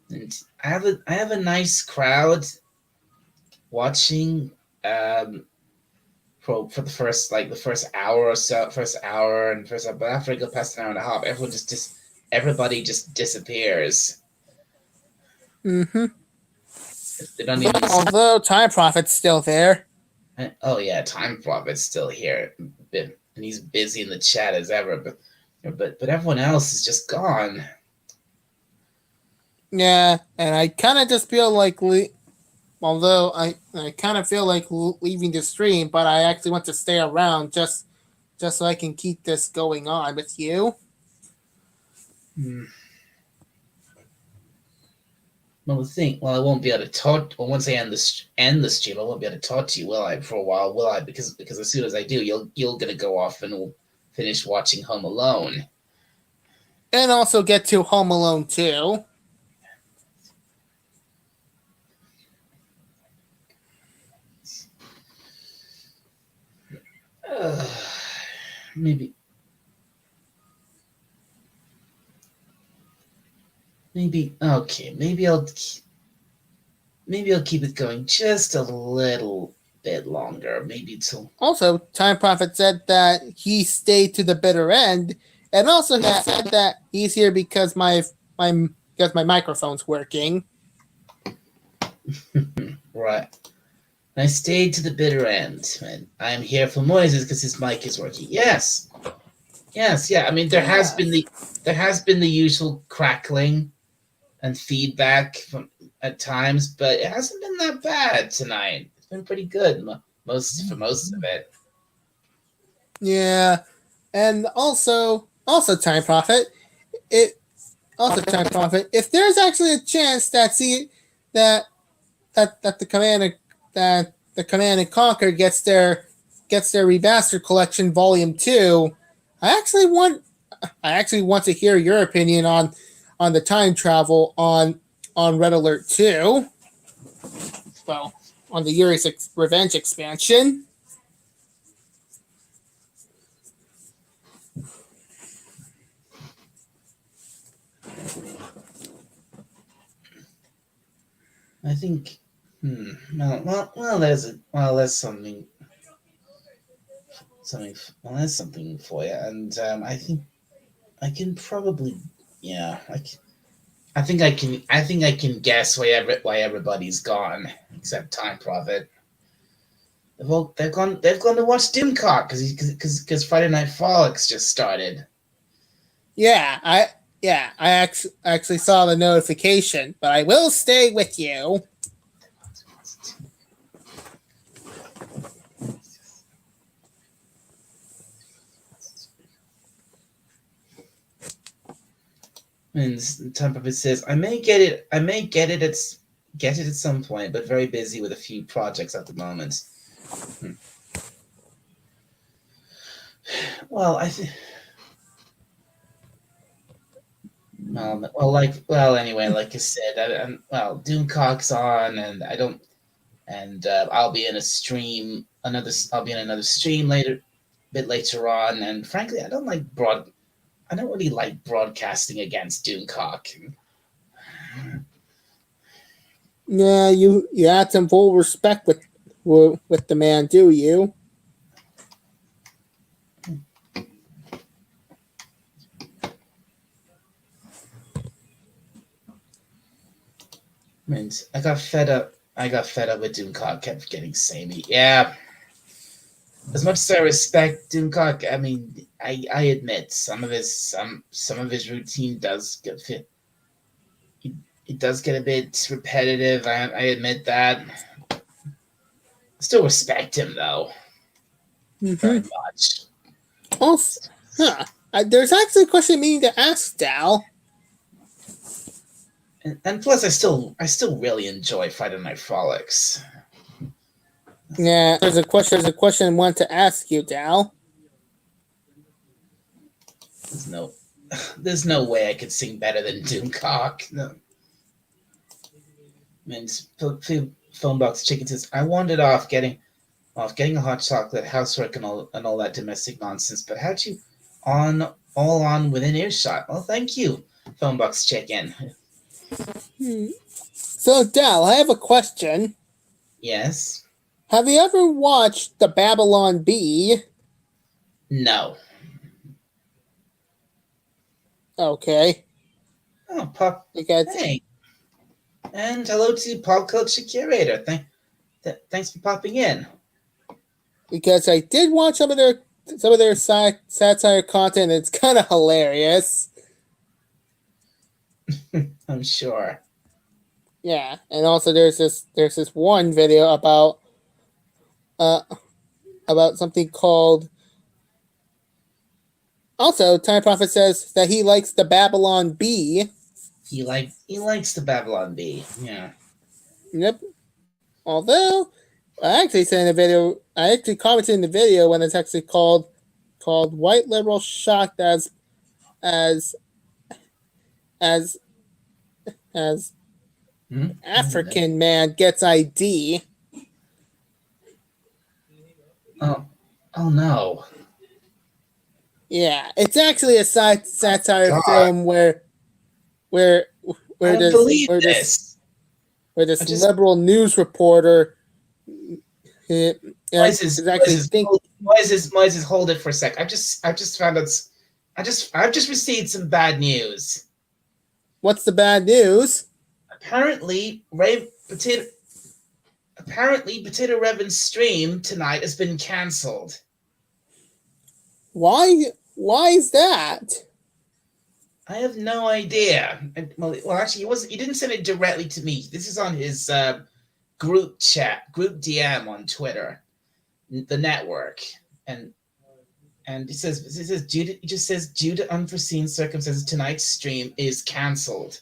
and I have a nice crowd watching. For the first hour or so, but after I go past an hour and a half, everybody just disappears. Mm-hmm. They don't even. Although Time Prophet's still there. Oh yeah, Time Prophet's still here, and he's busy in the chat as ever. But everyone else is just gone. Yeah, and I kind of just feel like, although I kind of feel like leaving the stream, but I actually want to stay around just so I can keep this going on with you. Well, I won't be able to talk. Well, once I end the stream, I won't be able to talk to you, will I? For a while, will I? Because as soon as I do, you're gonna go off and we'll finish watching Home Alone, and also get to Home Alone 2. Maybe okay. Maybe I'll keep it going just a little bit longer. Maybe till. Also, Time Prophet said that he stayed to the bitter end, and also he said that he's here because my microphone's working. Right. I stayed to the bitter end, and I'm here for Moises because his mic is working. Yes, yeah. I mean, there has been the usual crackling and feedback at times, but it hasn't been that bad tonight. It's been pretty good for most of it. Yeah, and also Time Prophet. If there's actually a chance that the Command and Conquer gets their remastered collection Volume 2, I actually want to hear your opinion on the time travel on Red Alert 2. Well, on the Yuri's Revenge expansion. I think. There's something. There's something for you, and I think I can probably. Yeah, I think I can guess why everybody's gone except Time Prophet. They've gone to watch Doomcock because Friday Night Frolics just started. Yeah, I actually saw the notification, but I will stay with you. And Time Prophet says, I may get it at some point, but very busy with a few projects at the moment. Well, I think. Anyway, like I said, Doomcock's on, and I don't, and I'll be in a stream. I'll be in another stream a bit later on, and frankly, I don't really like broadcasting against Doomcock. Yeah, you had some full respect with the man, do you? I got fed up with Doomcock. Kept getting samey. Yeah. As much as I respect Doomcock, I mean, I admit some of his routine does get fit. It does get a bit repetitive. I admit that. I still respect him though. Very much. Also, there's actually a question meaning to ask Dal. And plus, I still really enjoy Friday Night Frolics. Yeah, there's a question I want to ask you, Dal. There's no way I could sing better than Doomcock. No. I mean, phone box chicken says I wandered off getting a hot chocolate, housework, and all that domestic nonsense. But how'd you all on within earshot? Well, thank you, phone box chicken. So, Dal, I have a question. Yes. Have you ever watched The Babylon Bee? No. Okay. Oh, Pop. Because Hey. And hello to Pop Culture Curator. Thanks for popping in. because I did watch some of their satire content. And it's kind of hilarious. I'm sure. Yeah, and also there's this one video about something called. Also, Time Prophet says that he likes the Babylon Bee. He likes the Babylon Bee. Yeah. Yep. Although I actually said in the video, I actually commented in the video when it's actually called "White Liberal Shocked as African Man Gets ID." Oh no. Yeah, it's actually a satire God. film where I don't believe where this. this I just- liberal news reporter Moises, hold it for a sec. I've just found out. I've just received some bad news. what's the bad news? Apparently, Potato Revan's stream tonight has been cancelled. Why is that? I have no idea. Well, actually, he didn't send it directly to me. This is on his group DM on Twitter, the network, and it just says due to unforeseen circumstances, tonight's stream is cancelled.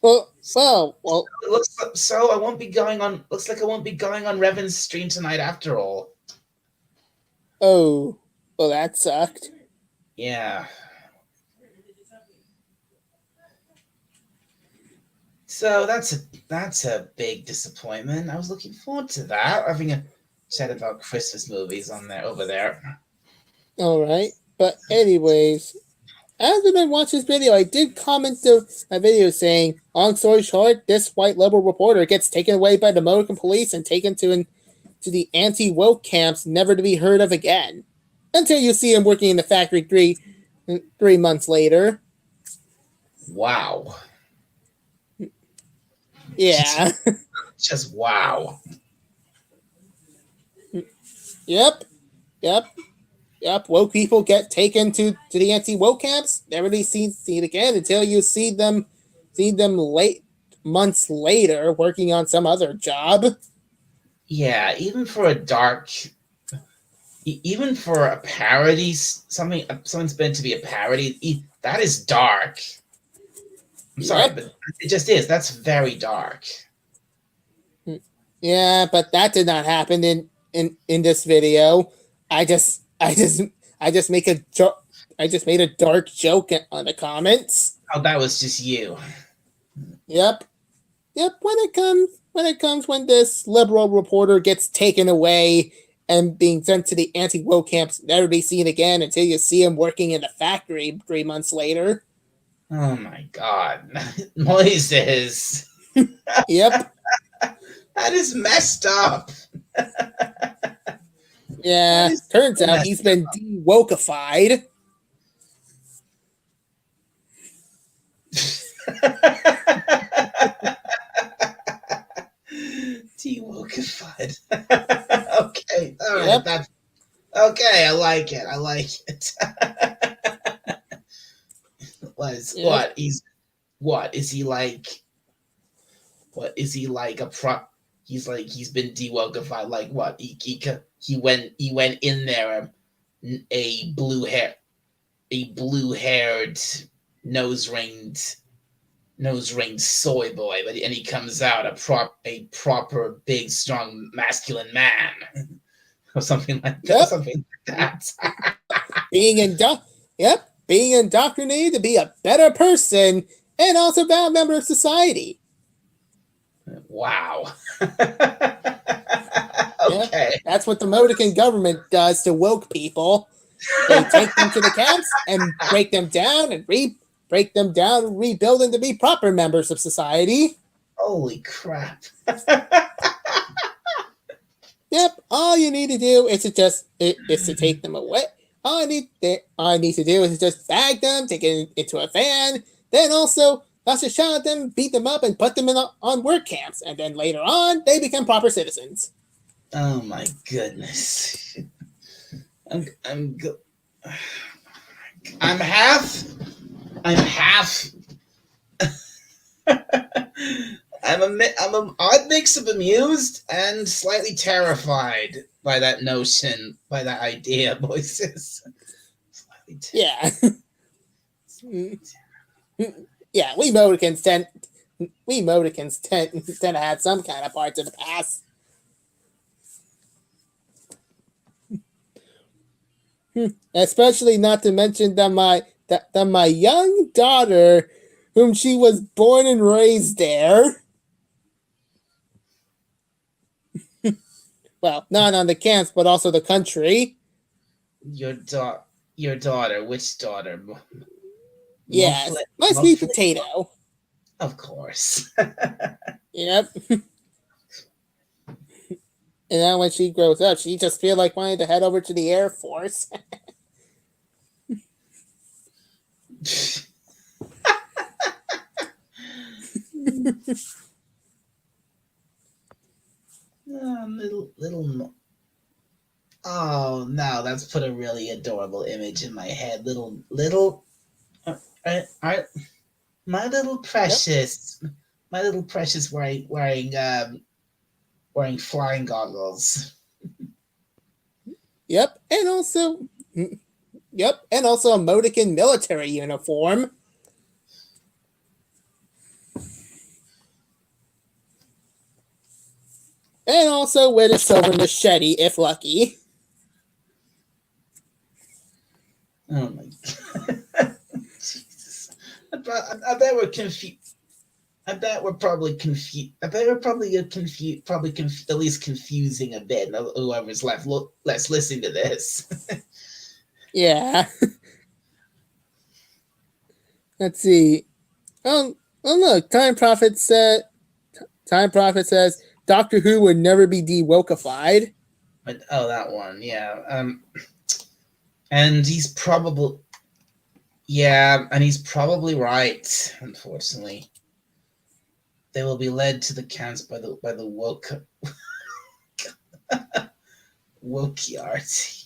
Well. It looks so I won't be going on. Looks like I won't be going on Revan's stream tonight after all. Oh, well, that sucked. Yeah. So that's a big disappointment. I was looking forward to that, having a chat about Christmas movies over there. All right, but anyways, after I watched this video, I did comment to a video saying, "Long story short, this white liberal reporter gets taken away by the American police and taken to the anti-woke camps, never to be heard of again, until you see him working in the factory 3 months later." Wow. Yeah. Just wow. Yep. Woke people get taken to the anti-woke camps, never to be seen again until you see them months later working on some other job. Yeah, even for a parody, something's meant to be a parody. That is dark. I'm sorry, Yep. but it just is. That's very dark. Yeah, but that did not happen in this video. I just make a joke. I just made a dark joke on the comments. Oh, that was just you. Yep. When this liberal reporter gets taken away and being sent to the anti-woke camps, never be seen again until you see him working in the factory 3 months later. Oh my God, Moises. Yep. That is messed up. Yeah. That is Turns out messed he's been de-wokeified. De-wokeified. Okay. All right. Yep. That's okay. I like it. Yep. What? What is he like? What is he like? He's been de-wokeified. Like what? He went in there. A blue-haired nose-ringed soy boy, but and he comes out a proper big strong masculine man or something like that. Yep. Something like that. Being indoctrinated to be a better person and also valid member of society. Wow. Okay. That's what the Modican government does to woke people. They take them to the camps and break them down and rebuild them to be proper members of society. Holy crap. Yep, all you need to do is to take them away. All I need to do is just bag them, take it into a van, then also launch a shot at them, beat them up, and put them on work camps. And then later on, they become proper citizens. Oh my goodness. I'm half I'm an odd mix of amused and slightly terrified by that notion, by that idea, voices. Yeah. Yeah, we Modicans tend to have some kind of parts of the past. Especially not to mention that my young daughter, whom she was born and raised there. Well, not on the camps, but also the country. Your daughter, which daughter? Yes, my sweet potato. Of course. Yep. And then when she grows up, she just feel like wanting to head over to the Air Force. Little. Oh no, that's put a really adorable image in my head. My little precious, my little precious wearing flying goggles. Yep, and also a Modican military uniform. And also with a silver machete, if lucky. Oh my god. Jesus. I bet we're confused. I bet we're probably confused. I bet we're probably at least confusing a bit. Whoever's left listening to this. Yeah. Let's see. Oh look, Time Prophet says Doctor Who would never be de-wokeified. But that one, yeah. And he's probably right. Unfortunately, they will be led to the camps by the woke wokiarty.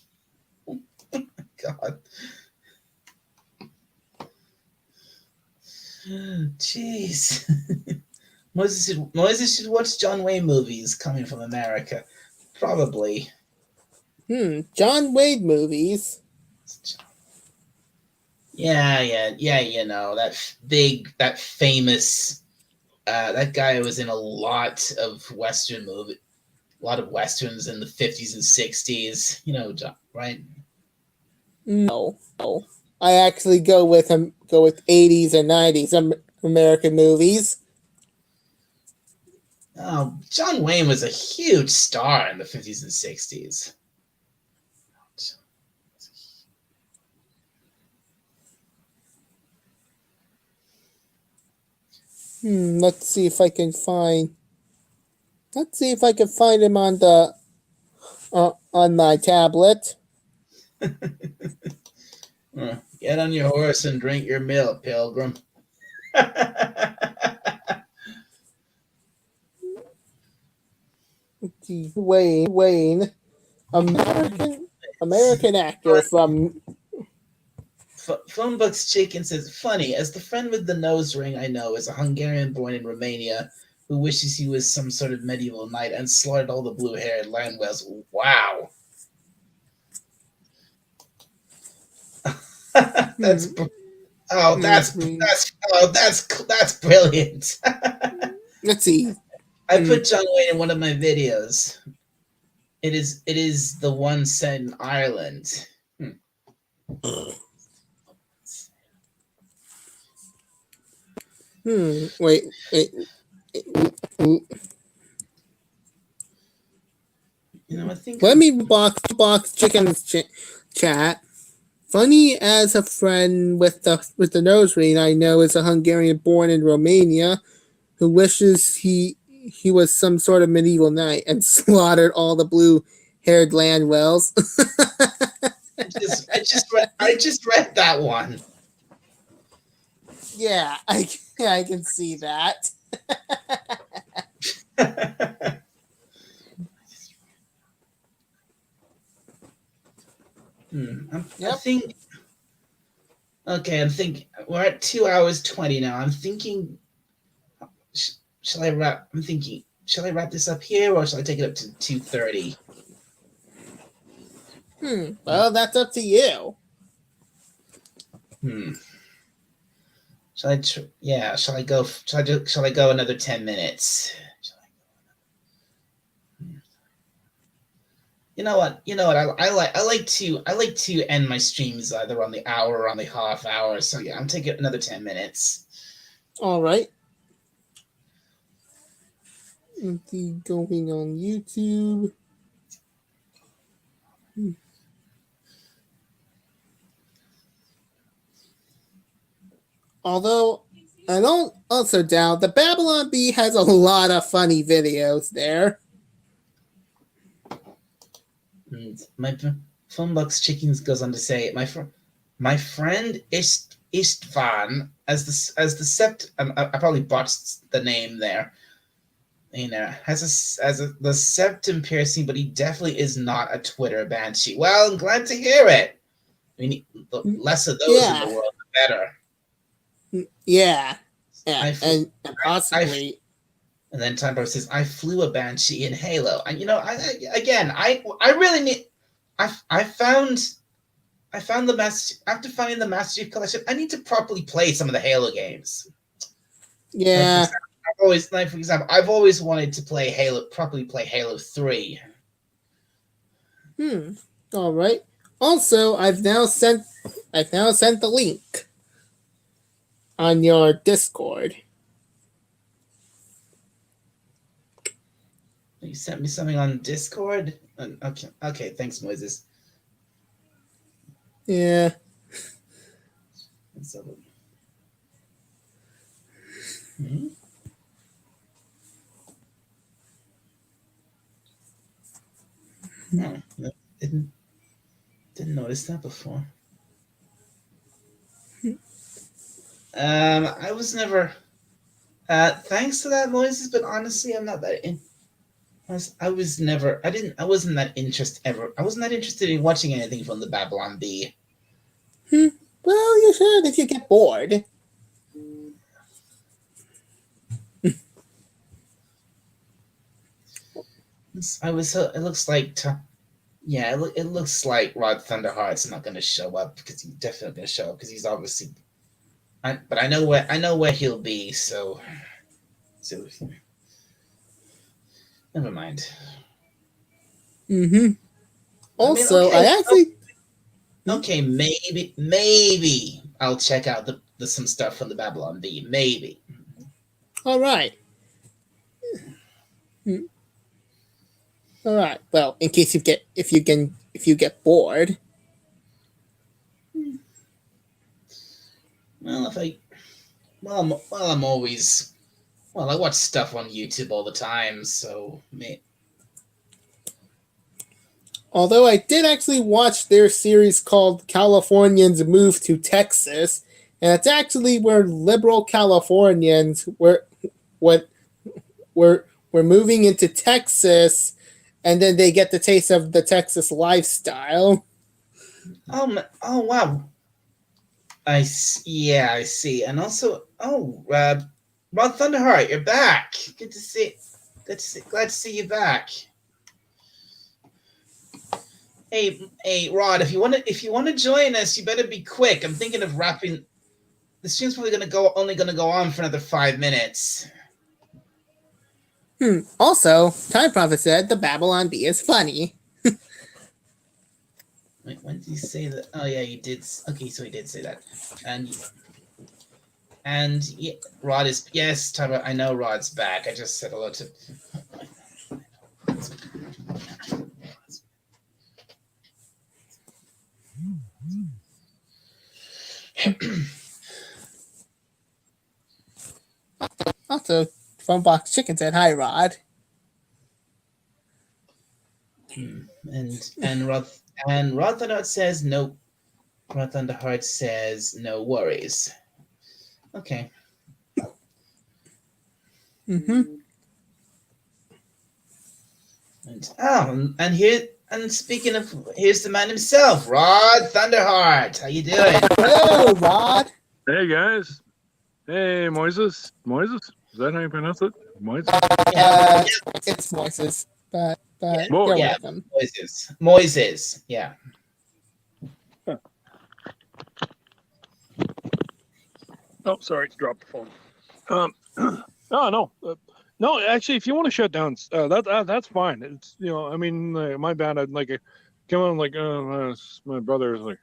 God. Jeez. Moses should watch John Wayne movies coming from America. Probably. John Wayne movies. Yeah, you know, that famous that guy was in a lot of Western movies, a lot of Westerns in the 50s and 60s, you know, right? No. I actually go with 80s and 90s American movies. Oh, John Wayne was a huge star in the 50s and 60s. Let's see if I can find him on the on my tablet. Get on your horse and drink your milk, Pilgrim. Wayne, American actor from. Phonebook's Chicken says, funny, as the friend with the nose ring I know is a Hungarian born in Romania who wishes he was some sort of medieval knight and slaughtered all the blue-haired land whales. Wow. Oh, that's brilliant. Let's see. I put John Wayne in one of my videos. It is the one set in Ireland. Wait. You know, I think. Let me box chicken's chat. Funny as a friend with the nose ring I know is a Hungarian born in Romania who wishes he was some sort of medieval knight and slaughtered all the blue-haired Landwells. I just read that one. Yeah, I can see that. I think. Okay, I'm thinking we're at 2 hours 20 now. I'm thinking. Shall I wrap? I'm thinking. Shall I wrap this up here, or shall I take it up to 2:30? Well, that's up to you. Shall I? Shall I go? Shall I go another 10 minutes? You know what? I like to end my streams either on the hour or on the half hour. So yeah, I'm taking another 10 minutes. All right. Going on YouTube. Although I don't also doubt the Babylon Bee has a lot of funny videos there. My Funbox Chickens goes on to say, my friend Istvan as the sept. I probably botched the name there. You know, has the septum piercing, but he definitely is not a Twitter banshee. Well, I'm glad to hear it. I mean, the less of those in the world, the better. Yeah, and possibly. And then Time Bro says, "I flew a banshee in Halo." And you know, I really need. I found the master after finding the Master Chief Collection. I need to properly play some of the Halo games. Yeah. For example, I've always wanted to properly play Halo 3. All right. Also, I've now sent the link on your Discord. You sent me something on Discord? Okay, thanks, Moises. Yeah. No, didn't notice that before. I was never. Thanks to that, Moises, but honestly, I'm not that in. I wasn't that interested ever. I wasn't that interested in watching anything from the Babylon Bee. Well, you should if you get bored. It looks like. It looks like Rod Thunderheart's not going to show up because he's definitely going to show up because he's obviously. But I know where he'll be. So never mind. Also, I actually. Okay, maybe I'll check out the some stuff from the Babylon Bee. Maybe. All right. All right. Well, in case if you get bored. Well, I'm always. Well, I watch stuff on YouTube all the time, so. Although I did actually watch their series called Californians Move to Texas, and it's actually where liberal Californians were moving into Texas, and then they get the taste of the Texas lifestyle. Oh wow. I see. And also, Rod Thunderheart, you're back. Glad to see you back. Hey, Rod, if you want to join us, you better be quick. I'm thinking of wrapping the stream's probably only gonna go on for another 5 minutes. Also, Time Prophet said the Babylon Bee is funny. Wait, when did he say that? Oh yeah, he did. Okay, so he did say that. And yeah, Rod is yes, Tyler. I know Rod's back. I just said hello to. Also, Funbox Chicken said hi, Rod. And Rod Thunderheart says no. Rod Thunderheart says no worries. Okay. Mm-hmm. And speaking of, here's the man himself, Rod Thunderheart. How you doing? Hello, Rod. Hey guys. Hey Moises. Moises? Is that how you pronounce it? Moises? It's Moises, but Mo- you're yeah. welcome. Moises. Yeah. Oh, sorry, dropped the phone. No, actually, if you want to shut down, that's fine. It's I mean, my bad. I'd like come on, like my brother was like,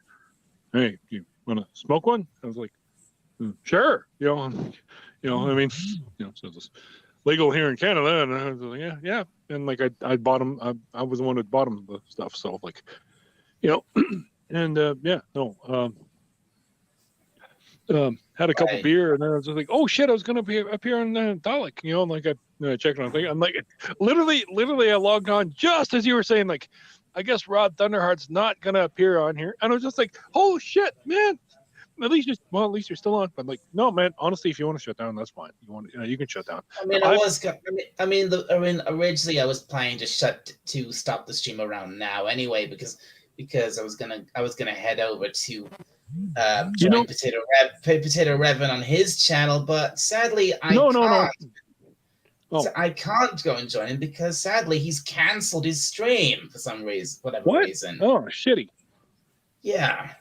"Hey, you want to smoke one?" I was like, "Sure." I mean, so it's legal here in Canada, and I was like, yeah, and like I bought him. I was the one that bought him the stuff, so like, and had a couple Right. beer, and then I was just like, "Oh shit, I was gonna appear on Dalek," like I checked on thing. I'm like, literally, I logged on just as you were saying, like, I guess Rod Thunderheart's not gonna appear on here, and I was just like, "Oh shit, man!" At least you're still on. But like, no, man. Honestly, if you want to shut down, that's fine. You can shut down. I mean, originally I was planning to stop the stream around now anyway because I was gonna head over to join Potato Revan on his channel, but sadly I can't. Oh. So I can't go and join him because sadly he's cancelled his stream for some reason, whatever What? reason. Oh, shitty. Yeah.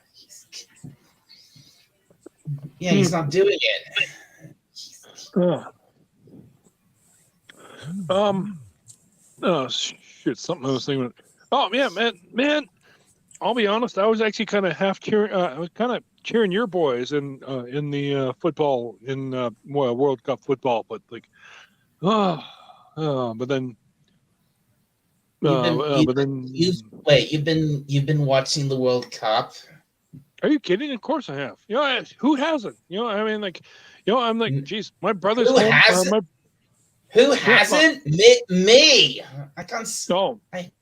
He's not doing it. Oh shit! Something I was thinking. Oh yeah, man. I'll be honest. I was actually kind of I was kind of cheering your boys in the football in World Cup football, but like, but then. You've been watching the World Cup. Are you kidding? Of course I have. Who hasn't? I mean, like, I'm like, geez, my brother's Who home. hasn't? Who hasn't? Me. I can't.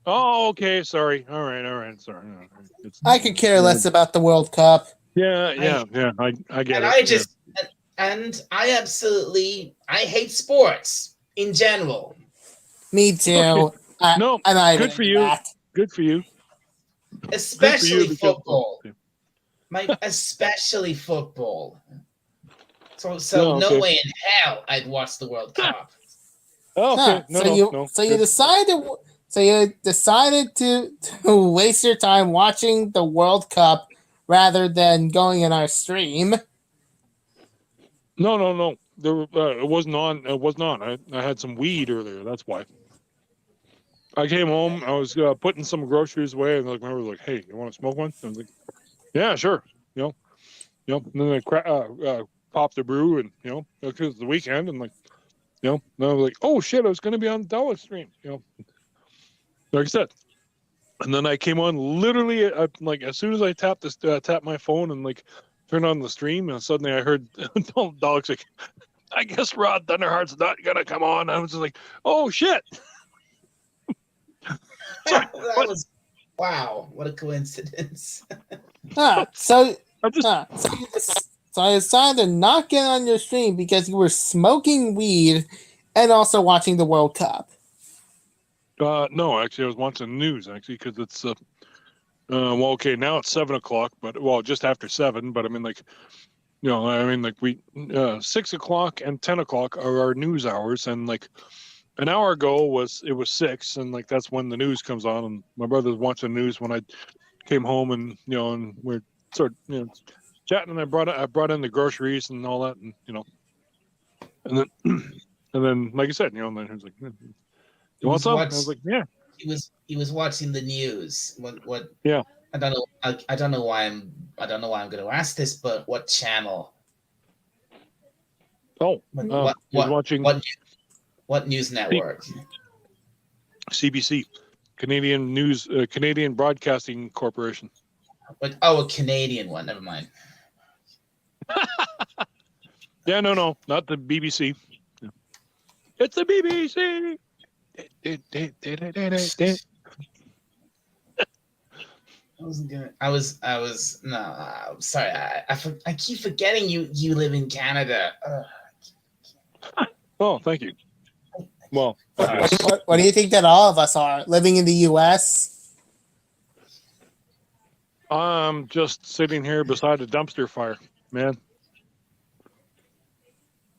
Oh, okay. Sorry. All right. Sorry. I could care less about the World Cup. Yeah. I get it. And I hate sports in general. Me too. No, I'm not good for you. that. Good for you. Especially football. Especially football. So okay. no way in hell I'd watch the World Cup. Oh, okay. So you decided to waste your time watching the World Cup rather than going in our stream. No. It wasn't on. It wasn't on. I had some weed earlier. That's why. I came home. I was putting some groceries away, and like, my was like, "Hey, you want to smoke one?" I was like, "Yeah, sure." And then I popped the brew, and because it's the weekend, and like, and I was like, "Oh shit, I was going to be on the Dalek stream." Like I said, and then I came on literally like as soon as I tapped my phone and like turned on the stream, and suddenly I heard Dalek's like, "I guess Rod Thunderheart's not gonna come on." I was just like, "Oh shit." Wow, what a coincidence. So I decided to not get on your stream because you were smoking weed and also watching the World Cup. No, actually, I was watching the news actually because it's okay, now it's 7:00, but just after 7. But I mean, like, we 6:00 and 10:00 are our news hours, and like an hour ago was 6, and like that's when the news comes on, and my brother's watching the news when I came home, and and we're sort of chatting, and I brought in the groceries and all that, and and then and then like I said, and then he was like, "You want some?" And I was like, "Yeah." He was watching the news. What? Yeah. I don't know. I don't know why I'm going to ask this, but what channel? Oh, he's watching what news network? CBC, Canadian News, Canadian Broadcasting Corporation. A Canadian one. Never mind. Yeah, no, not the BBC. Yeah. It's the BBC. I was no. I'm sorry. I keep forgetting you live in Canada. Oh, thank you. Well, What do you think that all of us are living in the U.S.? I'm just sitting here beside a dumpster fire, man.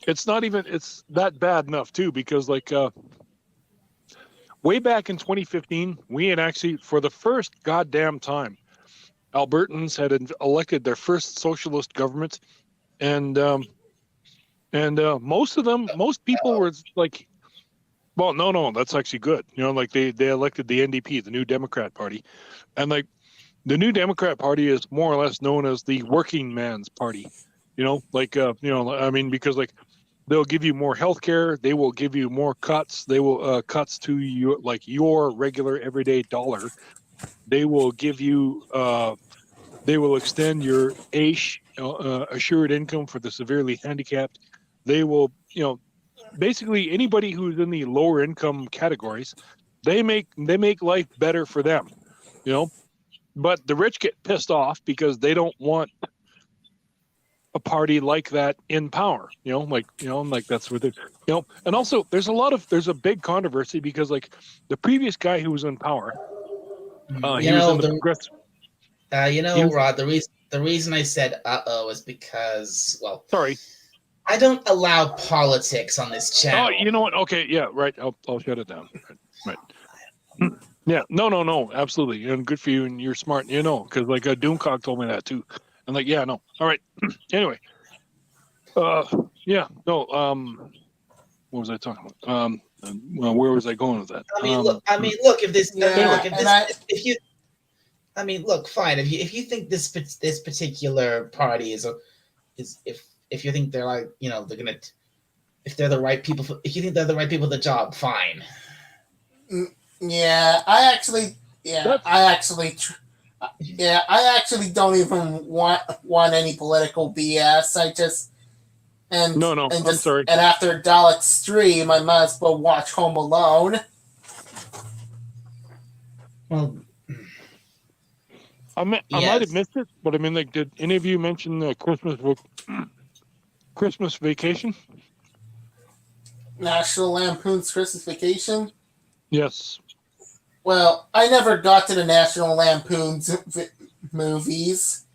It's that bad enough too, because way back in 2015, we had actually, for the first goddamn time, Albertans had elected their first socialist government, and most people were like, well, no, that's actually good. They elected the NDP, the New Democrat Party, and the New Democrat Party is more or less known as the working man's party. Because they'll give you more health care, they will give you more cuts, they will cuts to your regular everyday dollar. They will give you they will extend your AISH, assured income for the severely handicapped. They will, basically anybody who's in the lower income categories, they make life better for them, but the rich get pissed off because they don't want a party like that in power, that's what and also there's a big controversy because the previous guy who was in power, Rod, the reason I said is because, well, sorry, I don't allow politics on this channel. Oh, you know what? Okay, yeah, right. I'll shut it down. Right. Yeah, no, absolutely. And good for you, and you're smart, because Doomcock told me that too. And yeah, no. All right. Anyway. Yeah, no, what was I talking about? Where was I going with that? Look, fine. If you think this particular party if you think they're if they're the right people if you think they're the right people for the job, fine. Yeah, I actually don't even want any political BS. I'm sorry. And after Dalek's stream, I might as well watch Home Alone. Well, I might have missed it, but did any of you mention Christmas Vacation? National Lampoon's Christmas Vacation? Yes. Well, I never got to the National Lampoon's movies.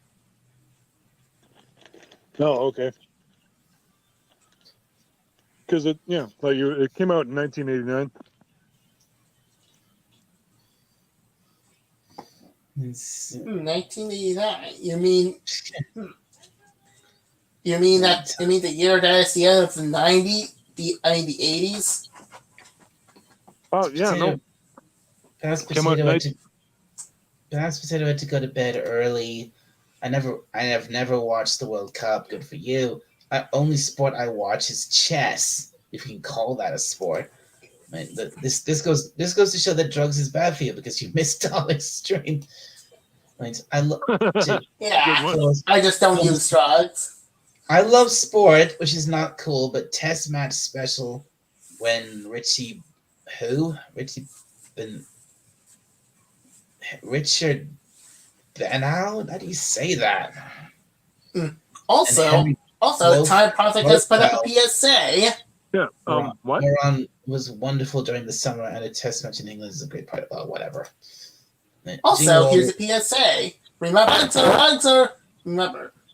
Oh, okay. Because it came out in 1989. 1989. You mean the year that is the end of the 80s? Oh yeah, no. Perhaps Potato had to go to bed early. I have never watched the World Cup. Good for you. Only sport I watch is chess, if you can call that a sport. This goes to show that drugs is bad for you because you missed Dalek's stream. I just don't use drugs. I love sport, which is not cool, but test match special when Richard Benow? How do you say that? Also, Time Project has put up a PSA. Yeah. What? Moron was wonderful during the summer, and a test match in England is a great part of whatever. Also, here's a PSA. Remember,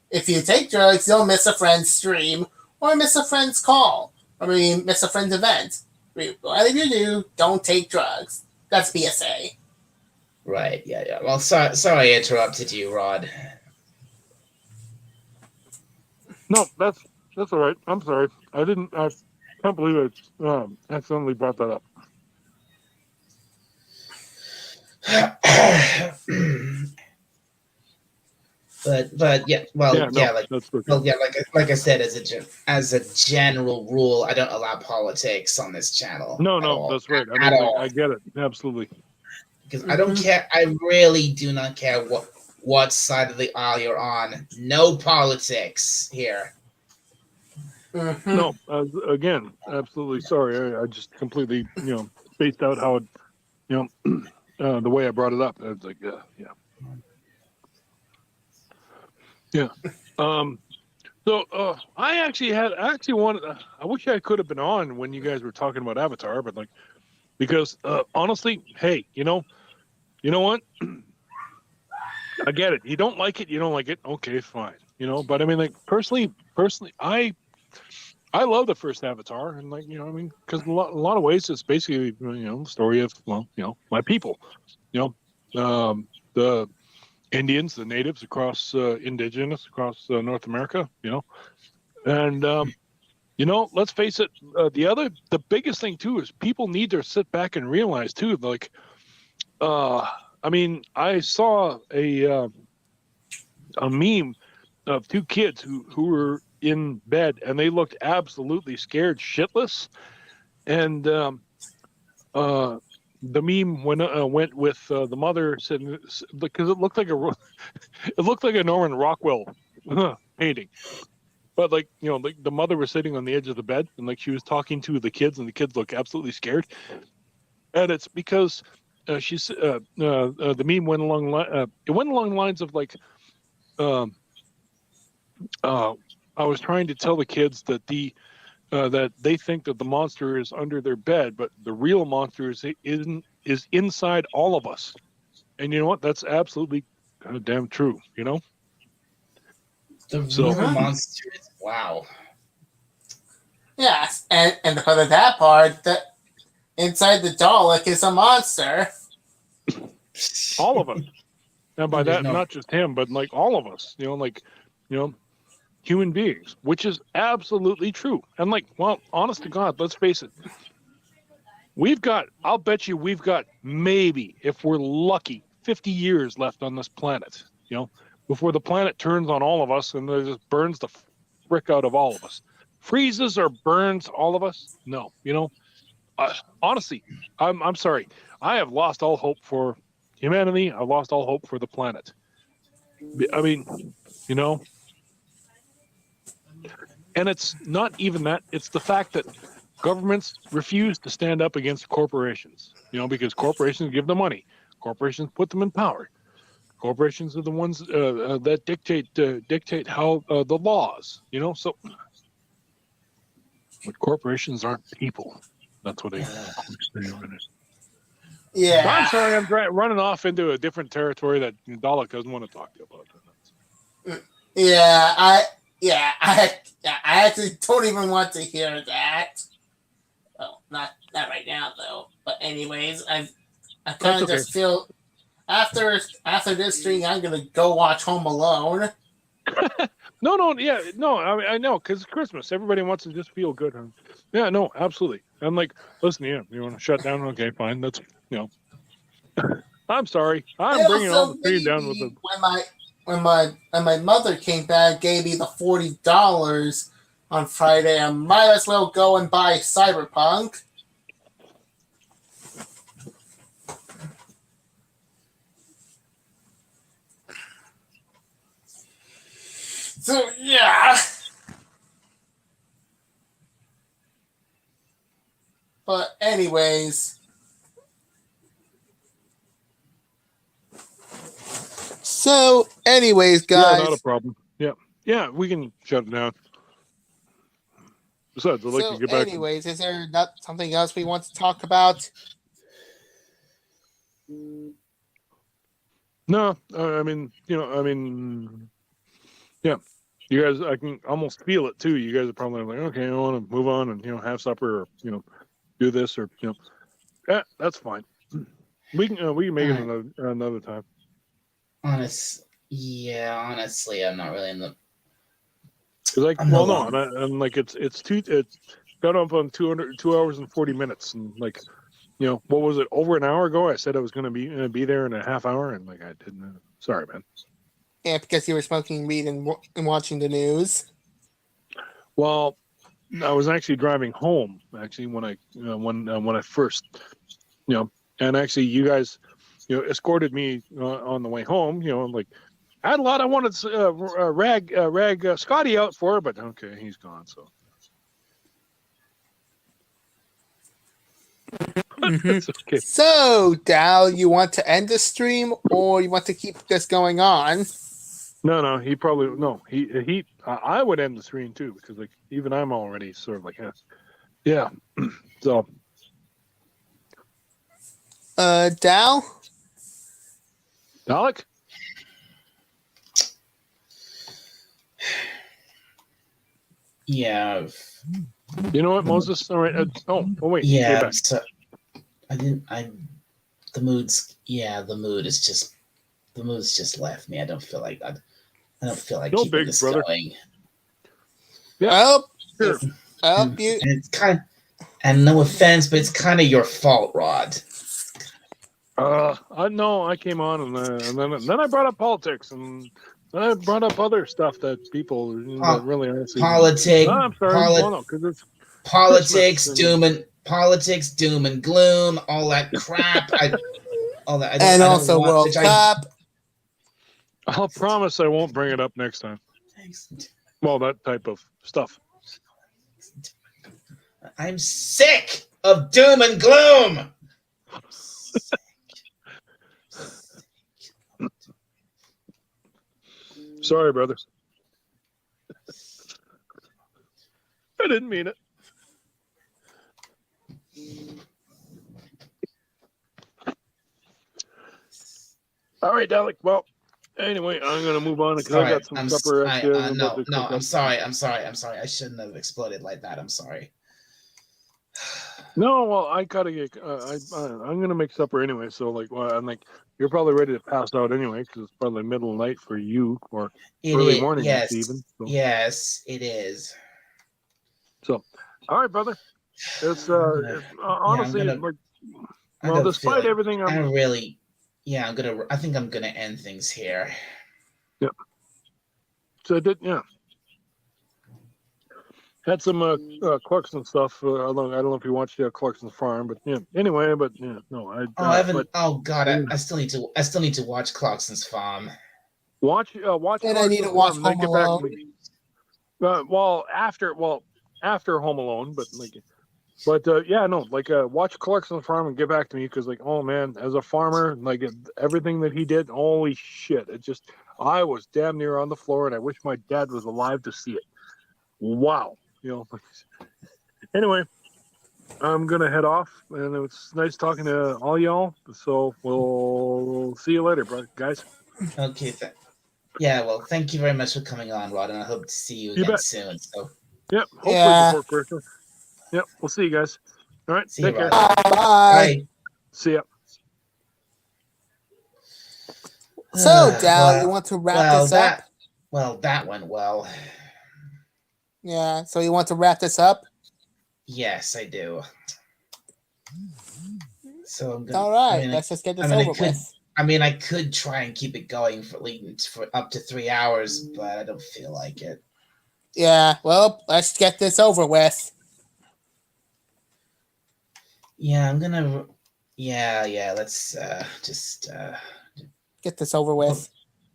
if you take drugs, you'll miss a friend's stream or miss a friend's call. Miss a friend's event. Whatever you do, don't take drugs. That's PSA. Right, yeah. Well, sorry I interrupted you, Rod. No, that's all right. I'm sorry. I can't believe I accidentally brought that up. but yeah, well, Yeah, yeah, no, that's okay. well, yeah, like I said, as a general rule, I don't allow politics on this channel No, at all, that's right. I at mean, like, all, I get it. Absolutely. because I don't care. I really do not care what side of the aisle you're on. No politics here. Mhm. No, again, absolutely sorry. I just completely, spaced out how it, the way I brought it up. I was like, yeah. So I actually wanted. I wish I could have been on when you guys were talking about Avatar, but because honestly, hey, you know what? I get it. You don't like it. You don't like it. Okay, fine. But I mean, like personally, I love the first Avatar, and because a lot of ways it's basically the story of my people, the Indians, the natives across indigenous across North America, and let's face it, the biggest thing too is people need to sit back and realize too, I mean, I saw a meme of two kids who were in bed and they looked absolutely scared shitless, and the meme went with the mother sitting because it looked like a Norman Rockwell painting, but the mother was sitting on the edge of the bed and she was talking to the kids and the kids look absolutely scared, and it's because the meme went along the lines of I was trying to tell the kids that that they think that the monster is under their bed, but the real monster is inside all of us. And you know what? That's absolutely damn true. The So- real monster is wow. Yes, and for that part, the inside the Dalek is a monster. All of us, and by There's that, no- not just him, but all of us. Human beings, which is absolutely true. And honest to God, let's face it. I'll bet you we've got maybe, if we're lucky, 50 years left on this planet, before the planet turns on all of us and it just burns the frick out of all of us. Freezes or burns all of us? No, honestly, I'm sorry. I have lost all hope for humanity. I've lost all hope for the planet. I mean, and it's not even that. It's the fact that governments refuse to stand up against corporations, because corporations give them money. Corporations put them in power. Corporations are the ones that dictate how the laws, so but corporations aren't people. That's what they say. Yeah. I'm sorry, I'm running off into a different territory that Dalek doesn't want to talk to you about. Yeah, I actually don't even want to hear that. Well, not right now though. But anyways, I kind of okay. just feel after this stream, I'm gonna go watch Home Alone. No, yeah, no, I know, because it's Christmas. Everybody wants to just feel good. Yeah, no, absolutely. I'm listen, you want to shut down? Okay, fine. That's, I'm sorry. I'm bringing all the stream down with the. When my mother came back, gave me the $40 on Friday. I might as well go and buy Cyberpunk. So yeah. But anyways. So anyways, guys. Yeah, not a problem. Yeah, we can shut it down. Besides, I'd like to get back. Anyways, is there not something else we want to talk about? No, I mean, yeah. You guys, I can almost feel it too. You guys are probably like, okay, I want to move on and have supper or do this or yeah, that's fine. We can make it another time. Honestly, I'm not really in the Cause like, I'm well, no no, and like it's got up on 2 hours and 40 minutes, and like, what was it? Over an hour ago, I said I was gonna be there in a half hour, and like I didn't. Sorry, man. Yeah, because you were smoking weed and watching the news. Well, I was actually driving home. Actually, when I first, and actually you guys, escorted me on the way home. Like I had a lot I wanted to rag Scotty out for, but okay, he's gone. So it's okay. So, Dal, you want to end the stream or you want to keep this going on? No, he probably no. He. I would end the stream too because like even I'm already sort of like, yeah. So Dal? Alec. Yeah. You know what, Moses? All right. Oh wait. Yeah. Back. So the mood's the mood's just left me. I don't feel like No, keeping big this brother. going. Oh, Sure. you. And it's and no offense, but it's kind of your fault, Rod. I know I came on and then I brought up politics and then I brought up other stuff that people that really honestly. Politics. No, I'm sorry. No, because it's Politics, Christmas doom and gloom, all that crap. All that. And also World Cup. I'll promise I won't bring it up next time. Well, that type of stuff. I'm sick of doom and gloom. Sorry, brother. I didn't mean it. All right, Alec. Well, anyway, I'm gonna move on because I got some supper. I'm sorry. I shouldn't have exploded like that. I'm sorry. No, well, I gotta get. I'm gonna make supper anyway. So, like, I'm like, you're probably ready to pass out anyway because it's probably middle of the night for you or early morning, yes, even. So. Yes, it is. So, all right, brother. It's honestly, despite everything, I think I'm gonna end things here. Yep. So I did, yeah. Had some Clarkson stuff. I don't know if you watched Clarkson's Farm, but yeah. Anyway, but yeah, no, I. I haven't. I still need to watch Clarkson's Farm. Watch. And Clarkson's I need to watch Farm, Home Alone. after Home Alone, but like. But watch Clarkson's Farm and get back to me because, like, oh man, as a farmer, like everything that he did, holy shit! I was damn near on the floor, and I wish my dad was alive to see it. Wow, Anyway, I'm gonna head off, and it was nice talking to all y'all. So we'll see you later, guys. Okay. Well, thank you very much for coming on, Rod, and I hope to see you again soon. So. Yep. Hopefully before Christmas. Yep, we'll see you guys. All right, take care. Bye. See ya. So, Dal, you want to wrap this up? Well, that went well. Yeah, so you want to wrap this up? Yes, I do. So I'm gonna. All right, let's just get this over with. I could try and keep it going for up to 3 hours, but I don't feel like it. Yeah, well, let's get this over with. Yeah, I'm gonna. Yeah. Let's just get this over with.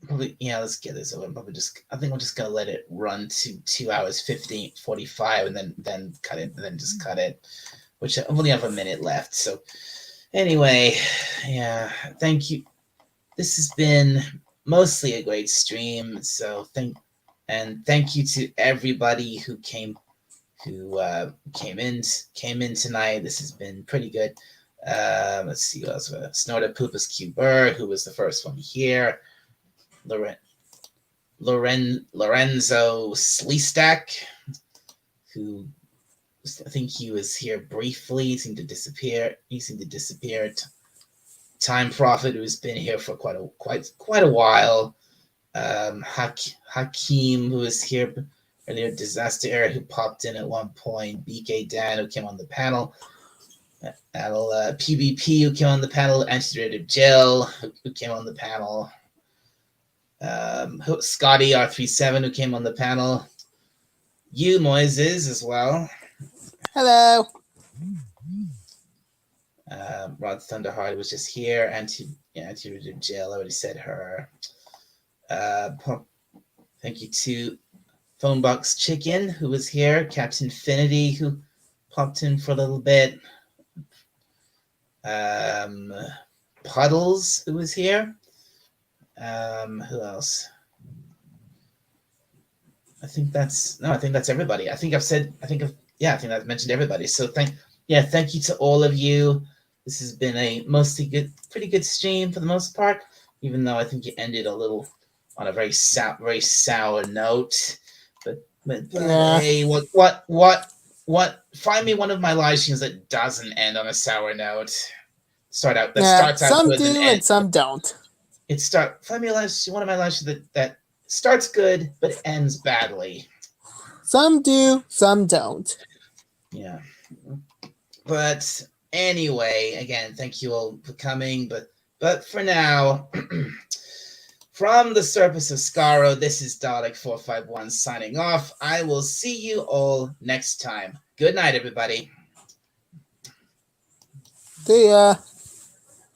Probably, let's get this over. I think I'm just gonna let it run to 2 hours 45, and then cut it, and then just cut it. Which I only have a minute left. So, anyway, yeah. Thank you. This has been mostly a great stream. So thank you to everybody who came in tonight. This has been pretty good. Let's see who else. Snorter Poopas Cuber, who was the first one here. Lorenzo Sleestack, who I think he was here briefly. He seemed to disappear. Time Prophet, who's been here for quite a while. Hakeem, who was here earlier Disaster Era, who popped in at one point, BK Dan, who came on the panel, PvP, who came on the panel, Antirated Jill, who came on the panel, Scotty R37, who came on the panel, you Moises as well. Hello. Rod Thunderheart was just here. Antirated Jill, I already said her. Thank you to Phonebox Chicken, who was here. Captain Infinity, who popped in for a little bit. Puddles, who was here. Who else? I think that's everybody. I think I've mentioned everybody. So thank you to all of you. This has been a pretty good stream for the most part, even though I think you ended a little on a very sour note. But Yeah. hey, what? Find me one of my live streams that doesn't end on a sour note. Starts out some good do and some don't. Find me one of my live streams that starts good but ends badly. Some do, some don't. Yeah. But anyway, again, thank you all for coming. But for now, from the surface of Skaro, this is Dalek451 signing off. I will see you all next time. Good night, everybody. See ya.